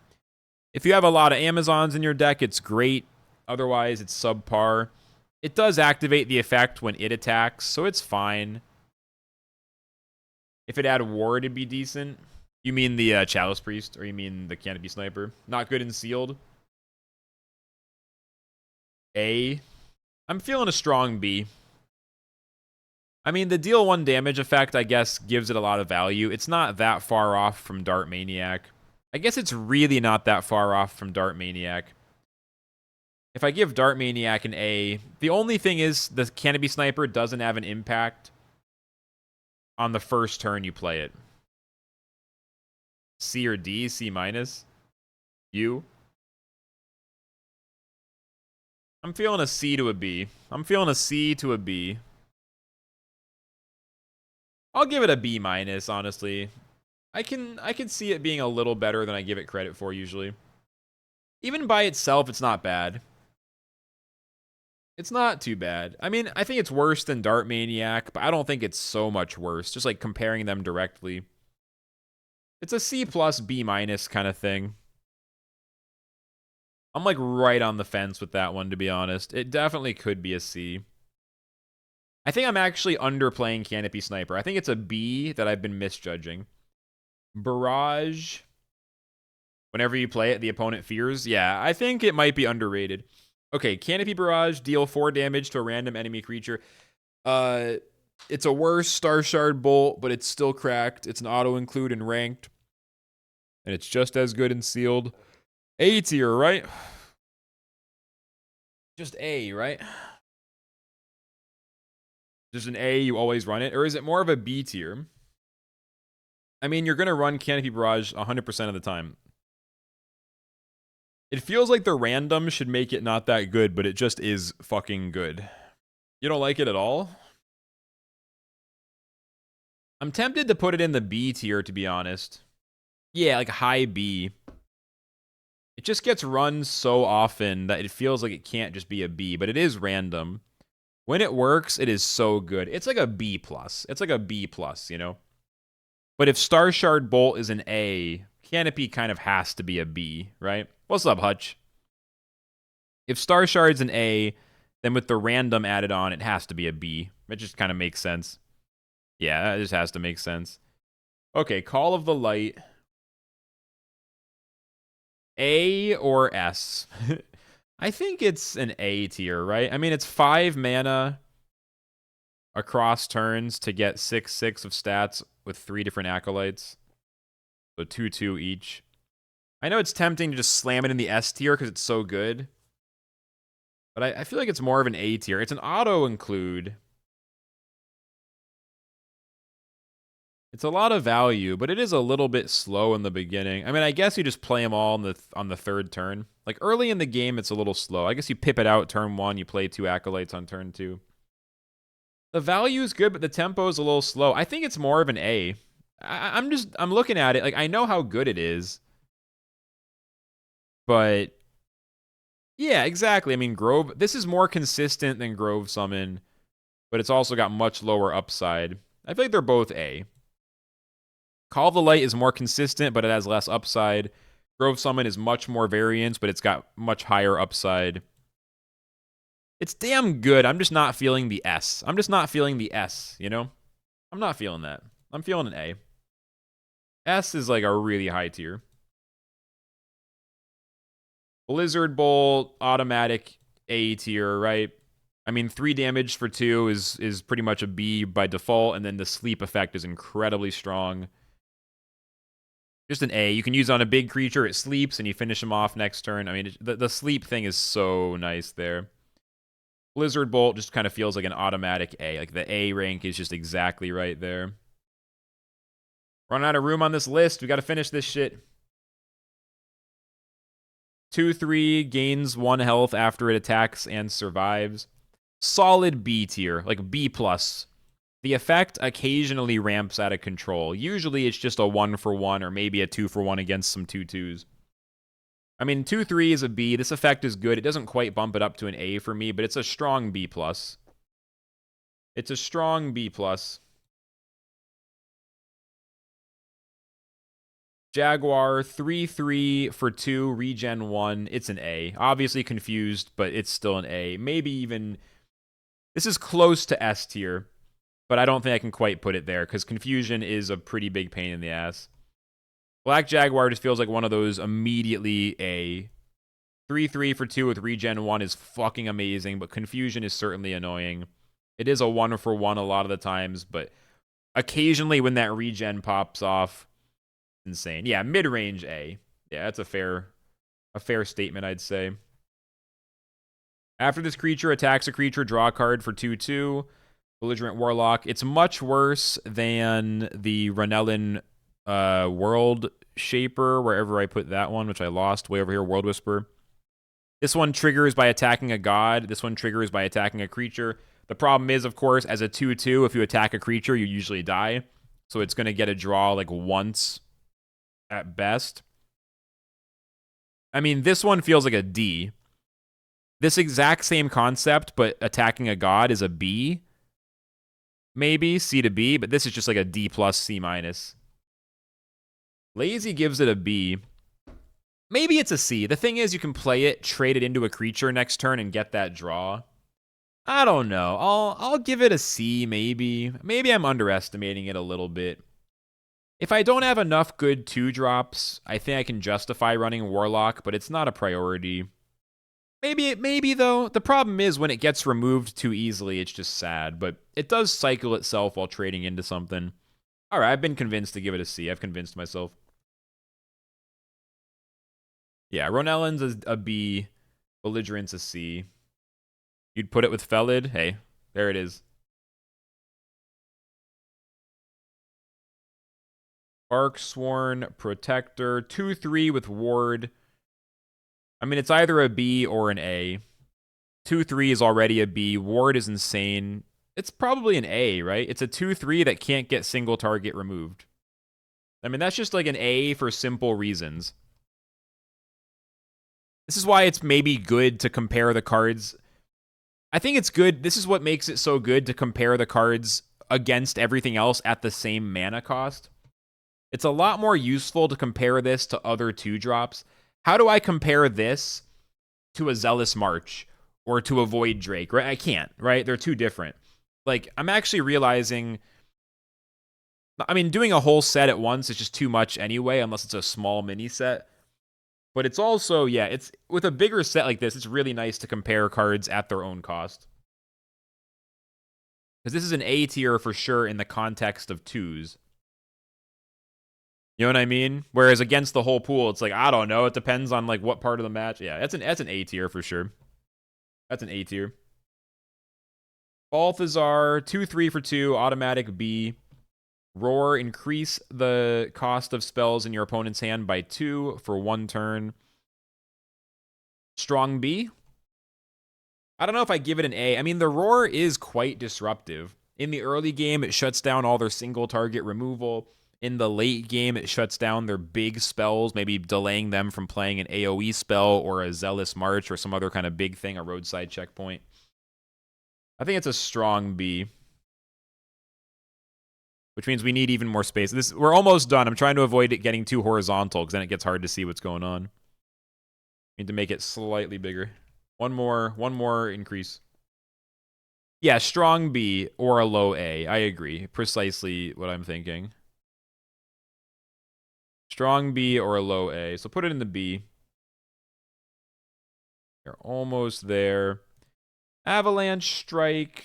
If you have a lot of Amazons in your deck, it's great. Otherwise, it's subpar. It does activate the effect when it attacks, so it's fine. If it had Ward, it'd be decent. You mean the Chalice Priest, or you mean the Canopy Sniper? Not good in sealed. A. I'm feeling a strong B. I mean, the deal 1 damage effect, I guess, gives it a lot of value. It's not that far off from Dart Maniac. I guess it's really not that far off from Dart Maniac. If I give Dart Maniac an A, the only thing is the Canopy Sniper doesn't have an impact on the first turn you play it. C or D? C minus? U? I'm feeling a C to a B. I'm feeling a C to a B. I'll give it a B minus, honestly. I can see it being a little better than I give it credit for usually. Even by itself, it's not bad. It's not too bad. I mean, I think it's worse than Dart Maniac, but I don't think it's so much worse. Just like comparing them directly. It's a C plus B minus kind of thing. I'm like right on the fence with that one, to be honest. It definitely could be a C. I think I'm actually underplaying Canopy Sniper. I think it's a B that I've been misjudging. Barrage. Whenever you play it, the opponent fears. Yeah, I think it might be underrated. Okay, Canopy Barrage, deal 4 damage to a random enemy creature. It's a worse Star Shard Bolt, but it's still cracked. It's an auto-include in ranked. And it's just as good in sealed. A tier, right? Just A, right? Just an A, you always run it? Or is it more of a B tier? I mean, you're going to run Canopy Barrage 100% of the time. It feels like the random should make it not that good, but it just is fucking good. You don't like it at all? I'm tempted to put it in the B tier, to be honest. Yeah, like high B. It just gets run so often that it feels like it can't just be a B, but it is random. When it works, it is so good. It's like a B+. It's like a B+, you know? But if Star Shard Bolt is an A, Canopy kind of has to be a B, right? What's up, Hutch? If Star Shard's an A, then with the random added on, it has to be a B. It just kind of makes sense. Yeah, it just has to make sense. Okay, Call of the Light. A or S? I think it's an A tier, right? I mean, it's 5 mana across turns to get 6/6 of stats with 3 different acolytes. So 2/2 each. I know it's tempting to just slam it in the S tier because it's so good. But I feel like it's more of an A tier. It's an auto-include. It's a lot of value, but it is a little bit slow in the beginning. I mean, I guess you just play them all on the 3rd turn. Like, early in the game, it's a little slow. I guess you pip it out turn 1, you play 2 acolytes on turn 2. The value is good, but the tempo is a little slow. I think it's more of an A. I'm looking at it. Like, I know how good it is. But, yeah, exactly. I mean, Grove, this is more consistent than Grove Summon, but it's also got much lower upside. I feel like they're both A. Call of the Light is more consistent, but it has less upside. Grove Summon is much more variance, but it's got much higher upside. It's damn good. I'm just not feeling the S. I'm just not feeling the S, you know? I'm not feeling that. I'm feeling an A. S is like a really high tier. Blizzard Bolt, automatic A tier, right? I mean, 3 damage for 2 is pretty much a B by default, and then the sleep effect is incredibly strong. Just an A. You can use it on a big creature. It sleeps, and you finish him off next turn. I mean, the sleep thing is so nice there. Blizzard Bolt just kind of feels like an automatic A. Like, the A rank is just exactly right there. Running out of room on this list. We got to finish this shit. 2/3 gains 1 health after it attacks and survives. Solid B tier, like B+. The effect occasionally ramps out of control. Usually it's just a 1-for-1 or maybe a 2-for-1 against some 2/2s. I mean, 2/3 is a B. This effect is good. It doesn't quite bump it up to an A for me, but it's a strong B+. It's a strong B+. Jaguar, 3/3 for 2, regen 1. It's an A. Obviously confused, but it's still an A. Maybe even... This is close to S tier, but I don't think I can quite put it there, because confusion is a pretty big pain in the ass. Black Jaguar just feels like one of those immediately A. 3/3 for 2 with regen 1 is fucking amazing, but confusion is certainly annoying. It is a 1-for-1 a lot of the times, but occasionally when that regen pops off, insane. Yeah, mid-range A. Yeah, that's a fair statement, I'd say. After this creature attacks a creature, draw a card for 2/2. Belligerent Warlock. It's much worse than the Renellin World Shaper, wherever I put that one, which I lost way over here, World Whisper. This one triggers by attacking a god. This one triggers by attacking a creature. The problem is, of course, as a 2/2, if you attack a creature, you usually die. So it's going to get a draw like once at best. I mean, this one feels like a D. This exact same concept, but attacking a god is a B. Maybe C to B, but this is just like a D+, C-. Lazy gives it a B. Maybe it's a C. The thing is, you can play it, trade it into a creature next turn, and get that draw. I don't know. I'll give it a C, maybe. Maybe I'm underestimating it a little bit. If I don't have enough good 2-drops, I think I can justify running Warlock, but it's not a priority. Maybe though. The problem is when it gets removed too easily, it's just sad. But it does cycle itself while trading into something. All right, I've been convinced to give it a C. I've convinced myself. Yeah, Ronellin's a B. Belligerent's a C. You'd put it with Felid? Hey, there it is. Arksworn Protector. 2/3 with Ward. I mean, it's either a B or an A. 2/3 is already a B. Ward is insane. It's probably an A, right? It's a 2/3 that can't get single target removed. I mean, that's just like an A for simple reasons. This is why it's maybe good to compare the cards. I think it's good. This is what makes it so good to compare the cards against everything else at the same mana cost. It's a lot more useful to compare this to other 2-drops. How do I compare this to a Zealous March or to a Void Drake, right? I can't, right? They're too different. Like, I'm actually realizing, I mean, doing a whole set at once is just too much anyway, unless it's a small mini set. But it's also, yeah, it's with a bigger set like this, it's really nice to compare cards at their own cost. Because this is an A tier for sure in the context of 2s. You know what I mean? Whereas against the whole pool, it's like, I don't know. It depends on like what part of the match. Yeah, that's an A tier for sure. That's an A tier. Balthazar, 2/3 for 2, automatic B. Roar, increase the cost of spells in your opponent's hand by 2 for 1 turn. Strong B. I don't know if I give it an A. I mean, the Roar is quite disruptive. In the early game, it shuts down all their single target removal. In the late game, it shuts down their big spells, maybe delaying them from playing an AoE spell or a Zealous March or some other kind of big thing, a roadside checkpoint. I think it's a strong B. Which means we need even more space. We're almost done. I'm trying to avoid it getting too horizontal because then it gets hard to see what's going on. Need to make it slightly bigger. One more increase. Yeah, strong B or a low A. I agree. Precisely what I'm thinking. Strong B or a low A. So put it in the B. You're almost there. Avalanche Strike.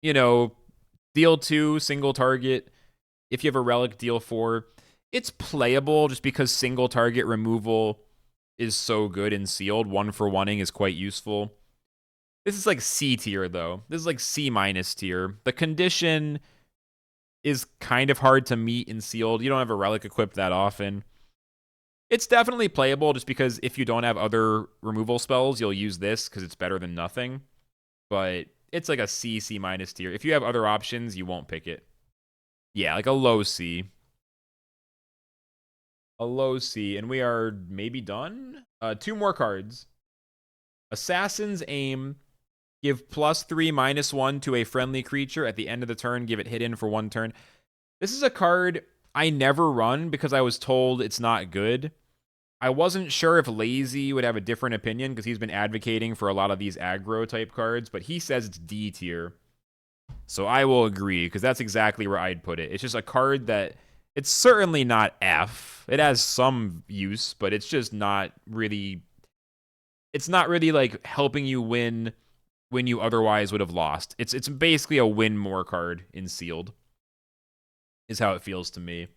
You know, deal 2, single target. If you have a relic, deal 4. It's playable just because single target removal is so good in sealed. 1-for-1ing is quite useful. This is like C tier, though. This is like C- tier. The condition is kind of hard to meet in sealed. You don't have a relic equipped that often. It's definitely playable just because if you don't have other removal spells, you'll use this because it's better than nothing. But it's like a C- tier. If you have other options, you won't pick it. Yeah, like a low C. A low C. And we are maybe done? 2 more cards. Assassin's Aim. Give +3, -1 to a friendly creature. At the end of the turn, give it hidden for 1 turn. This is a card I never run because I was told it's not good. I wasn't sure if Lazy would have a different opinion because he's been advocating for a lot of these aggro type cards, but he says it's D tier. So I will agree because that's exactly where I'd put it. It's just a card that it's certainly not F. It has some use, but it's just not really. It's not really like helping you win when you otherwise would have lost. It's basically a win more card in sealed. Is how it feels to me.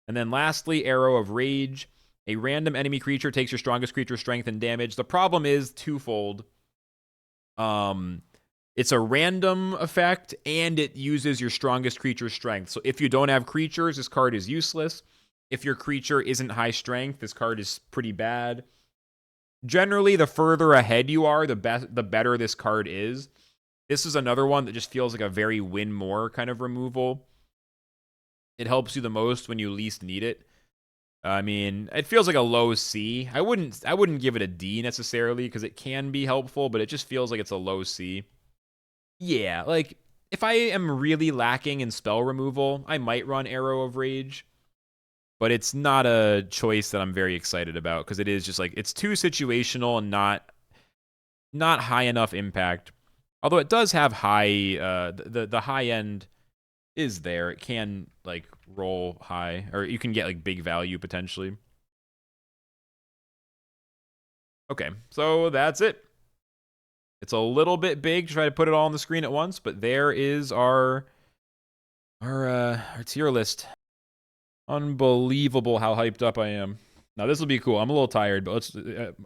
And then lastly, Arrow of Rage. A random enemy creature takes your strongest creature's strength and damage. The problem is twofold. It's a random effect, and it uses your strongest creature's strength. So if you don't have creatures, this card is useless. If your creature isn't high strength, this card is pretty bad. Generally, the further ahead you are, the better this card is. This is another one that just feels like a very win more kind of removal. It helps you the most when you least need it. I mean, it feels like a low C. I wouldn't give it a D necessarily because it can be helpful, but it just feels like it's a low C. Yeah, like if I am really lacking in spell removal, I might run Arrow of Rage, but it's not a choice that I'm very excited about because it is just like it's too situational and not high enough impact. Although it does have high the high end is there. It can like roll high, or you can get like big value potentially. Okay, so that's it. It's a little bit big to try to put it all on the screen at once, but there is our tier list. Unbelievable how hyped up I am. Now this will be cool. I'm a little tired, but let's.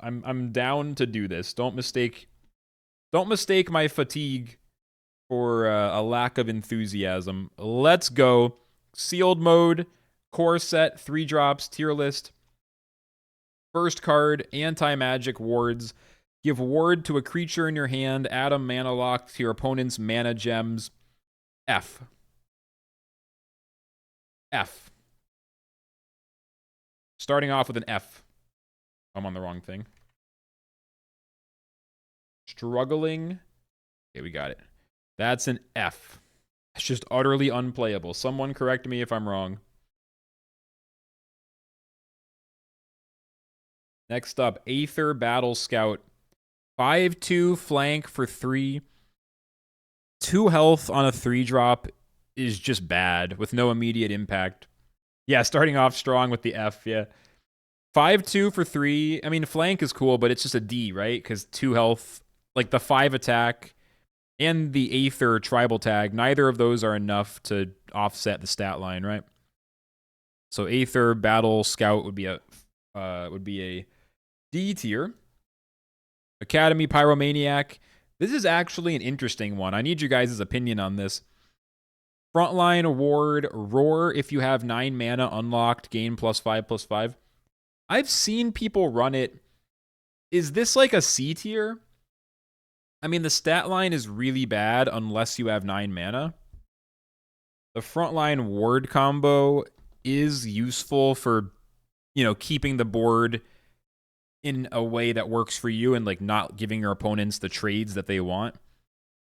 I'm down to do this. Don't mistake my fatigue for a lack of enthusiasm. Let's go. Sealed mode, core set, 3 drops, tier list. First card, anti-magic wards. Give ward to a creature in your hand. Add a mana lock to your opponent's mana gems. F. F. Starting off with an F. I'm on the wrong thing. Struggling. Okay, we got it. That's an F. It's just utterly unplayable. Someone correct me if I'm wrong. Next up, Aether Battle Scout. 5/2 flank for 3. 2 health on a 3-drop is just bad with no immediate impact. Yeah, starting off strong with the F, yeah. 5/2 for 3. I mean, flank is cool, but it's just a D, right? Because 2 health, like the 5 attack and the Aether tribal tag, neither of those are enough to offset the stat line, right? So Aether Battle Scout would be a D tier. Academy Pyromaniac. This is actually an interesting one. I need you guys' opinion on this. Frontline Award, Roar if you have 9 mana unlocked, gain +5/+5. I've seen people run it. Is this like a C tier? I mean, the stat line is really bad unless you have 9 mana. The Frontline Ward combo is useful for, keeping the board in a way that works for you and like not giving your opponents the trades that they want.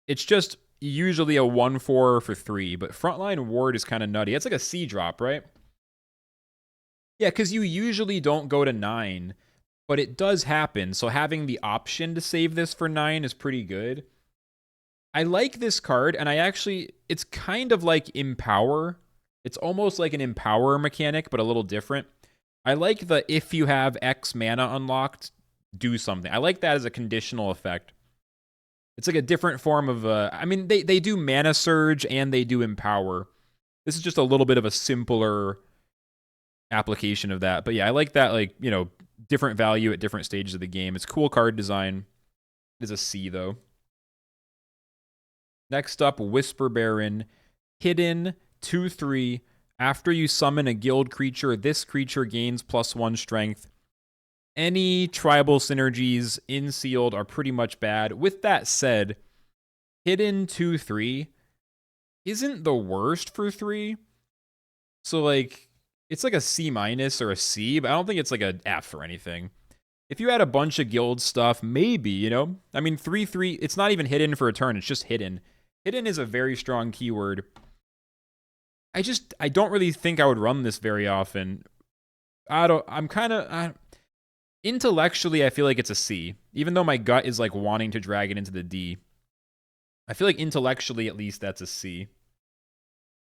It's just usually a 1/4 for 3, but Frontline Ward is kind of nutty. It's like a C drop, right? Yeah, because you usually don't go to 9, but it does happen. So having the option to save this for 9 is pretty good. I like this card, and it's kind of like Empower. It's almost like an Empower mechanic, but a little different. I like the if you have X mana unlocked, do something. I like that as a conditional effect. It's like a different form of, they do Mana Surge and they do Empower. This is just a little bit of a simpler application of that. But yeah, I like that, like, you know, different value at different stages of the game. It's cool card design. It is a C, though. Next up, Whisper Baron. Hidden, 2/3. After you summon a guild creature, this creature gains +1 strength. Any tribal synergies in Sealed are pretty much bad. With that said, Hidden 2/3 isn't the worst for 3. So, like, it's like a C- or a C, but I don't think it's like an F or anything. If you had a bunch of guild stuff, maybe, you know? I mean, 3/3, it's not even hidden for a turn, it's just hidden. Hidden is a very strong keyword. I don't really think I would run this very often. Intellectually, I feel like it's a C. Even though my gut is like wanting to drag it into the D. I feel like intellectually, at least, that's a C.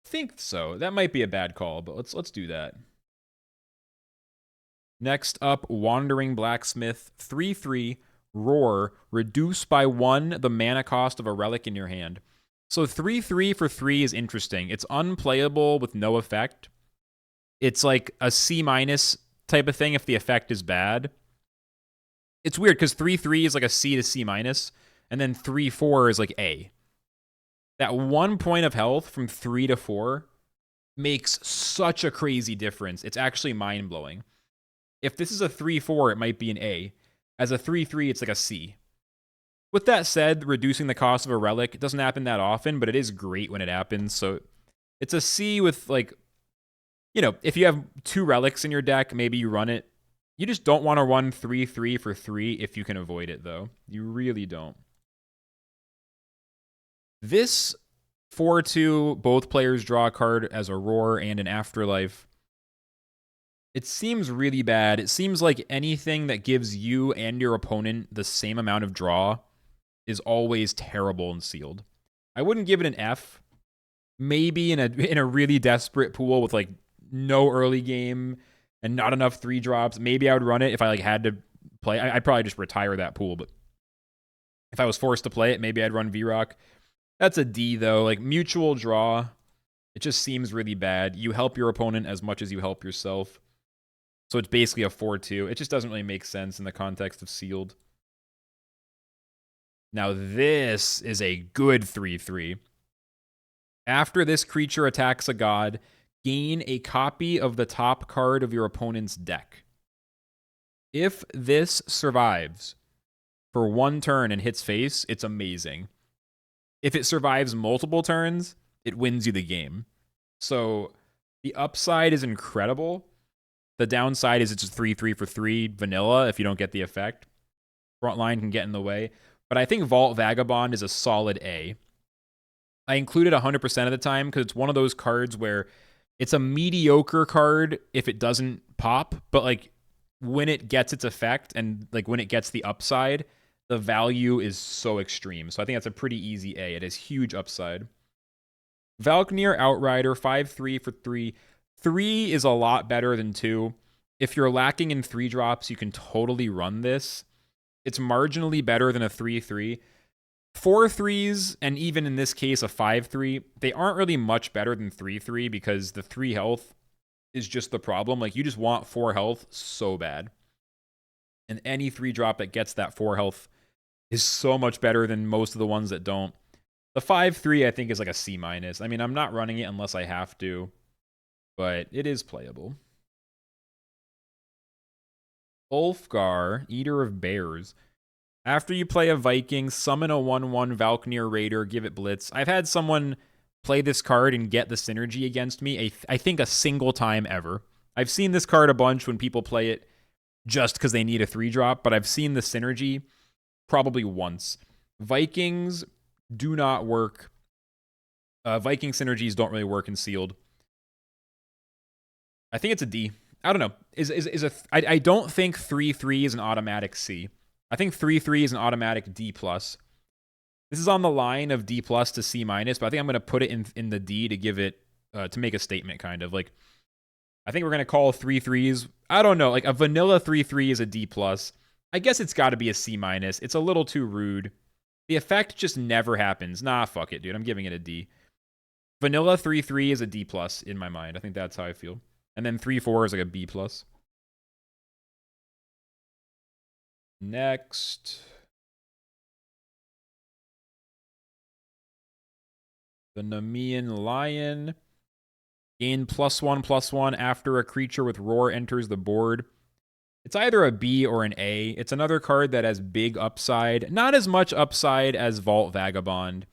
I think so. That might be a bad call, but let's do that. Next up, Wandering Blacksmith, 3/3, Roar, reduce by 1 the mana cost of a relic in your hand. So 3/3 for 3 is interesting. It's unplayable with no effect. It's like a C- type of thing if the effect is bad. It's weird because 3/3 is like a C to C-, and then 3/4 is like A. That 1 point of health from 3 to 4 makes such a crazy difference. It's actually mind-blowing. If this is a 3/4, it might be an A. As a 3/3, it's like a C. With that said, reducing the cost of a relic, it doesn't happen that often, but it is great when it happens. So it's a C with, like, you know, if you have 2 relics in your deck, maybe you run it. You just don't want to run 3/3 for 3 if you can avoid it, though. You really don't. This 4/2, both players draw a card as a Roar and an Afterlife. It seems really bad. It seems like anything that gives you and your opponent the same amount of draw is always terrible and Sealed. I wouldn't give it an F. Maybe in a really desperate pool with like no early game and not enough 3-drops, maybe I would run it if I like had to play. I'd probably just retire that pool, but if I was forced to play it, maybe I'd run V-Rock. That's a D, though. Like, mutual draw, it just seems really bad. You help your opponent as much as you help yourself. So it's basically a 4/2. It just doesn't really make sense in the context of Sealed. Now, this is a good 3/3. After this creature attacks a god, gain a copy of the top card of your opponent's deck. If this survives for 1 turn and hits face, it's amazing. If it survives multiple turns, it wins you the game. So the upside is incredible. The downside is it's just 3/3 for 3 vanilla if you don't get the effect. Frontline can get in the way. But I think Vault Vagabond is a solid A. I include it 100% of the time because it's one of those cards where it's a mediocre card if it doesn't pop, but like when it gets its effect and like when it gets the upside, the value is so extreme. So I think that's a pretty easy A. It has huge upside. Valknir Outrider, 5/3 for 3. 3 is a lot better than 2. If you're lacking in 3-drops, you can totally run this. It's marginally better than a 3/3. 4/3s, and even in this case a 5/3, they aren't really much better than 3/3 because the 3 health is just the problem. Like, you just want 4 health so bad. And any 3-drop that gets that 4 health is so much better than most of the ones that don't. The 5/3, I think, is like a C-. I mean, I'm not running it unless I have to, but it is playable. Ulfgar, Eater of Bears. After you play a Viking, summon a 1/1 Valknir Raider, give it Blitz. I've had someone play this card and get the synergy against me, I think a single time ever. I've seen this card a bunch when people play it just because they need a 3-drop, but I've seen the synergy probably once. Vikings do not work. Viking synergies don't really work in Sealed. I think it's a D. I don't know. I don't think 3/3 is an automatic C. I think 3/3 is an automatic D+. This is on the line of D+ to C-, but I think I'm going to put it in the D to give it, to make a statement, kind of. Like, I think we're going to call 3/3s, I don't know, like a vanilla 3/3 is a D+. I guess it's got to be a C-. It's a little too rude. The effect just never happens. Nah, fuck it, dude. I'm giving it a D. Vanilla 3/3 is a D+ in my mind. I think that's how I feel. And then 3/4 is like a B+. Next. The Nemean Lion. Gain +1/+1 after a creature with Roar enters the board. It's either a B or an A. It's another card that has big upside. Not as much upside as Vault Vagabond.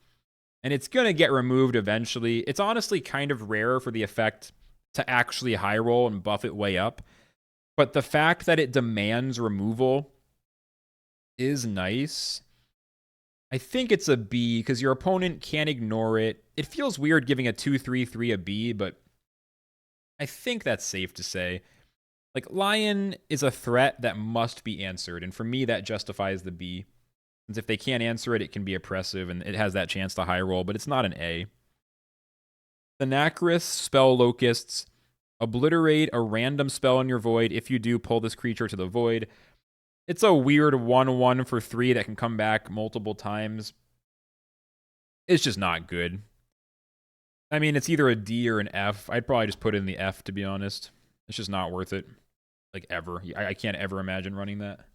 And it's going to get removed eventually. It's honestly kind of rare for the effect to actually high roll and buff it way up. But the fact that it demands removal is nice. I think it's a B because your opponent can't ignore it. It feels weird giving a 2/3/3 a B, but I think that's safe to say. Like, Lion is a threat that must be answered, and for me, that justifies the B. Since if they can't answer it, it can be oppressive, and it has that chance to high roll, but it's not an A. The Nacris spell Locusts. Obliterate a random spell in your void. If you do, pull this creature to the void. It's a weird 1/1 for 3 that can come back multiple times. It's just not good. I mean, it's either a D or an F. I'd probably just put it in the F, to be honest. It's just not worth it. Like, ever. I can't ever imagine running that.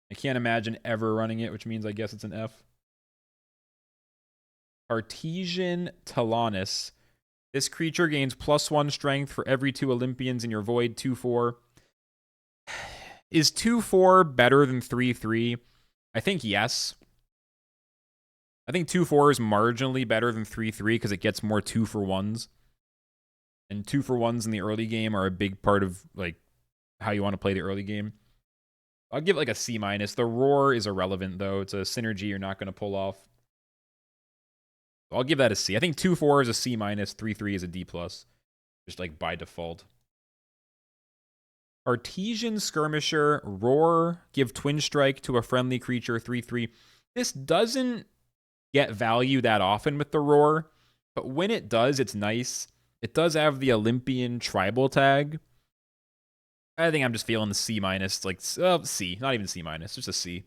I can't imagine ever running it, which means I guess it's an F. Artesian Talonus. This creature gains +1 strength for every 2 Olympians in your void, 2/4. Is 2/4 better than 3/3? I think yes. I think 2/4 is marginally better than 3/3 because it gets more 2-for-1s. And 2-for-1s in the early game are a big part of like how you want to play the early game. I'll give it like a C-. The Roar is irrelevant though. It's a synergy you're not going to pull off. I'll give that a C. I think 2/4 is a C-. 3/3 is a D+. Just like by default. Artesian Skirmisher, Roar, give Twin Strike to a friendly creature, 3/3. This doesn't get value that often with the Roar, but when it does, it's nice. It does have the Olympian tribal tag. I think I'm just feeling the C-, like C, not even C-, just a C.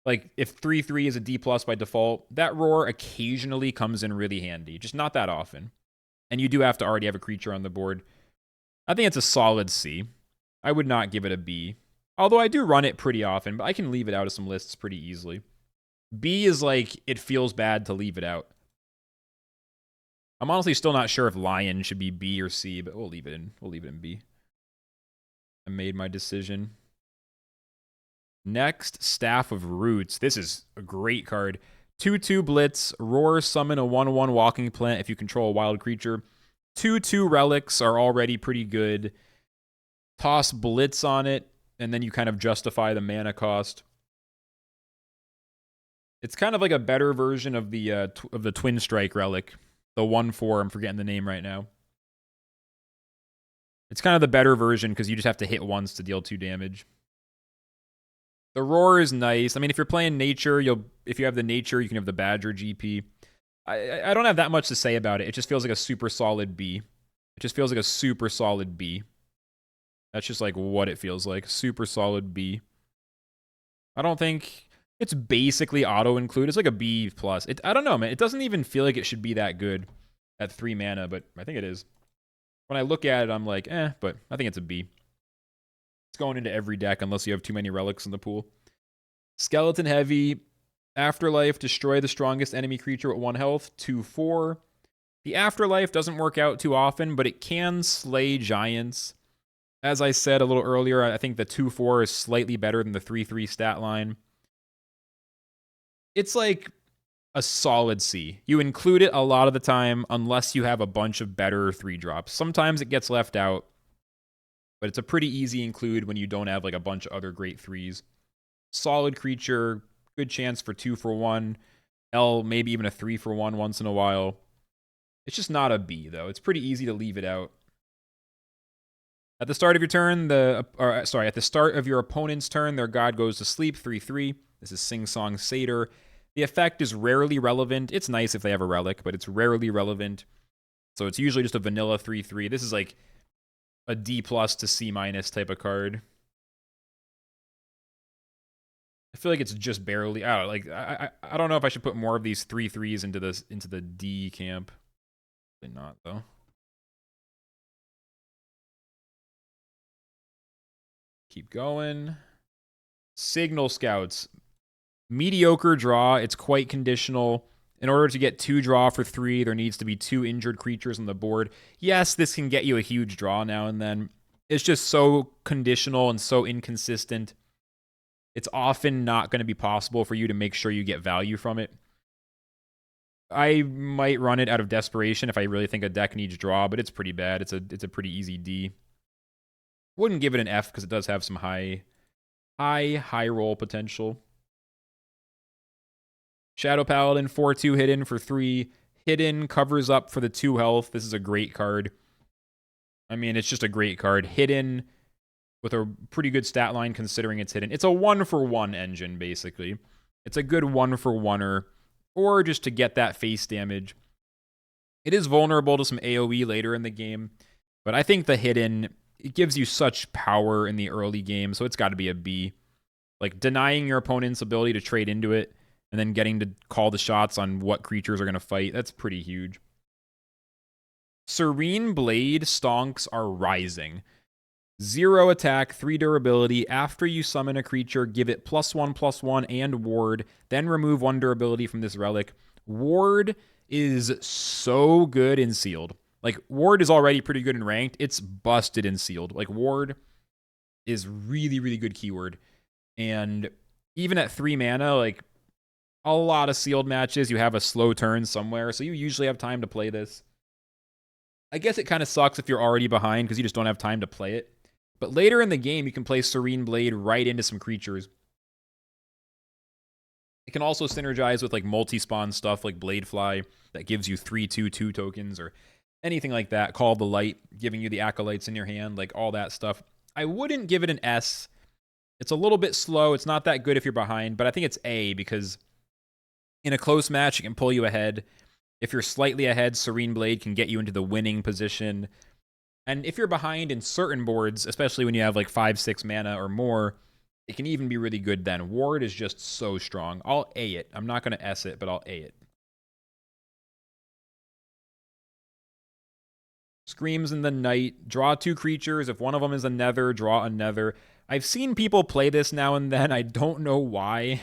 Like, if 3/3 is a D+ by default, that Roar occasionally comes in really handy, just not that often. And you do have to already have a creature on the board. I think it's a solid C. I would not give it a B. Although I do run it pretty often, but I can leave it out of some lists pretty easily. B is like, it feels bad to leave it out. I'm honestly still not sure if Lion should be B or C, but we'll leave it in. We'll leave it in B. I made my decision. Next, Staff of Roots. This is a great card. 2/2 Blitz. Roar, summon a 1/1 walking plant if you control a wild creature. 2/2 relics are already pretty good. Toss Blitz on it, and then you kind of justify the mana cost. It's kind of like a better version of the Twin Strike relic. The 1/4, I'm forgetting the name right now. It's kind of the better version because you just have to hit once to deal 2 damage. The Roar is nice. I mean, if you're playing Nature, if you have the Nature, you can have the Badger GP. I don't have that much to say about it. It just feels like a super solid B. It just feels like a super solid B. That's just like what it feels like. Super solid B. I don't think it's basically auto-include. It's like a B+. I don't know, man. It doesn't even feel like it should be that good at 3 mana, but I think it is. When I look at it, I'm like, but I think it's a B. It's going into every deck unless you have too many relics in the pool. Skeleton Heavy. Afterlife. Destroy the strongest enemy creature at 1 health. 2/4. The Afterlife doesn't work out too often, but it can slay giants. As I said a little earlier, I think the 2/4 is slightly better than the 3/3 stat line. It's like a solid C. You include it a lot of the time unless you have a bunch of better 3-drops. Sometimes it gets left out, but it's a pretty easy include when you don't have like a bunch of other great 3s. Solid creature, good chance for 2/1. L, maybe even a 3/1 once in a while. It's just not a B, though. It's pretty easy to leave it out. At the start of your turn, at the start of your opponent's turn, their god goes to sleep, 3/3. This is Sing Song Satyr. The effect is rarely relevant. It's nice if they have a relic, but it's rarely relevant. So it's usually just a vanilla 3/3. This is like a D+ to C- type of card. I feel like it's just barely. I don't know, like I don't know if I should put more of these 3/3s into the D camp. Probably not though. Keep going. Signal Scouts. Mediocre draw. It's quite conditional. In order to get 2 draw for 3, there needs to be 2 injured creatures on the board. Yes, this can get you a huge draw now and then. It's just so conditional and so inconsistent. It's often not going to be possible for you to make sure you get value from it. I might run it out of desperation if I really think a deck needs draw, but it's pretty bad. It's a pretty easy D. Wouldn't give it an F because it does have some high roll potential. Shadow Paladin, 4/2 hidden for 3. Hidden covers up for the 2 health. This is a great card. I mean, it's just a great card. Hidden with a pretty good stat line considering it's hidden. It's a 1-for-1 engine, basically. It's a good 1-for-1er, or just to get that face damage. It is vulnerable to some AoE later in the game, but I think the hidden, it gives you such power in the early game, so it's got to be a B. Like, denying your opponent's ability to trade into it, and then getting to call the shots on what creatures are going to fight, that's pretty huge. Serene Blade stonks are rising. 0 attack, 3 durability. After you summon a creature, give it +1/+1 and ward, then remove 1 durability from this relic. Ward is so good in sealed. Like, ward is already pretty good in ranked. It's busted in sealed. Like, ward is really, really good keyword. And even at 3 mana, like, a lot of sealed matches, you have a slow turn somewhere, so you usually have time to play this. I guess it kind of sucks if you're already behind because you just don't have time to play it. But later in the game, you can play Serene Blade right into some creatures. It can also synergize with like multi-spawn stuff like Bladefly that gives you 3/2/2 tokens or anything like that. Call of the Light, giving you the Acolytes in your hand, like all that stuff. I wouldn't give it an S. It's a little bit slow. It's not that good if you're behind, but I think it's A because in a close match, it can pull you ahead. If you're slightly ahead, Serene Blade can get you into the winning position. And if you're behind in certain boards, especially when you have like 5-6 mana or more, it can even be really good then. Ward is just so strong. I'll A it. I'm not going to S it, but I'll A it. Screams in the Night. Draw 2 creatures. If one of them is a nether, draw a nether. I've seen people play this now and then. I don't know why.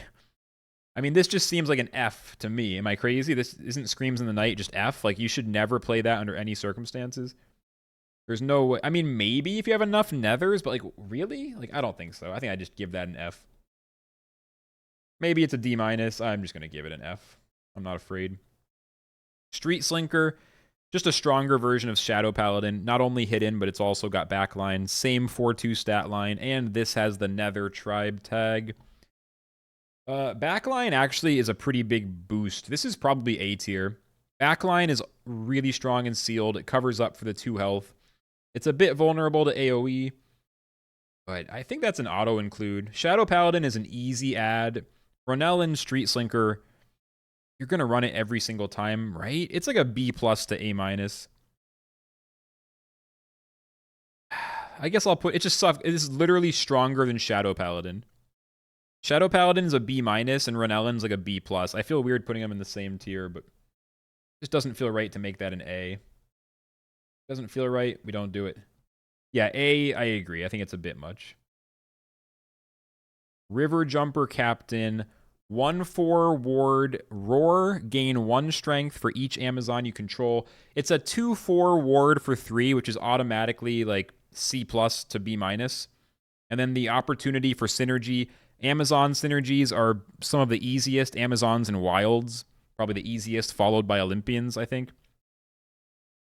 I mean, this just seems like an F to me. Am I crazy? This isn't Screams in the Night just F? Like, you should never play that under any circumstances. There's no way. I mean, maybe if you have enough nethers, but like, really? Like, I don't think so. I think I just give that an F. Maybe it's a D-. I'm just going to give it an F. I'm not afraid. Street Slinker. Just a stronger version of Shadow Paladin. Not only hidden, but it's also got backline. Same 4/2 stat line. And this has the Nether Tribe tag. Backline actually is a pretty big boost. This is probably A tier. Backline is really strong and sealed. It covers up for the 2 health. It's a bit vulnerable to AoE, but I think that's an auto include. Shadow Paladin is an easy add. Ronellin Street Slinker, you're going to run it every single time, right? It's like a B+ to A-. I guess I'll put, it just sucks. It is literally stronger than Shadow Paladin. Shadow Paladin is a B- and Ronellin's like a B+. I feel weird putting them in the same tier, but it just doesn't feel right to make that an A. Doesn't feel right, we don't do it. Yeah, A, I agree. I think it's a bit much. River Jumper Captain, 1/4 ward, roar, gain 1 strength for each Amazon you control. It's a 2/4 ward for 3, which is automatically like C+ to B-. And then the opportunity for synergy. Amazon synergies are some of the easiest. Amazons and Wilds, probably the easiest, followed by Olympians, I think.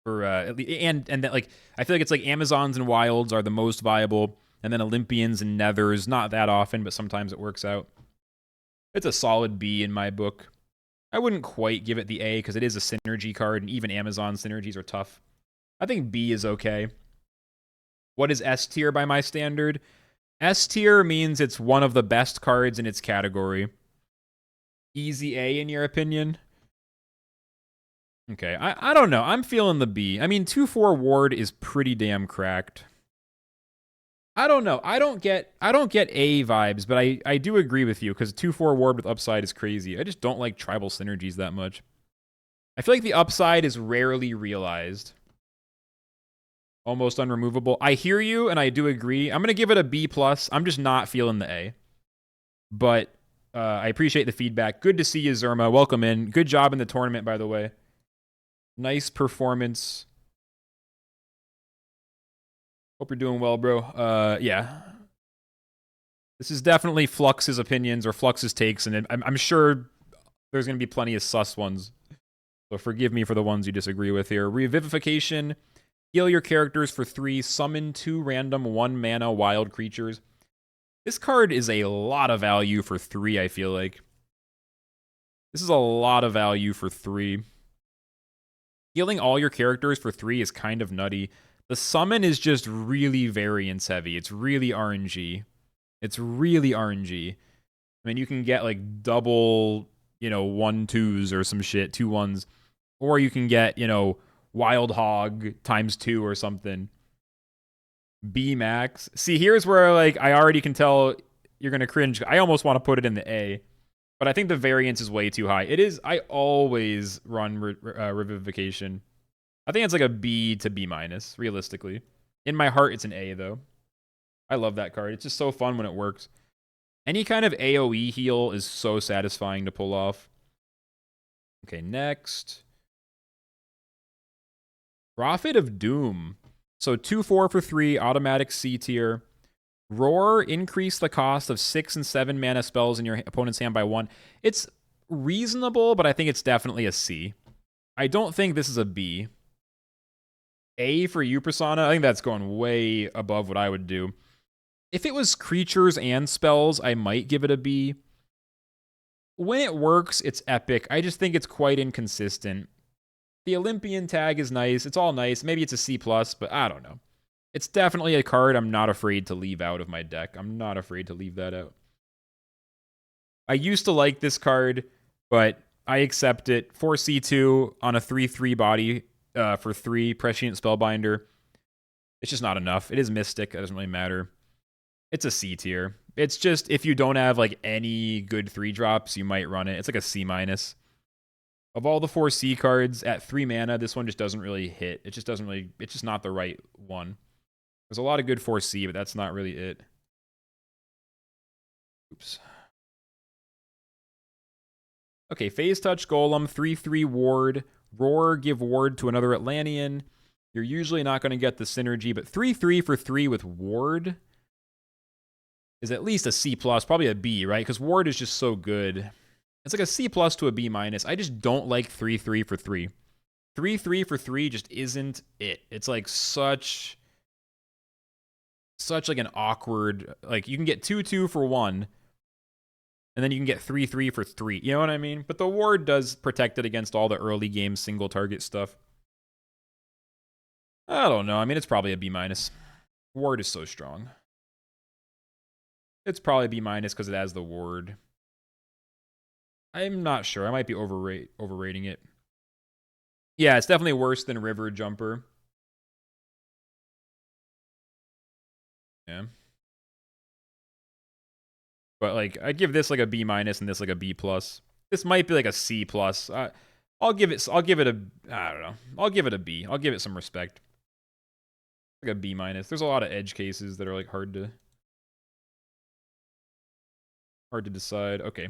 And that, like, I feel like it's like Amazons and Wilds are the most viable, and then Olympians and Nethers, not that often, but sometimes it works out. It's a solid B in my book. I wouldn't quite give it the A because it is a synergy card, and even Amazon synergies are tough. I think B is okay. What is S tier by my standard? S tier means it's one of the best cards in its category. Easy A in your opinion? Okay, I don't know. I'm feeling the B. I mean, 2/4 ward is pretty damn cracked. I don't know. I don't get A vibes, but I do agree with you because 2/4 ward with upside is crazy. I just don't like tribal synergies that much. I feel like the upside is rarely realized. Almost unremovable. I hear you, and I do agree. I'm going to give it a B+. I'm just not feeling the A. But I appreciate the feedback. Good to see you, Zerma. Welcome in. Good job in the tournament, by the way. Nice performance. Hope you're doing well, bro. Yeah. This is definitely Flux's opinions or Flux's takes, and I'm sure there's going to be plenty of sus ones. So forgive me for the ones you disagree with here. Revivification. Heal your characters for 3. Summon 2 random 1-mana wild creatures. This card is a lot of value for 3, I feel like. This is a lot of value for 3. Healing all your characters for 3 is kind of nutty. The summon is just really variance heavy. It's really RNG. It's really RNG. I mean, you can get like double, 1/2s or some shit, 2/1s. Or you can get, Wild Hog ×2 or something. B max. See, here's where like I already can tell you're gonna cringe. I almost want to put it in the A, but I think the variance is way too high. It is. I always run Revivification. I think it's like a B to B-, realistically. In my heart, it's an A though. I love that card. It's just so fun when it works. Any kind of AoE heal is so satisfying to pull off. Okay, next. Prophet of Doom. So 2/4 for 3, automatic C tier. Roar, increase the cost of 6 and 7 mana spells in your opponent's hand by 1. It's reasonable, but I think it's definitely a C. I don't think this is a B. A for you, Persona. I think that's going way above what I would do. If it was creatures and spells, I might give it a B. When it works, it's epic. I just think it's quite inconsistent. The Olympian tag is nice. It's all nice. Maybe it's a C+, but I don't know. It's definitely a card I'm not afraid to leave out of my deck. I'm not afraid to leave that out. I used to like this card, but I accept it. 4C2 on a 3/3 body for 3, Prescient Spellbinder. It's just not enough. It is Mystic. It doesn't really matter. It's a C tier. It's just, if you don't have like any good 3-drops, you might run it. It's like a C-. Of all the 4C cards at 3 mana, this one just doesn't really hit. It just doesn't really, it's just not the right one. There's a lot of good 4C, but that's not really it. Oops. Okay, Phase Touch Golem, 3/3 ward. Roar, give ward to another Atlantean. You're usually not going to get the synergy, but 3/3 for 3 with ward is at least a C+, probably a B, right? Because ward is just so good. It's like a C+ to a B-. I just don't like 3/3 for 3. 3/3 for 3 just isn't it. It's like such like an awkward, like you can get 2/2 for 1, and then you can get 3/3 for 3. You know what I mean? But the ward does protect it against all the early game single target stuff. I don't know. I mean, it's probably a B-. Ward is so strong. It's probably B- because it has the ward. I'm not sure. I might be overrating it. Yeah, it's definitely worse than River Jumper. Yeah. But like, I give this like a B- and this like a B+. This might be like a C+. I'll give it a, I don't know. I'll give it a B. I'll give it some respect. Like a B-. There's a lot of edge cases that are like hard to decide. Okay.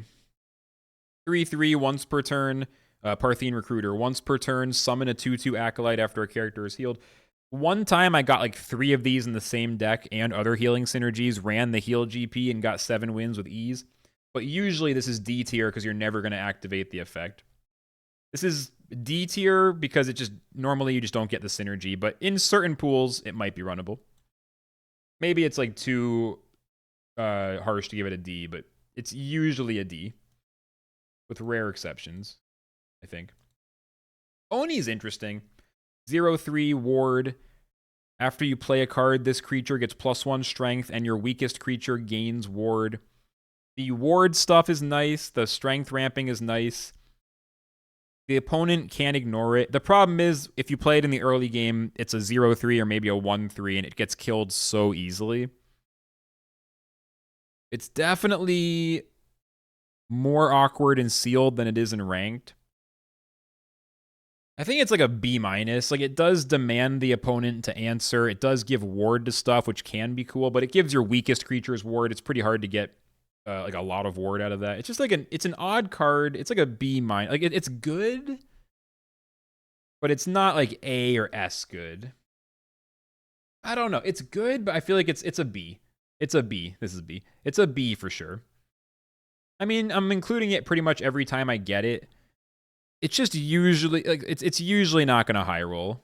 3/3 once per turn. Parthian Recruiter. Once per turn, summon a 2/2 Acolyte after a character is healed. One time I got like 3 of these in the same deck and other healing synergies, ran the heal GP and got 7 wins with ease. But usually this is D tier because you're never going to activate the effect. This is D tier because it just, normally you just don't get the synergy, but in certain pools it might be runnable. Maybe it's like too harsh to give it a D, but it's usually a D. With rare exceptions, I think. Oni's interesting. 0/3 ward. After you play a card, this creature gets +1 strength, and your weakest creature gains ward. The ward stuff is nice. The strength ramping is nice. The opponent can't ignore it. The problem is, if you play it in the early game, it's a 0/3 or maybe a 1/3, and it gets killed so easily. It's definitely more awkward in sealed than it is in ranked. I think it's like a B minus. Like, it does demand the opponent to answer. It does give ward to stuff, which can be cool, but it gives your weakest creatures ward. It's pretty hard to get like a lot of ward out of that. It's just like it's an odd card. It's like a B minus. Like, it's good, but it's not like A or S good. I don't know. It's good, but I feel like it's a B. It's a B. This is B. It's a B for sure. I mean, I'm including it pretty much every time I get it. It's just usually like it's usually not going to high roll.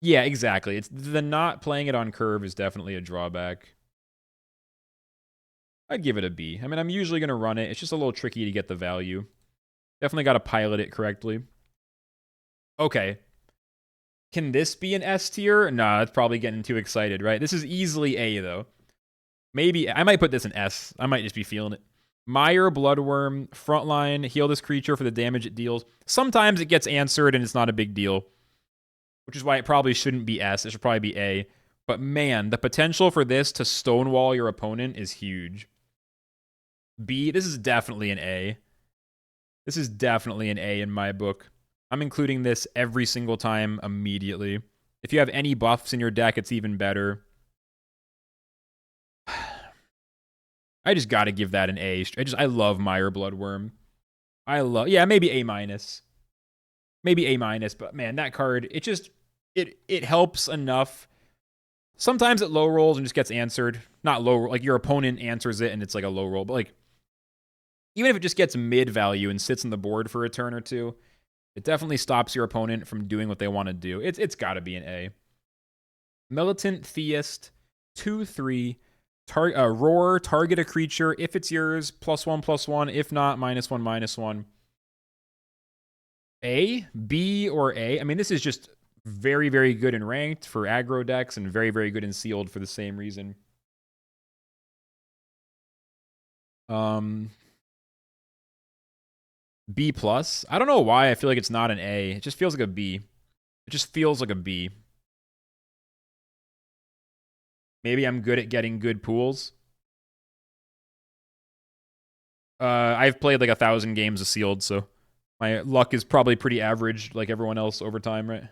Yeah, exactly. It's the not playing it on curve is definitely a drawback. I'd give it a B. I mean, I'm usually going to run it. It's just a little tricky to get the value. Definitely got to pilot it correctly. Okay. Can this be an S tier? Nah, that's probably getting too excited, right? This is easily A, though. Maybe, I might put this in S. I might just be feeling it. Mire, Bloodworm, Frontline, heal this creature for the damage it deals. Sometimes it gets answered and it's not a big deal, which is why it probably shouldn't be S. It should probably be A. But man, the potential for this to stonewall your opponent is huge. B, this is definitely an A. This is definitely an A in my book. I'm including this every single time immediately. If you have any buffs in your deck, it's even better. I just got to give that an A. I love Mire Bloodworm. Yeah, maybe A minus. Maybe A minus, but man, that card, it helps enough. Sometimes it low rolls and just gets answered. Not low, like your opponent answers it and it's like a low roll, but like even if it just gets mid value and sits on the board for a turn or two, it definitely stops your opponent from doing what they want to do. It's got to be an A. Militant Theist, 2/3. Roar, target a creature. If it's yours, +1/+1. If not, -1/-1. A, B, or A. I mean, this is just very, very good in ranked for aggro decks and very, very good in sealed for the same reason. B plus. I don't know why I feel like it's not an A. It just feels like a B. It just feels like a B. Maybe I'm good at getting good pools. I've played like 1,000 games of sealed, so my luck is probably pretty average, like everyone else over time, right?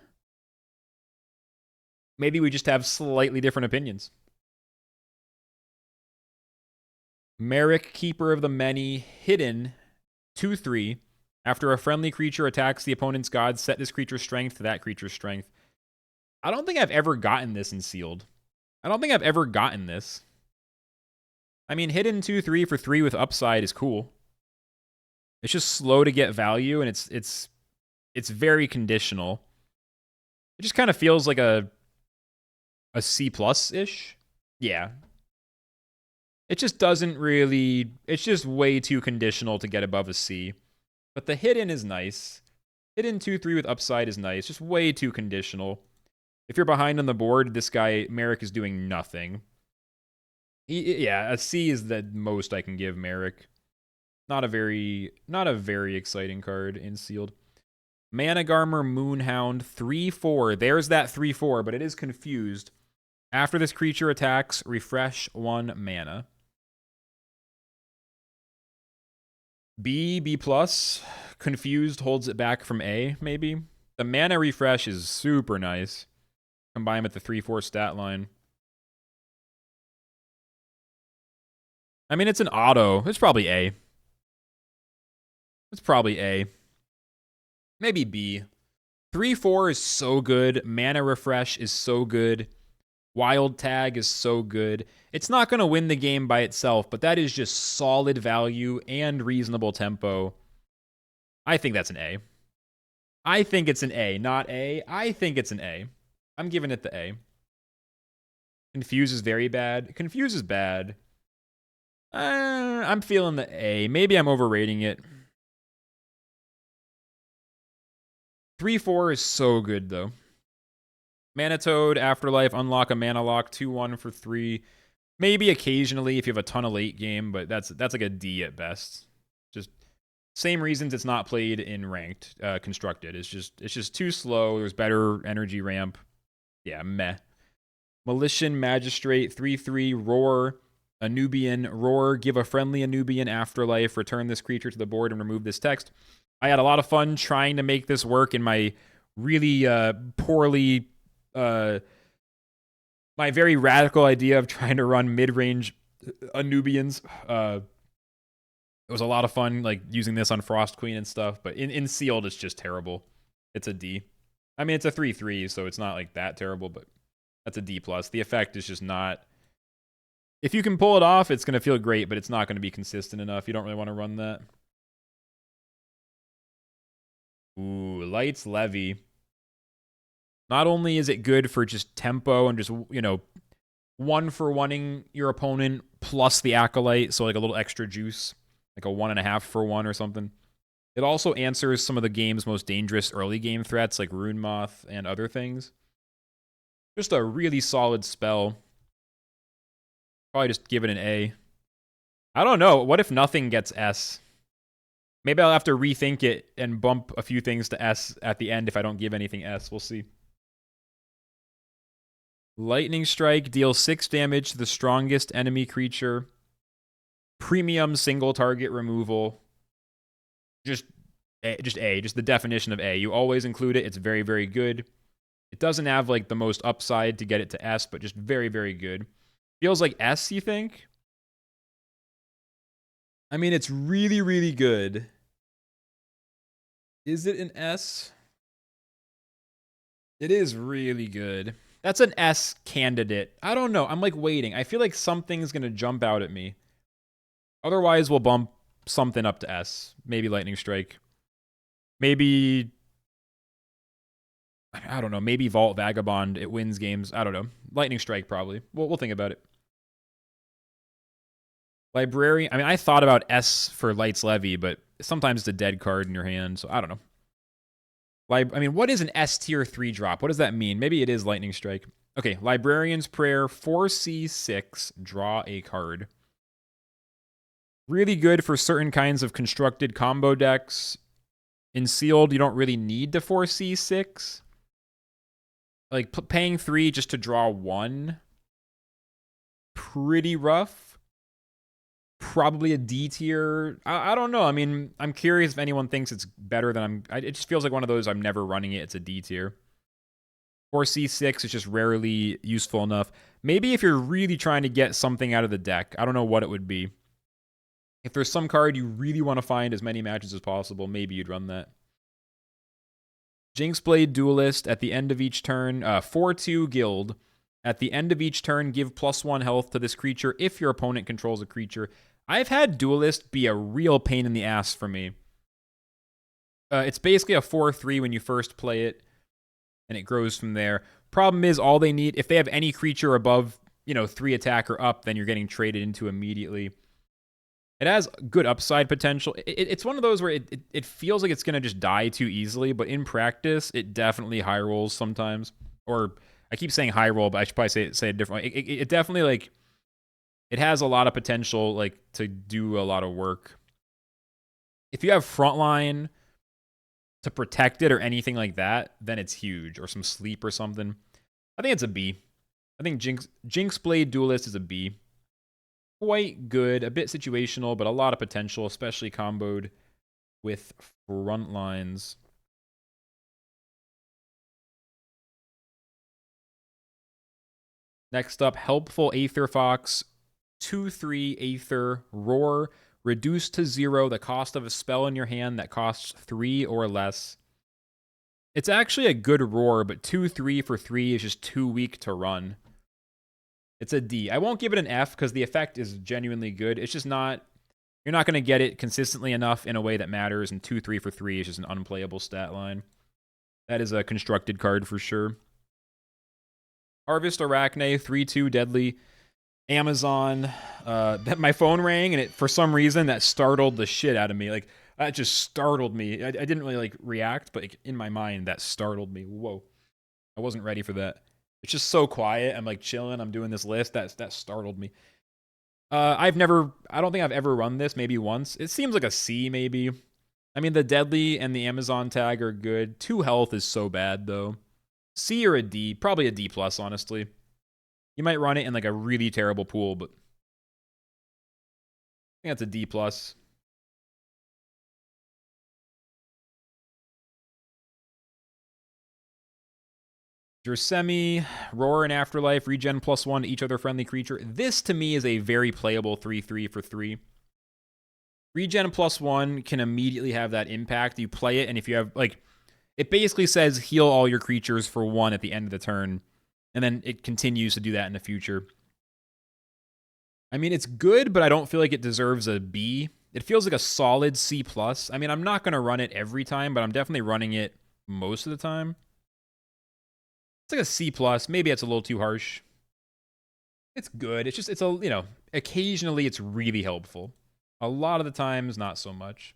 Maybe we just have slightly different opinions. Merrick, Keeper of the Many, hidden, 2/3. After a friendly creature attacks the opponent's god, set this creature's strength to that creature's strength. I don't think I've ever gotten this in sealed. I don't think I've ever gotten this. I mean, hidden 2/3 for 3 with upside is cool. It's just slow to get value, and it's very conditional. It just kind of feels like a C plus ish. Yeah. It just doesn't really. It's just way too conditional to get above a C. But the hidden is nice. Hidden 2/3 with upside is nice. Just way too conditional. If you're behind on the board, this guy Merrick is doing nothing. Yeah, a C is the most I can give Merrick. Not a very exciting card in sealed. Managarmer Moonhound 3/4. There's that 3/4, but it is confused. After this creature attacks, refresh 1 mana. B plus. Confused holds it back from A, maybe. The mana refresh is super nice. Combined with the 3/4 stat line. I mean, it's an auto. It's probably A. It's probably A. Maybe B. 3/4 is so good. Mana refresh is so good. Wild tag is so good. It's not going to win the game by itself, but that is just solid value and reasonable tempo. I think that's an A. I think it's an A, not A. I think it's an A. I'm giving it the A. Confuse is very bad. Confuse is bad. I'm feeling the A. Maybe I'm overrating it. 3/4 is so good, though. Manitoad, Afterlife, unlock a mana lock, 2/1 for 3. Maybe occasionally if you have a ton of late game, but that's like a D at best. Just same reasons it's not played in ranked, constructed. It's just too slow. There's better energy ramp. Yeah, meh. Malician Magistrate, 3/3, Roar, Anubian, Roar, give a friendly Anubian Afterlife, return this creature to the board and remove this text. I had a lot of fun trying to make this work in my really poorly my very radical idea of trying to run mid-range Anubians. It was a lot of fun, like using this on Frost Queen and stuff, but in sealed, it's just terrible. It's a D. I mean, it's a 3/3, so it's not like that terrible, but that's a D plus. The effect is just not. If you can pull it off, it's gonna feel great, but it's not gonna be consistent enough. You don't really want to run that. Ooh, Lights Levy. Not only is it good for just tempo and just, you know, 1-for-1ing your opponent plus the Acolyte, so like a little extra juice, like a 1.5-for-1 or something. It also answers some of the game's most dangerous early game threats like Rune Moth and other things. Just a really solid spell. Probably just give it an A. I don't know. What if nothing gets S? Maybe I'll have to rethink it and bump a few things to S at the end if I don't give anything S. We'll see. Lightning Strike deals 6 damage to the strongest enemy creature. Premium single target removal. Just A, just the definition of A. You always include it. It's very, very good. It doesn't have like the most upside to get it to S, but just very, very good. Feels like S, you think? I mean, it's really, really good. Is it an S? It is really good. That's an S candidate. I don't know. I'm like waiting. I feel like something's going to jump out at me. Otherwise, we'll bump something up to S. Maybe Lightning Strike. Maybe, I don't know. Maybe Vault Vagabond. It wins games. I don't know. Lightning Strike, probably. We'll think about it. Librarian. I mean, I thought about S for Lights Levy, but sometimes it's a dead card in your hand, so I don't know. I mean, what is an S tier 3 drop? What does that mean? Maybe it is Lightning Strike. Okay, Librarian's Prayer, 4C6, draw a card. Really good for certain kinds of constructed combo decks. In Sealed, you don't really need to 4C6. Like, paying 3 just to draw 1. Pretty rough. Probably a D tier. I don't know. I mean, I'm curious if anyone thinks it's better than it just feels like one of those I'm never running it. It's a D tier. 4C6 is just rarely useful enough. Maybe if you're really trying to get something out of the deck. I don't know what it would be. If there's some card you really want to find as many matches as possible, maybe you'd run that. Jinxblade Dualist at the end of each turn. 4/2 Guild. At the end of each turn, give +1 health to this creature if your opponent controls a creature. I've had Dualist be a real pain in the ass for me. It's basically a 4/3 when you first play it, and it grows from there. Problem is, all they need, if they have any creature above, 3 attack or up, then you're getting traded into immediately. It has good upside potential. It's one of those where it feels like it's going to just die too easily, but in practice, it definitely high rolls sometimes. Or, I keep saying high roll, but I should probably say it differently. It definitely, like, it has a lot of potential, like, to do a lot of work. If you have Frontline to protect it or anything like that, then it's huge. Or some sleep or something. I think it's a B. I think Jinxblade Dualist is a B. Quite good, a bit situational, but a lot of potential, especially comboed with Frontlines. Next up, Helpful Aether Fox, 2/3 Aether, Roar, reduced to 0 the cost of a spell in your hand that costs 3 or less. It's actually a good Roar, but 2/3 for 3 is just too weak to run. It's a D. I won't give it an F because the effect is genuinely good. It's just not, you're not going to get it consistently enough in a way that matters, and 2/3 for 3 is just an unplayable stat line. That is a constructed card for sure. Harvest Arachne, 3/2 deadly. Amazon. My phone rang, and for some reason that startled the shit out of me. Like, that just startled me. I didn't really like react, but in my mind that startled me. Whoa, I wasn't ready for that. It's just so quiet. I'm like chilling. I'm doing this list. That startled me. I don't think I've ever run this. Maybe once. It seems like a C, maybe. I mean, the deadly and the Amazon tag are good. 2 health is so bad though. C or a D? Probably a D plus, honestly. You might run it in like a really terrible pool, but I think that's a D plus. Jursemi, Roar and Afterlife, regen +1 to each other friendly creature. This to me is a very playable 3/3 for 3. Regen +1 can immediately have that impact. You play it, and if you have, like, it basically says heal all your creatures for 1 at the end of the turn, and then it continues to do that in the future. I mean, it's good, but I don't feel like it deserves a B. It feels like a solid C+. I mean, I'm not going to run it every time, but I'm definitely running it most of the time. It's like a C+. Maybe it's a little too harsh. It's good. It's just, it's a, you know, occasionally it's really helpful. A lot of the times, not so much.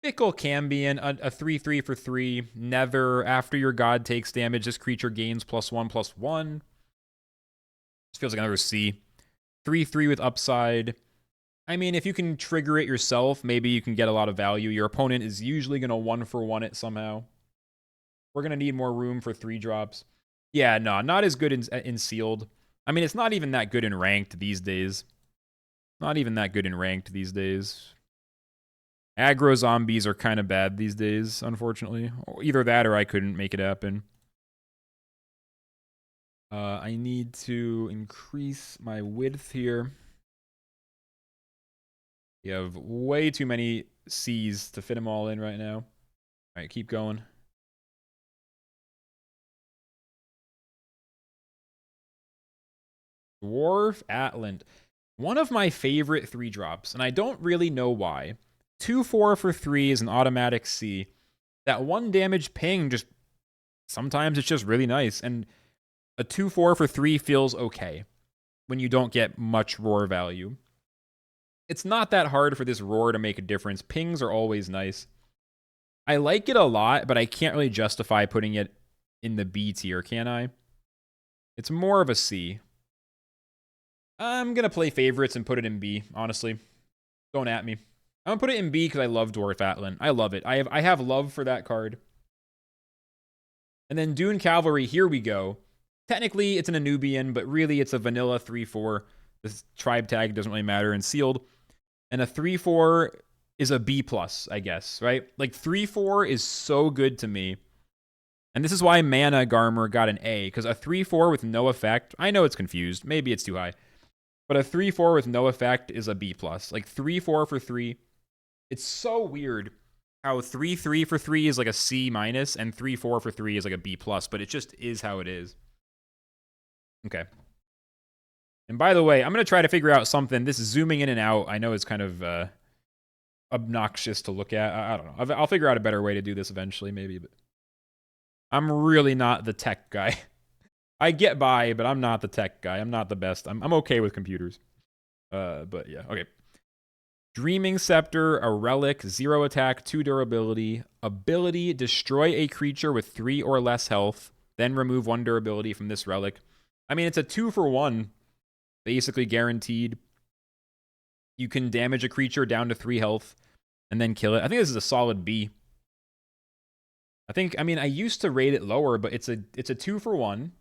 Fickle Cambion, a 3/3 for 3. Nether, after your god takes damage, this creature gains +1/+1. This feels like another C. 3/3 with upside. I mean, if you can trigger it yourself, maybe you can get a lot of value. Your opponent is usually going to 1-for-1 it somehow. We're going to need more room for 3-drops. Yeah, no, not as good in sealed. I mean, it's not even that good in ranked these days. Not even that good in ranked these days. Aggro zombies are kind of bad these days, unfortunately. Either that or I couldn't make it happen. I need to increase my width here. You have way too many C's to fit them all in right now. All right, keep going. Dwarf Atlant. One of my favorite 3-drops, and I don't really know why. 2/4 for 3 is an automatic C. That 1 damage ping just, sometimes it's just really nice. And a 2/4 for 3 feels okay when you don't get much roar value. It's not that hard for this roar to make a difference. Pings are always nice. I like it a lot, but I can't really justify putting it in the B tier, can I? It's more of a C. I'm going to play favorites and put it in B, honestly. Don't at me. I'm going to put it in B because I love Dwarf Atlant. I love it. I have love for that card. And then Dune Cavalry, here we go. Technically, it's an Anubian, but really it's a vanilla 3/4. The tribe tag doesn't really matter in sealed. And a 3/4 is a B+, I guess, right? Like 3/4 is so good to me. And this is why Mana Garmer got an A, because a 3/4 with no effect, I know it's confused. Maybe it's too high. But a 3/4 with no effect is a B+. Like 3/4 for 3. It's so weird how 3/3 for 3 is like a C- and 3/4 for 3 is like a B+, but it just is how it is. Okay. And by the way, I'm going to try to figure out something. This zooming in and out, I know is kind of obnoxious to look at. I don't know. I'll figure out a better way to do this eventually, maybe. But I'm really not the tech guy. I get by, but I'm not the tech guy. I'm not the best. I'm okay with computers. But yeah, okay. Dreaming Scepter, a relic, 0 attack, 2 durability. Ability, destroy a creature with 3 or less health, then remove 1 durability from this relic. I mean, it's a 2-for-1, basically guaranteed. You can damage a creature down to 3 health and then kill it. I think this is a solid B. I mean, I used to rate it lower, but it's a 2-for-1.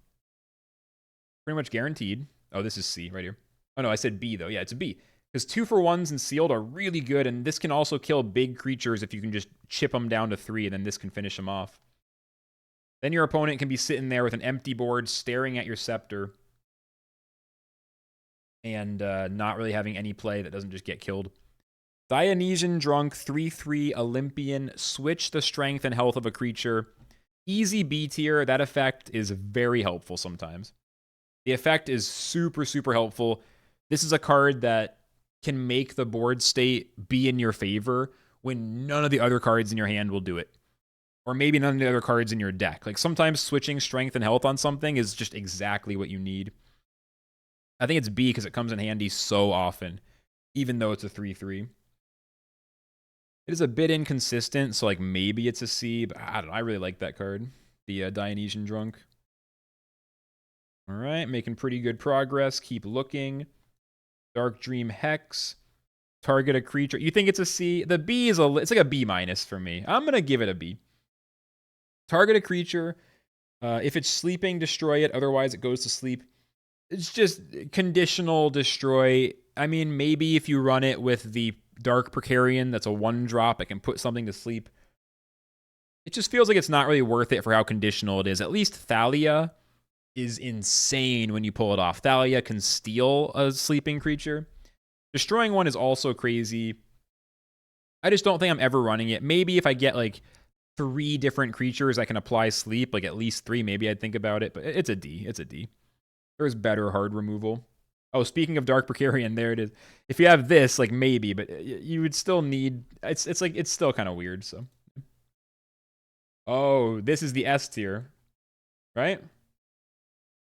Pretty much guaranteed. Oh, this is C right here. Oh, no, I said B, though. Yeah, it's a B. Because 2-for-1s and sealed are really good, and this can also kill big creatures if you can just chip them down to 3, and then this can finish them off. Then your opponent can be sitting there with an empty board, staring at your scepter, and not really having any play that doesn't just get killed. Dionysian Drunk, 3/3 Olympian. Switch the strength and health of a creature. Easy B tier. That effect is very helpful sometimes. The effect is super, super helpful. This is a card that can make the board state be in your favor when none of the other cards in your hand will do it. Or maybe none of the other cards in your deck. Like sometimes switching strength and health on something is just exactly what you need. I think it's B because it comes in handy so often, even though it's a 3/3. It is a bit inconsistent, so like maybe it's a C, but I don't know. I really like that card, the Dionysian Drunk. All right, making pretty good progress. Keep looking. Dark Dream Hex. Target a creature. You think it's a C? The B is it's like a B- for me. I'm going to give it a B. Target a creature. If it's sleeping, destroy it. Otherwise, it goes to sleep. It's just conditional destroy. I mean, maybe if you run it with the Dark Precarian, that's a 1-drop. It can put something to sleep. It just feels like it's not really worth it for how conditional it is. At least Thalia is insane when you pull it off. Thalia can steal a sleeping creature. Destroying one is also crazy. I just don't think I'm ever running it. Maybe if I get like 3 different creatures I can apply sleep, like at least 3, maybe I'd think about it. But it's a D. It's a D. There's better hard removal. Oh, speaking of Dark Precarian, there it is. If you have this, like maybe, but you would still need. It's like it's still kind of weird. So. Oh, this is the S tier, right?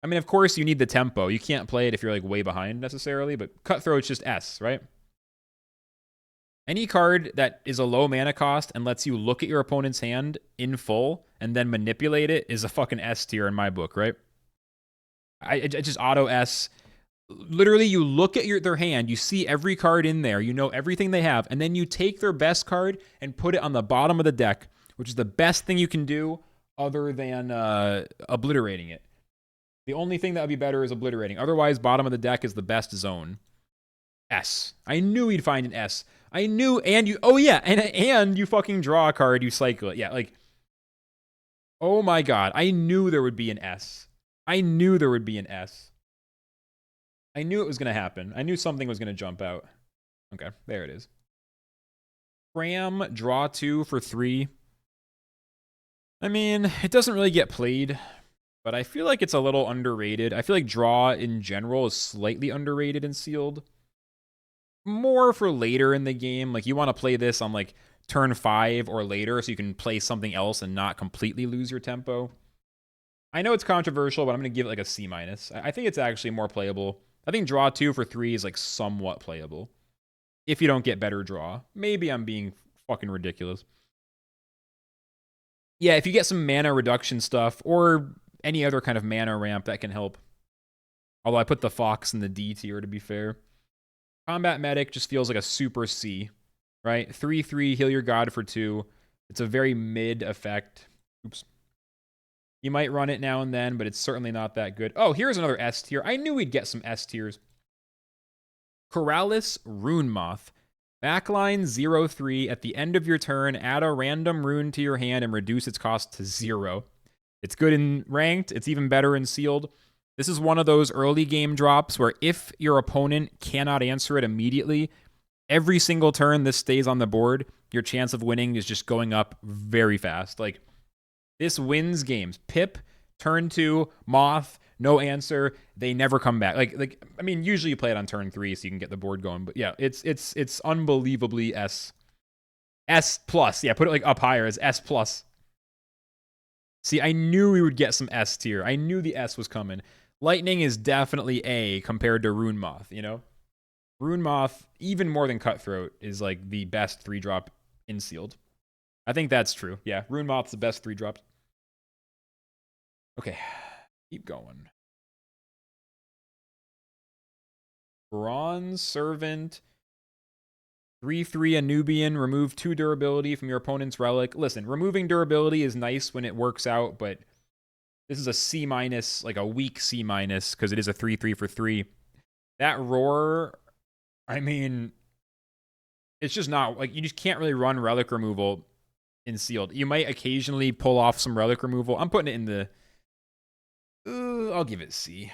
I mean, of course you need the tempo. You can't play it if you're like way behind necessarily, but Cutthroat's just S, right? Any card that is a low mana cost and lets you look at your opponent's hand in full and then manipulate it is a fucking S tier in my book, right? I just auto S. Literally, you look at their hand, you see every card in there, you know everything they have, and then you take their best card and put it on the bottom of the deck, which is the best thing you can do other than obliterating it. The only thing that would be better is obliterating. Otherwise, bottom of the deck is the best zone. S. I knew he'd find an S. I knew, and you, oh yeah, and you fucking draw a card, you cycle it. Yeah, like, oh my god, I knew there would be an S. I knew there would be an S. I knew it was going to happen. I knew something was going to jump out. Okay, there it is. Cram, draw 2 for 3. I mean, it doesn't really get played, but I feel like it's a little underrated. I feel like draw in general is slightly underrated in sealed. More for later in the game. Like, you want to play this on, like, turn 5 or later so you can play something else and not completely lose your tempo. I know it's controversial, but I'm going to give it, like, a C-. I think it's actually more playable. I think draw 2 for 3 is, like, somewhat playable. If you don't get better draw. Maybe I'm being fucking ridiculous. Yeah, if you get some mana reduction stuff or any other kind of mana ramp, that can help. Although I put the Fox in the D tier, to be fair. Combat Medic just feels like a super C, right? 3/3, heal your god for 2. It's a very mid effect. Oops. You might run it now and then, but it's certainly not that good. Oh, here's another S tier. I knew we'd get some S tiers. Corralis Rune Moth. Backline 0/3. At the end of your turn, add a random rune to your hand and reduce its cost to 0. It's good in ranked. It's even better in sealed. This is one of those early game drops where if your opponent cannot answer it immediately, every single turn this stays on the board, your chance of winning is just going up very fast. Like, this wins games. Pip, turn 2, Moth, no answer. They never come back. Like I mean, usually you play it on turn 3 so you can get the board going. But yeah, it's unbelievably S. S plus. Yeah, put it like up higher as S plus. See, I knew we would get some S tier. I knew the S was coming. Lightning is definitely A compared to Rune Moth, you know? Rune Moth, even more than Cutthroat, is like the best 3-drop in sealed. I think that's true. Yeah, Rune Moth's the best 3-drop. Okay, keep going. Bronze Servant. 3/3 Anubian. Remove 2 durability from your opponent's relic. Listen, removing durability is nice when it works out, but this is a C-, like a weak C-, because it is a 3/3 for 3. That roar, I mean, it's just not, like, you just can't really run relic removal in sealed. You might occasionally pull off some relic removal. I'm putting it in the, I'll give it C.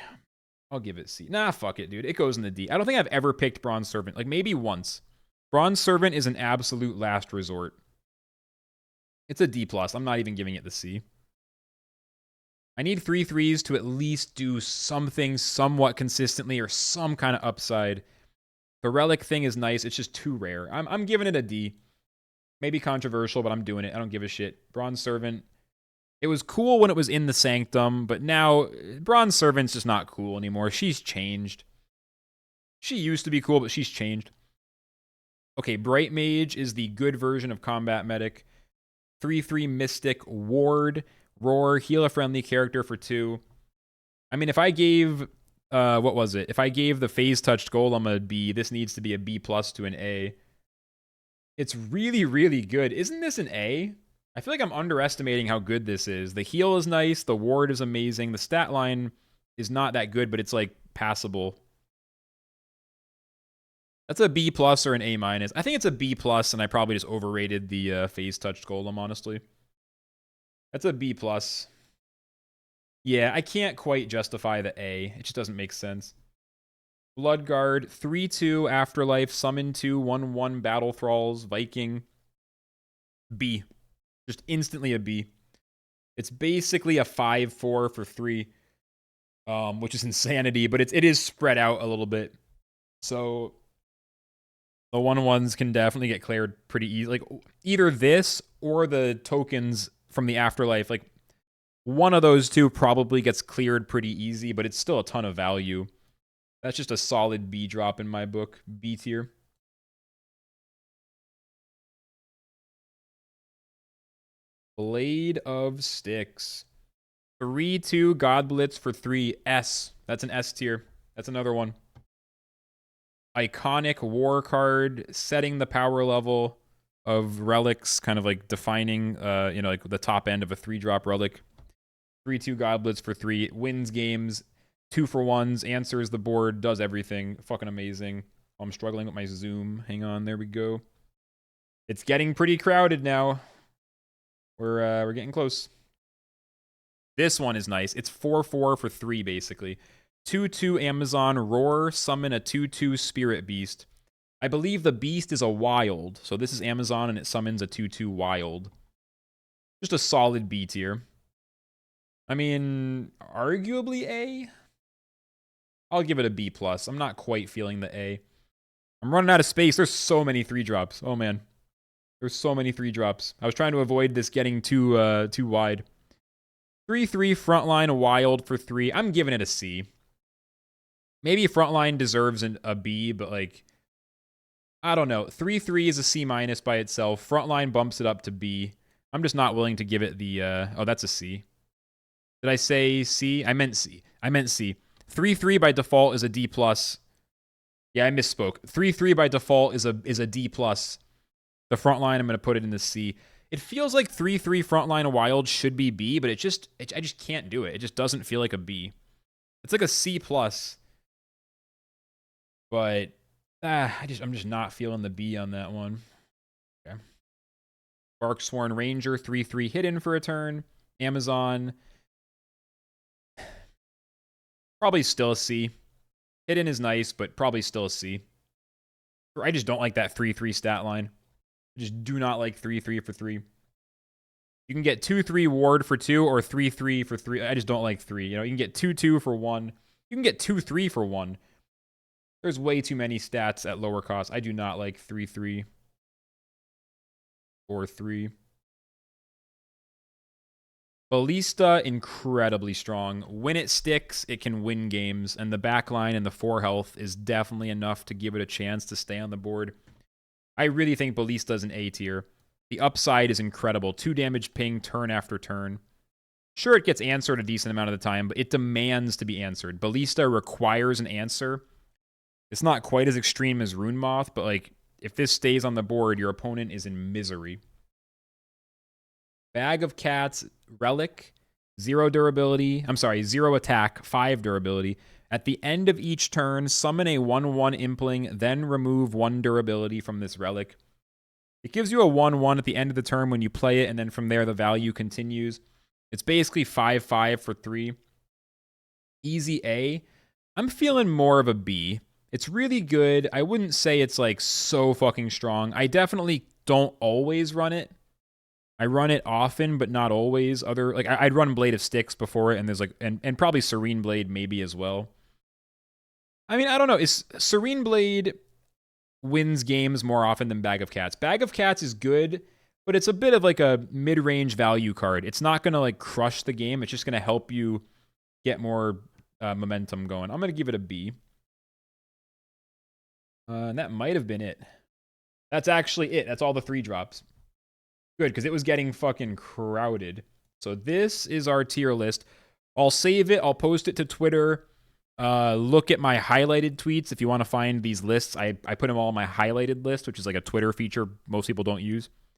I'll give it C. Nah, fuck it, dude. It goes in the D. I don't think I've ever picked Bronze Servant. Like, maybe once. Bronze Servant is an absolute last resort. It's a D+. I'm not even giving it the C. I need 3/3s to at least do something somewhat consistently or some kind of upside. The relic thing is nice. It's just too rare. I'm giving it a D. Maybe controversial, but I'm doing it. I don't give a shit. Bronze Servant. It was cool when it was in the Sanctum, but now Bronze Servant's just not cool anymore. She's changed. She used to be cool, but she's changed. Okay, Bright Mage is the good version of Combat Medic. 3/3 Mystic Ward. Roar, heal a friendly character for 2. I mean, if I gave, what was it? If I gave the Phase Touched Golem a B, this needs to be a B+ to an A. It's really, really good. Isn't this an A? I feel like I'm underestimating how good this is. The heal is nice. The ward is amazing. The stat line is not that good, but it's, like, passable. That's a B+ or an A-. I think it's a B+, and I probably just overrated the Phase Touched Golem, honestly. That's a B plus. Yeah, I can't quite justify the A. It just doesn't make sense. Bloodguard, 3/2 Afterlife, Summon 2, 1/1 Battle Thralls, Viking. B. Just instantly a B. It's basically a 5/4 for 3, which is insanity, but it is spread out a little bit. So the 1/1s can definitely get cleared pretty easy. Like either this or the tokens from the Afterlife. Like one of those two probably gets cleared pretty easy, but it's still a ton of value. That's just a solid B drop in my book. B tier. Blade of Sticks. 3/2 God Blitz for 3. S. That's an S tier. That's another one. Iconic war card, setting the power level of relics, kind of like defining, like the top end of a 3-drop relic. 3/2 God Blitz for 3. Wins games. 2-for-1s. Answers the board. Does everything. Fucking amazing. I'm struggling with my zoom. Hang on. There we go. It's getting pretty crowded now. We're getting close. This one is nice. It's 4/4 for 3, basically. 2/2 Amazon Roar, summon a 2/2 Spirit Beast. I believe the beast is a wild. So this is Amazon and it summons a 2/2 wild. Just a solid B tier. I mean, arguably A. I'll give it a B plus. I'm not quite feeling the A. I'm running out of space. There's so many 3-drops. Oh man. There's so many 3-drops. I was trying to avoid this getting too wide. 3/3 Frontline Wild for 3. I'm giving it a C. Maybe Frontline deserves a B, but like, I don't know. 3/3 is a C minus by itself. Frontline bumps it up to B. I'm just not willing to give it the, oh, that's a C. Did I say C? I meant C. 3/3 by default is a D plus. Yeah, I misspoke. 3/3 by default is a D plus. The Frontline, I'm going to put it in the C. It feels like 3/3 Frontline Wild should be B, but I just can't do it. It just doesn't feel like a B. It's like a C plus. But I'm just not feeling the B on that one. Okay. Barksworn Ranger, 3/3 hidden for a turn. Amazon. Probably still a C. Hidden is nice, but probably still a C. I just don't like that 3/3 stat line. I just do not like 3/3 for 3. You can get 2/3 ward for 2 or 3/3 for 3. I just don't like 3. You know, you can get 2/2 for 1. You can get 2/3 for 1. There's way too many stats at lower cost. I do not like 3/3 or 3. Ballista, incredibly strong. When it sticks, it can win games, and the backline and the 4 health is definitely enough to give it a chance to stay on the board. I really think Ballista is an A tier. The upside is incredible. 2 damage ping turn after turn. Sure, it gets answered a decent amount of the time, but it demands to be answered. Ballista requires an answer. It's not quite as extreme as Rune Moth, but like if this stays on the board, your opponent is in misery. Bag of Cats, Relic, 0 durability. I'm sorry, 0 attack, 5 durability. At the end of each turn, summon a 1/1 Impling, then remove 1 durability from this relic. It gives you a 1/1 at the end of the turn when you play it, and then from there the value continues. It's basically 5/5 for 3. Easy A. I'm feeling more of a B. It's really good. I wouldn't say it's like so fucking strong. I definitely don't always run it. I run it often, but not always. I'd run Blade of Sticks before it, and there's like and probably Serene Blade maybe as well. I mean, I don't know. Is Serene Blade wins games more often than Bag of Cats? Bag of Cats is good, but it's a bit of like a mid-range value card. It's not gonna like crush the game. It's just gonna help you get more momentum going. I'm gonna give it a B. And that might have been it. That's actually it. That's all the 3-drops. Good, because it was getting fucking crowded. So this is our tier list. I'll save it. I'll post it to Twitter. Look at my highlighted tweets if you want to find these lists. I put them all on my highlighted list, which is like a Twitter feature most people don't use.